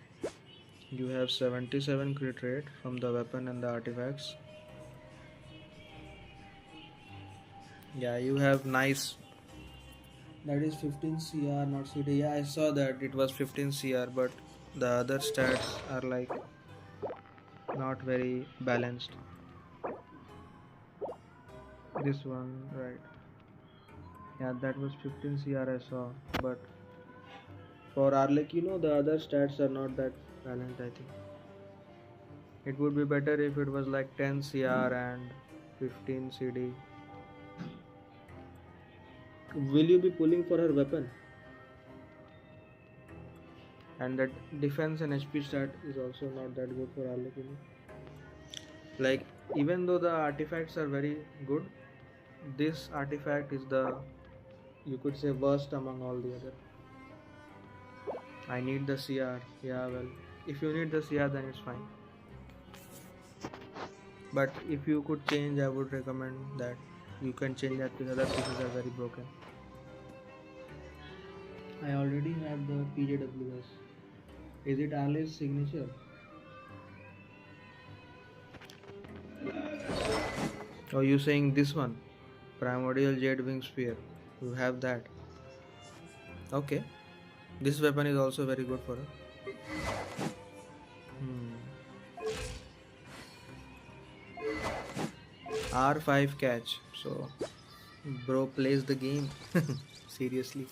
You have 77 crit rate from the weapon and the artifacts. Yeah, you have nice. That is 15 CR, not CD. Yeah, I saw that it was 15 CR, but the other stats are like not very balanced. This one, right? Yeah, that was 15 CR I saw, but for Arlek, the other stats are not that balanced, I think. It would be better if it was like 10 CR and 15 CD. Will you be pulling for her weapon? And that defense and HP stat is also not that good for Arlek. Like, even though the artifacts are very good, this artifact is the, you could say, worst among all the other. I need the CR. Yeah, well, if you need the CR, then it's fine. But if you could change, I would recommend that you can change that because other pieces are very broken. I already have the PJWS. Is it Ali's signature? Or you saying this one? Primordial Jade Wing Spear. You have that. Okay. This weapon is also very good for her. R5 catch. So, bro plays the game. Seriously.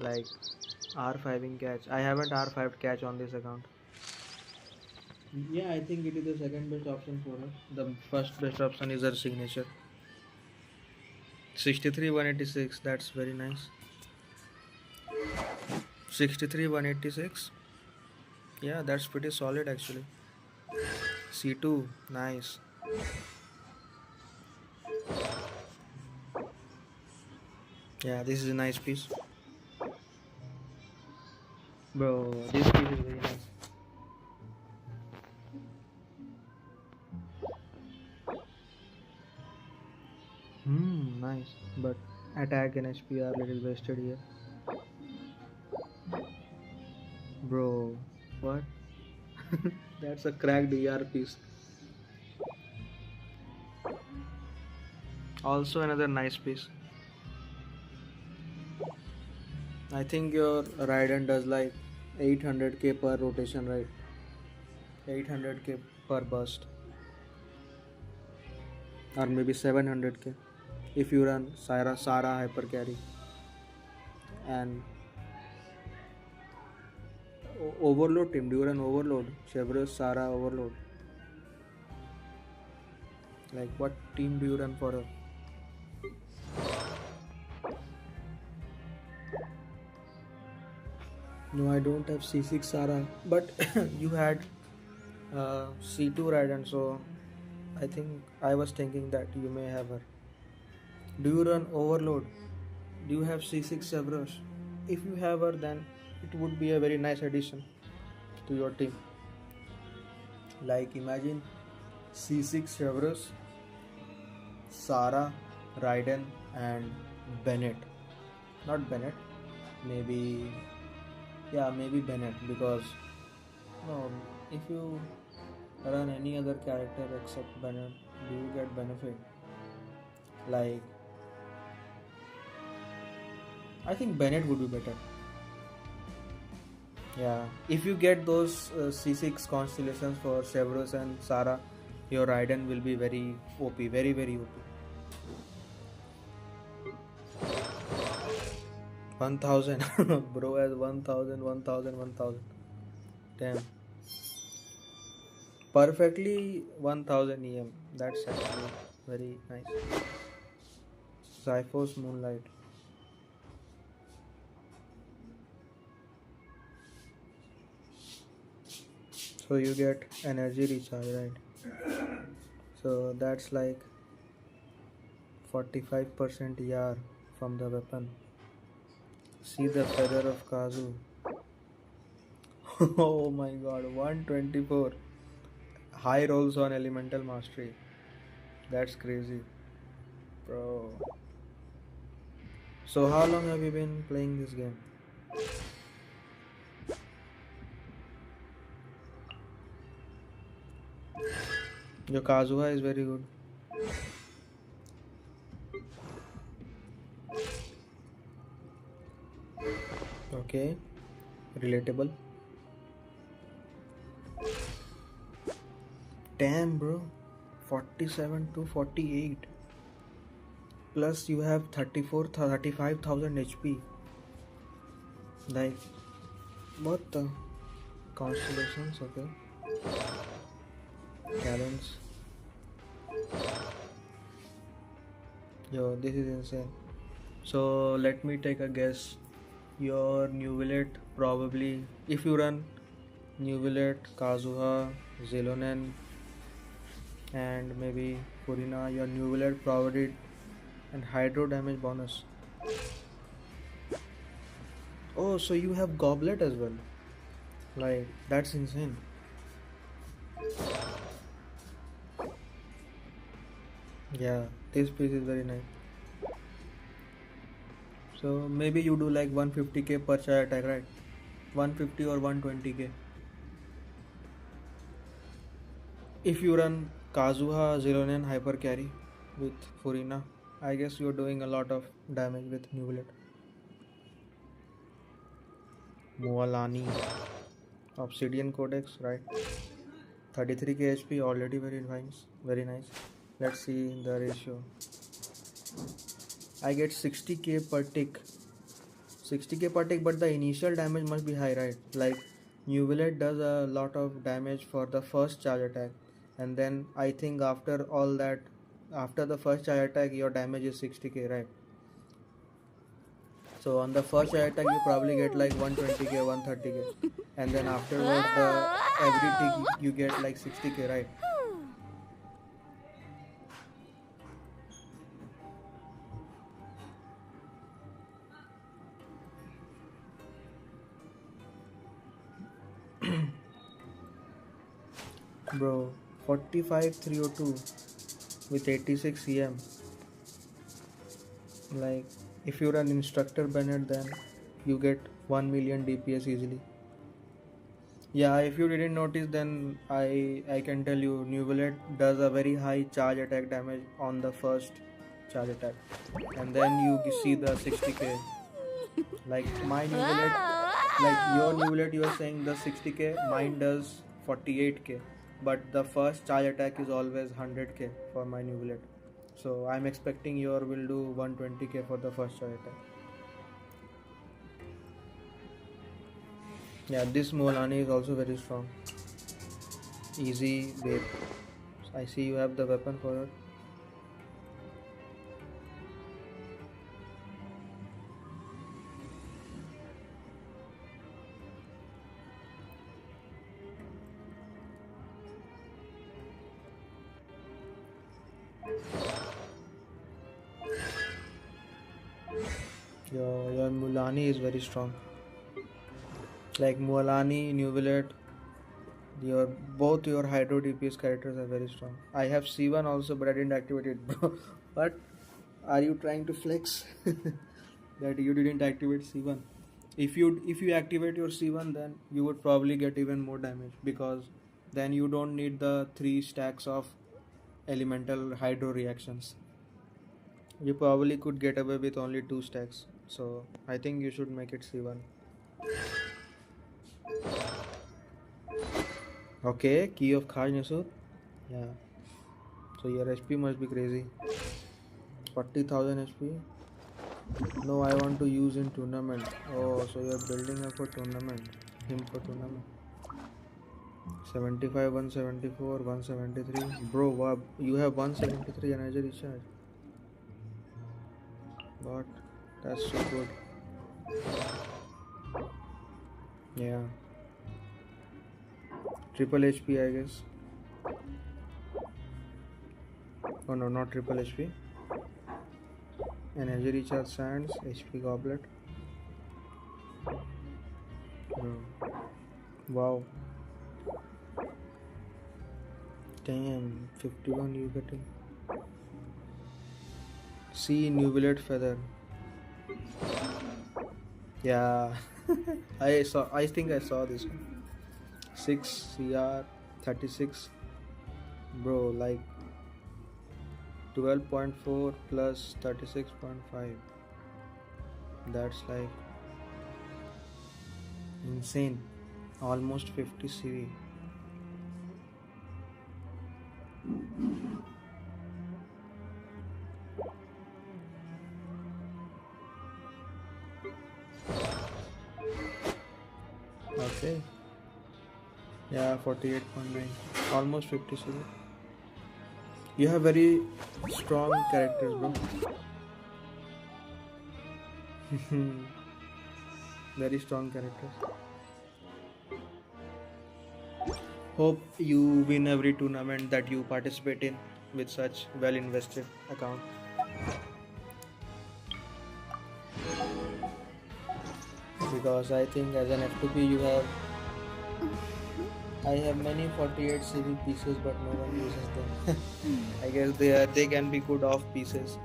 Like, R5ing catch. I haven't R5 catch on this account. Yeah, I think it is the second best option for her. The first best option is her signature. 63 186. That's very nice. 63 186. Yeah, that's pretty solid actually. C2. Nice. Yeah, this is a nice piece. Bro, this piece is very nice. Nice. But attack and HP are little wasted here. Bro, what? That's a cracked ER piece. Also another nice piece. I think your Raiden does like 800k per rotation, right? 800k per burst. Or maybe 700k if you run Sara hyper carry. And overload team, do you run overload? Chevrolet Sara overload. Like, what team do you run for her? No, I don't have C6 Sara, but you had C2 Raiden, so I think I was thinking that you may have her. Do you run overload? Do you have C6 Severus? If you have her, then it would be a very nice addition to your team. Like, imagine C6 Severus, Sara, Raiden, and Bennett. Not Bennett, maybe. Yeah, maybe Bennett, because no, if you run any other character except Bennett, do you get benefit? Like, I think Bennett would be better. Yeah, if you get those C6 constellations for Severus and Sarah, your Raiden will be very OP, very very OP. 1000. Bro has 1000, 1000, 1000. Damn. Perfectly 1000 EM. That's actually very nice. Zyphos Moonlight. So you get energy recharge, right? So that's like 45% ER from the weapon. See the feather of Kazu. Oh my god, 124. High rolls on elemental mastery. That's crazy. Bro. So how long have you been playing this game? Your Kazuha is very good. Okay. Relatable. Damn, bro. 47 to 48. Plus you have 35,000 HP. Like, what the? Constellations, okay. Talents. Yo, this is insane. So let me take a guess. Your Nuvillet probably, if you run Nuvillet, Kazuha, Zilonen, and maybe Furina, your Nuvillet provided and hydro damage bonus. Oh, so you have Goblet as well. Like, that's insane. Yeah, this piece is very nice. So maybe you do like 150k per charge attack, right? 150 or 120k. If you run Kazuha, Zilonen, Hyper Carry with Furina, I guess you're doing a lot of damage with Nuvillet. Mualani. Obsidian Codex, right? 33k HP, already very nice. Very nice. Let's see the ratio. I get 60k per tick. 60k per tick, but the initial damage must be high, right? Like, Nuvillet does a lot of damage for the first charge attack. And then I think after all that, after the first charge attack, your damage is 60k, right? So on the first charge attack, you probably get like 120k, 130k. And then afterwards, every tick you get like 60k, right? Bro, 45,302 with 86 EM. Like, if you run Instructor Bennett, then you get 1 million DPS easily. Yeah, if you didn't notice, then I can tell you, Nuvillet does a very high charge attack damage on the first charge attack, and then you see the 60k. Like my Nuvillet, like your Nuvillet, you are saying the 60k, mine does 48k, but the first charge attack is always 100k for my Nuvillet. So I'm expecting your will do 120k for the first charge attack. Yeah, this Molani is also very strong. Easy whip. I see you have the weapon for it. Your Mulani is very strong. Like Mualani, Nuvillet, both your Hydro DPS characters are very strong. I have C1 also, but I didn't activate it, bro. But are you trying to flex that you didn't activate C1? If you activate your C1, then you would probably get even more damage because then you don't need the 3 stacks of elemental hydro reactions. You probably could get away with only 2 stacks. So I think you should make it C1. Okay, key of Khaj Nasur. Yeah. So your HP must be crazy. 40,000 HP. No, I want to use in tournament. Oh, so you're building up for tournament. Him for tournament. 75, 174, 173. Bro, wow, you have 173 energy recharge. What? That's so good. Yeah. Triple HP, I guess. Oh no, not triple HP. Energy recharge sands, HP goblet. Wow. Damn, 51 you getting. See, nubulate feather. Yeah. I think I saw this one. 6 CR 36. Bro, like 12.4 plus 36.5. That's like insane. Almost 50 CV. Okay. Yeah, 48.9. Almost 50 CV. You have very strong characters, bro. Very strong characters. Hope you win every tournament that you participate in with such well invested account. Because I think as an F2P you have I have many 48 CV pieces but no one uses them. I guess they can be good off pieces.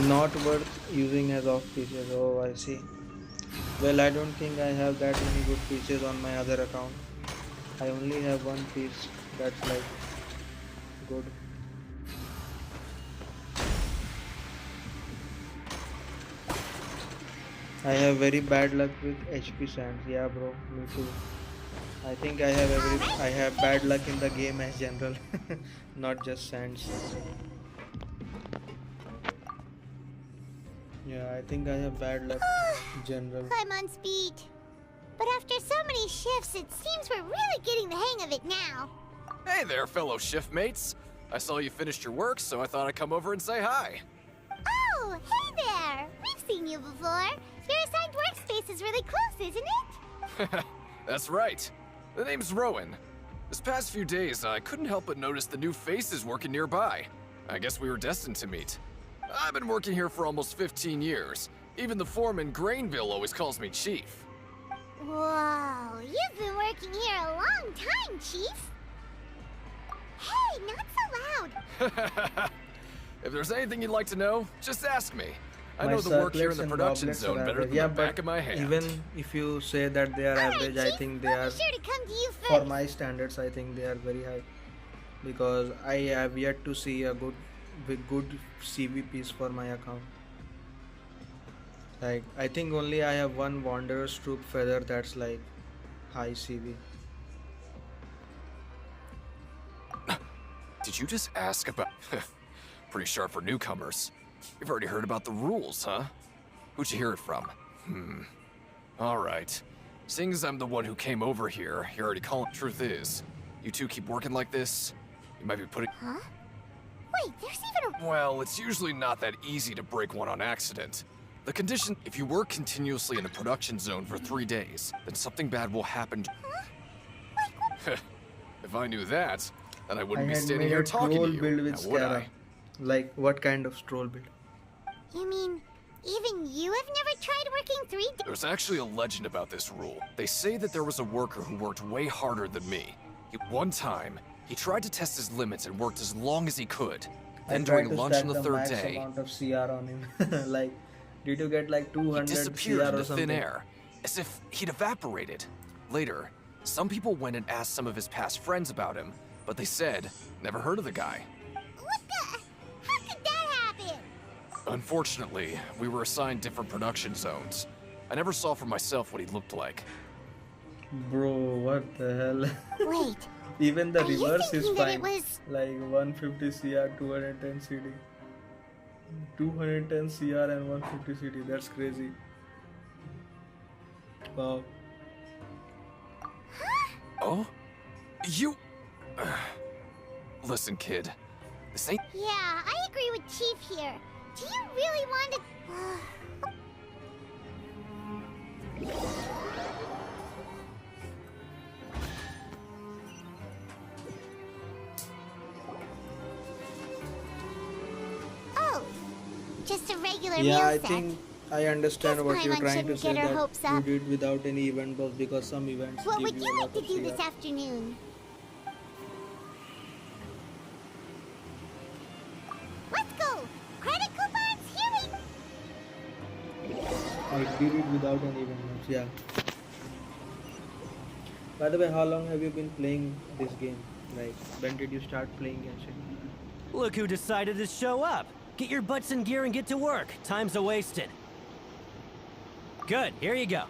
Not worth using as off pieces. Oh, I see. Well, I don't think I have that many good pieces on my other account. I only have one piece that's like good. I have very bad luck with HP sands. Yeah, bro, me too. I think I have bad luck in the game as general, not just sands. Yeah, I think I have bad luck in general. I'm on speed. But after so many shifts, it seems we're really getting the hang of it now. Hey there, fellow shift mates. I saw you finished your work, so I thought I'd come over and say hi. Oh, hey there! We've seen you before. Your assigned workspace is really close, isn't it? That's right. The name's Rowan. This past few days, I couldn't help but notice the new faces working nearby. I guess we were destined to meet. I've been working here for almost 15 years. Even the foreman, Grainville, always calls me Chief. Whoa, you've been working here a long time, Chief. Hey, not so loud. If there's anything you'd like to know, just ask me. I know the work here in the production zone better than the back of my hand. Even if you say that they are average, I think they are, sure to come to you first. for my standards, I think they are very high. Because I have yet to see a good CVPs for my account. Like, I think only I have one Wanderer's Troop Feather that's like high CV. Did you just ask about... Pretty sharp for newcomers. You've already heard about the rules, huh? Who'd you hear it from? Alright. Seeing as I'm the one who came over here, you're already calling. Truth is, you two keep working like this, you might be putting... Huh? Wait, there's even a... Well, it's usually not that easy to break one on accident. The condition, if you work continuously in the production zone for 3 days, then something bad will happen. Huh? If I knew that, then I I wouldn't be had standing made here a talking troll to you, build with now would Scara. I? Like, what kind of stroll build? You mean, even you have never tried working 3 days? There's actually a legend about this rule. They say that there was a worker who worked way harder than me. One time, he tried to test his limits and worked as long as he could. I Then tried during to lunch stack on the the third max day, amount of CR on him. Like, did you get like he 200 disappeared CR or into something? thin air, as if he'd evaporated. Later, some people went and asked some of his past friends about him, but they said, never heard of the guy. What the? How could that happen? Unfortunately, we were assigned different production zones. I never saw for myself what he looked like. Bro, what the hell? Wait. Even the Are you reverse is thinking that fine. it was- Like 150 CR, 210 CD. 210 CR and 150 CD. That's crazy. Wow. Oh? You... Listen, kid. This ain't... Yeah, I agree with Chief here. Do you really want to... Oh, just a regular Yeah, meal I set. think I understand Guess what you're Paimon trying to shouldn't say, get our that hopes you up. did without any event buffs, because some events What give would you a you lot like to of do CR. this afternoon? Let's go! Credit coupons, here I did it without any event buffs, yeah. By the way, how long have you been playing this game? Like, when did you start playing Genshin? Look who decided to show up. Get your butts in gear and get to work. Time's a wasted. Good, here you go.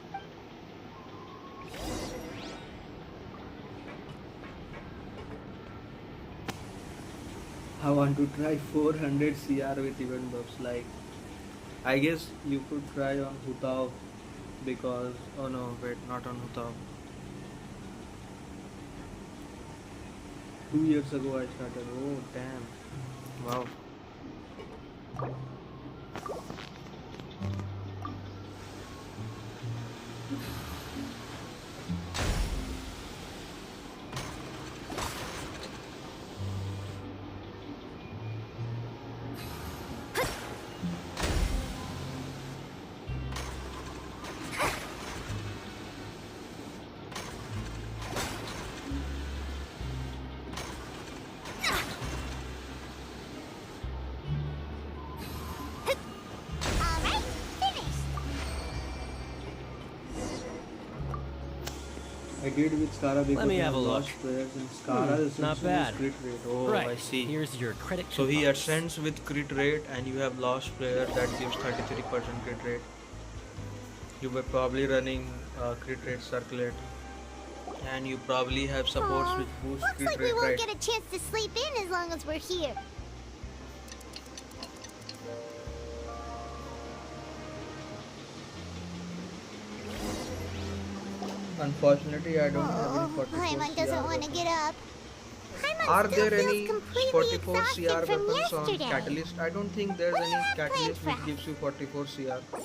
I want to try 400 CR with event buffs. Like, I guess you could try on Hutao, because... Oh no, wait, not on Hutao. 2 years ago I started. Oh, damn. Wow. Alright, finished! I did with Scara because Let me I have a look. lost players and Scara is Not essentially bad. crit rate. Oh, Right. I see. Here's your credit So he coupons. ascends with crit rate and you have lost player that gives 33% crit rate. You were probably running crit rate circulate. And you probably have supports which boost Looks crit like we rate, won't right? get a chance to sleep in as long as we're here. Unfortunately, I don't have Oh, any 44 Paimon doesn't CR want to weapons. get up. Paimon Are still there feels any completely 44 exhausted CR from weapons on yesterday. Catalyst? I don't think there's What do you any have planned Catalyst for which us? gives you 44 CR.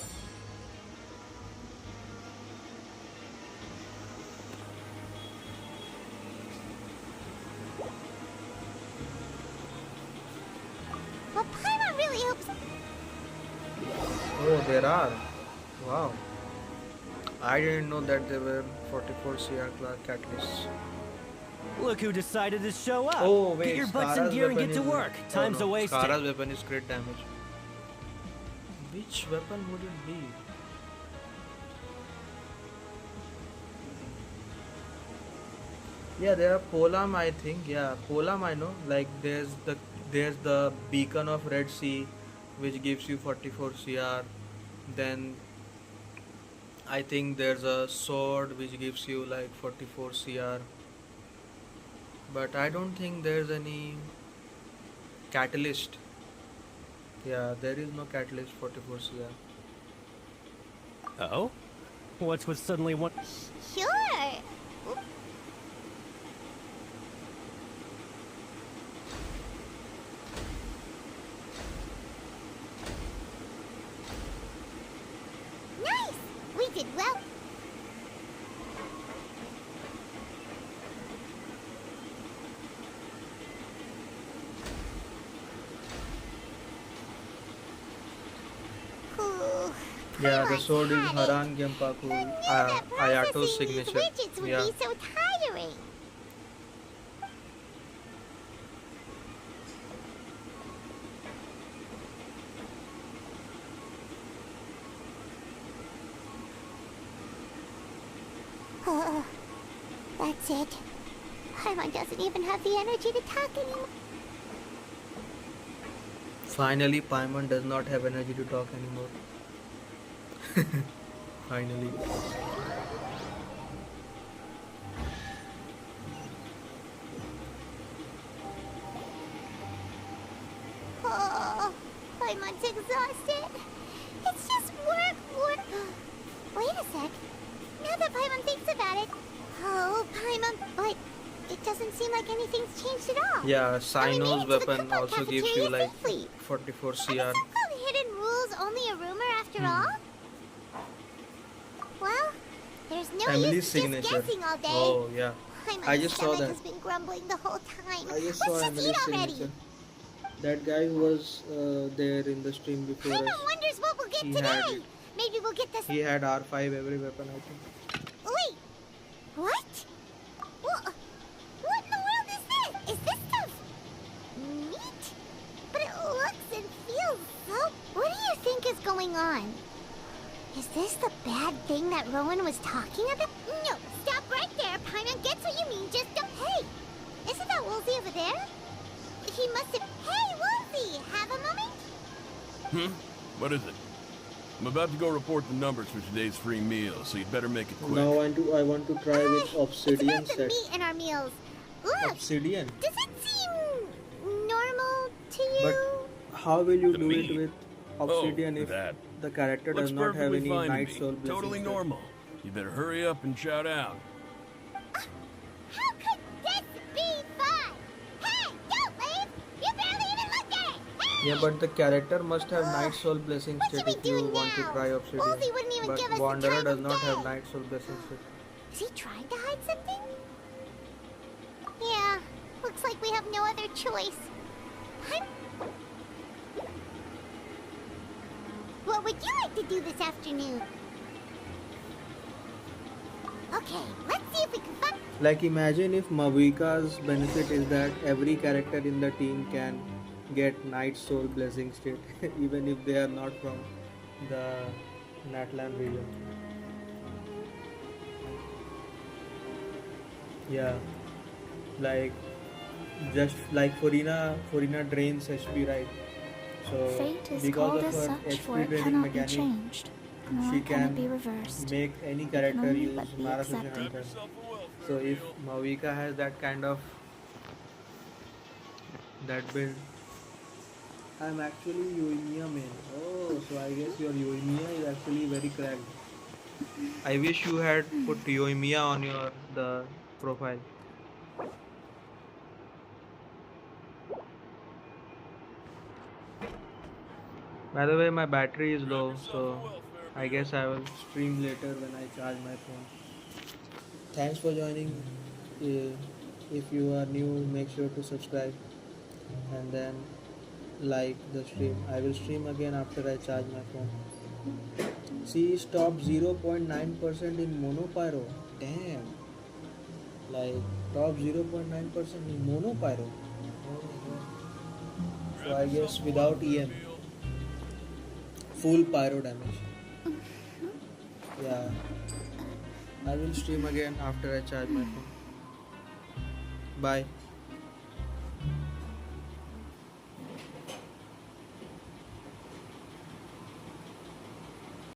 Well, Paimon really hopes... Oh, there are. Wow. I didn't know that there were 44 CR catalysts. Look who decided to show up. Oh, wait. Get your butts in Scara's gear and weapon get to is- work. Oh, Time's no. a wasted. Scara's weapon is crit damage. Which weapon would it be? Yeah, there are Polam, I think. Yeah, Polam I know. Like there's the beacon of Red Sea, which gives you 44 CR. Then I think there's a sword which gives you like 44 CR. But I don't think there's any catalyst. Yeah, there is no catalyst 44 CR. Oh? What's with suddenly one? Sure. Nice! We did well. Yeah, the on, sword is Sonic. Haran Genpaku, Ayato's Processing these signature. widgets would Yeah. be so tiring. That's it. Paimon doesn't even have the energy to talk anymore. Finally, Paimon does not have energy to talk anymore. Finally. Oh, Paimon's exhausted. It's just work. Wait a sec. Now that Paimon thinks about it. Oh, Paimon, but it doesn't seem like anything's changed at all. Yeah, And we made Sino's it to the weapon cookbook also gives cafeteria you like safely. 44 CR. Are hidden rules only a rumor after all? Well, there's no Emily's use to signature. just guessing all day. Oh, yeah. Paimon's I just saw stomach that. has been grumbling the whole time. I just Let's saw just Emily's eat already. signature. That guy who was there in the stream before us. Paimon wonders what we'll get He today. had it. Maybe we'll get this. He had R5 every weapon, I think. Wait, what? What in the world is this? Is this stuff meat? But it looks and feels so... What do you think is going on? Is this the bad thing that Rowan was talking about? No, stop right there. Paimon gets what you mean. Just don't... Hey, isn't that Woolsey over there? He must have... Hey, Woolsey, have a moment? What is it? I'm about to go report the numbers for today's free meal, so you'd better make it quick. Now I want to try with obsidian It's about the set. meat in our meals. Look, Obsidian. does it seem normal to you? But how will you do it with obsidian if that. the character Looks does not have perfectly any fine to night me. soul blessing Totally set? normal. You better hurry up and shout out. How could this be fun? Hey, don't leave! You barely even looked at it! Hey! Yeah, but the character must have night soul blessing What state should we if you do want to now? try obsidian. Woolsey wouldn't even But give us the Wanderer time does of not have day. night soul blessing state. Is he trying to hide something? Yeah, looks like we have no other choice. What would you like to do this afternoon? Okay, let's see if we can find... Like imagine if Mavika's benefit is that every character in the team can get night soul blessing state even if they are not from the Natlan region. Yeah, like just like Furina drains HP, right? So Fate is because called of as her such, for HP it draining cannot be mechanic, changed, nor she can it can be reversed. make any It can character only use but be Mara accepted. Hunter. So if Mavika has that kind of that build, I'm actually Yoimiya main. Oh, so I guess your Yoimiya is actually very cracked. I wish you had put Yoimiya on your the profile. By the way, my battery is low, so I guess I will stream later when I charge my phone. Thanks for joining. If you are new, make sure to subscribe and then like the stream. I will stream again after I charge my phone. See, stop 0.9% in monopyro. Damn. Like top 0.9% in monopyro. Oh my god. So I guess without EM. Full pyro damage. Yeah. I will stream again after I charge my phone. Bye.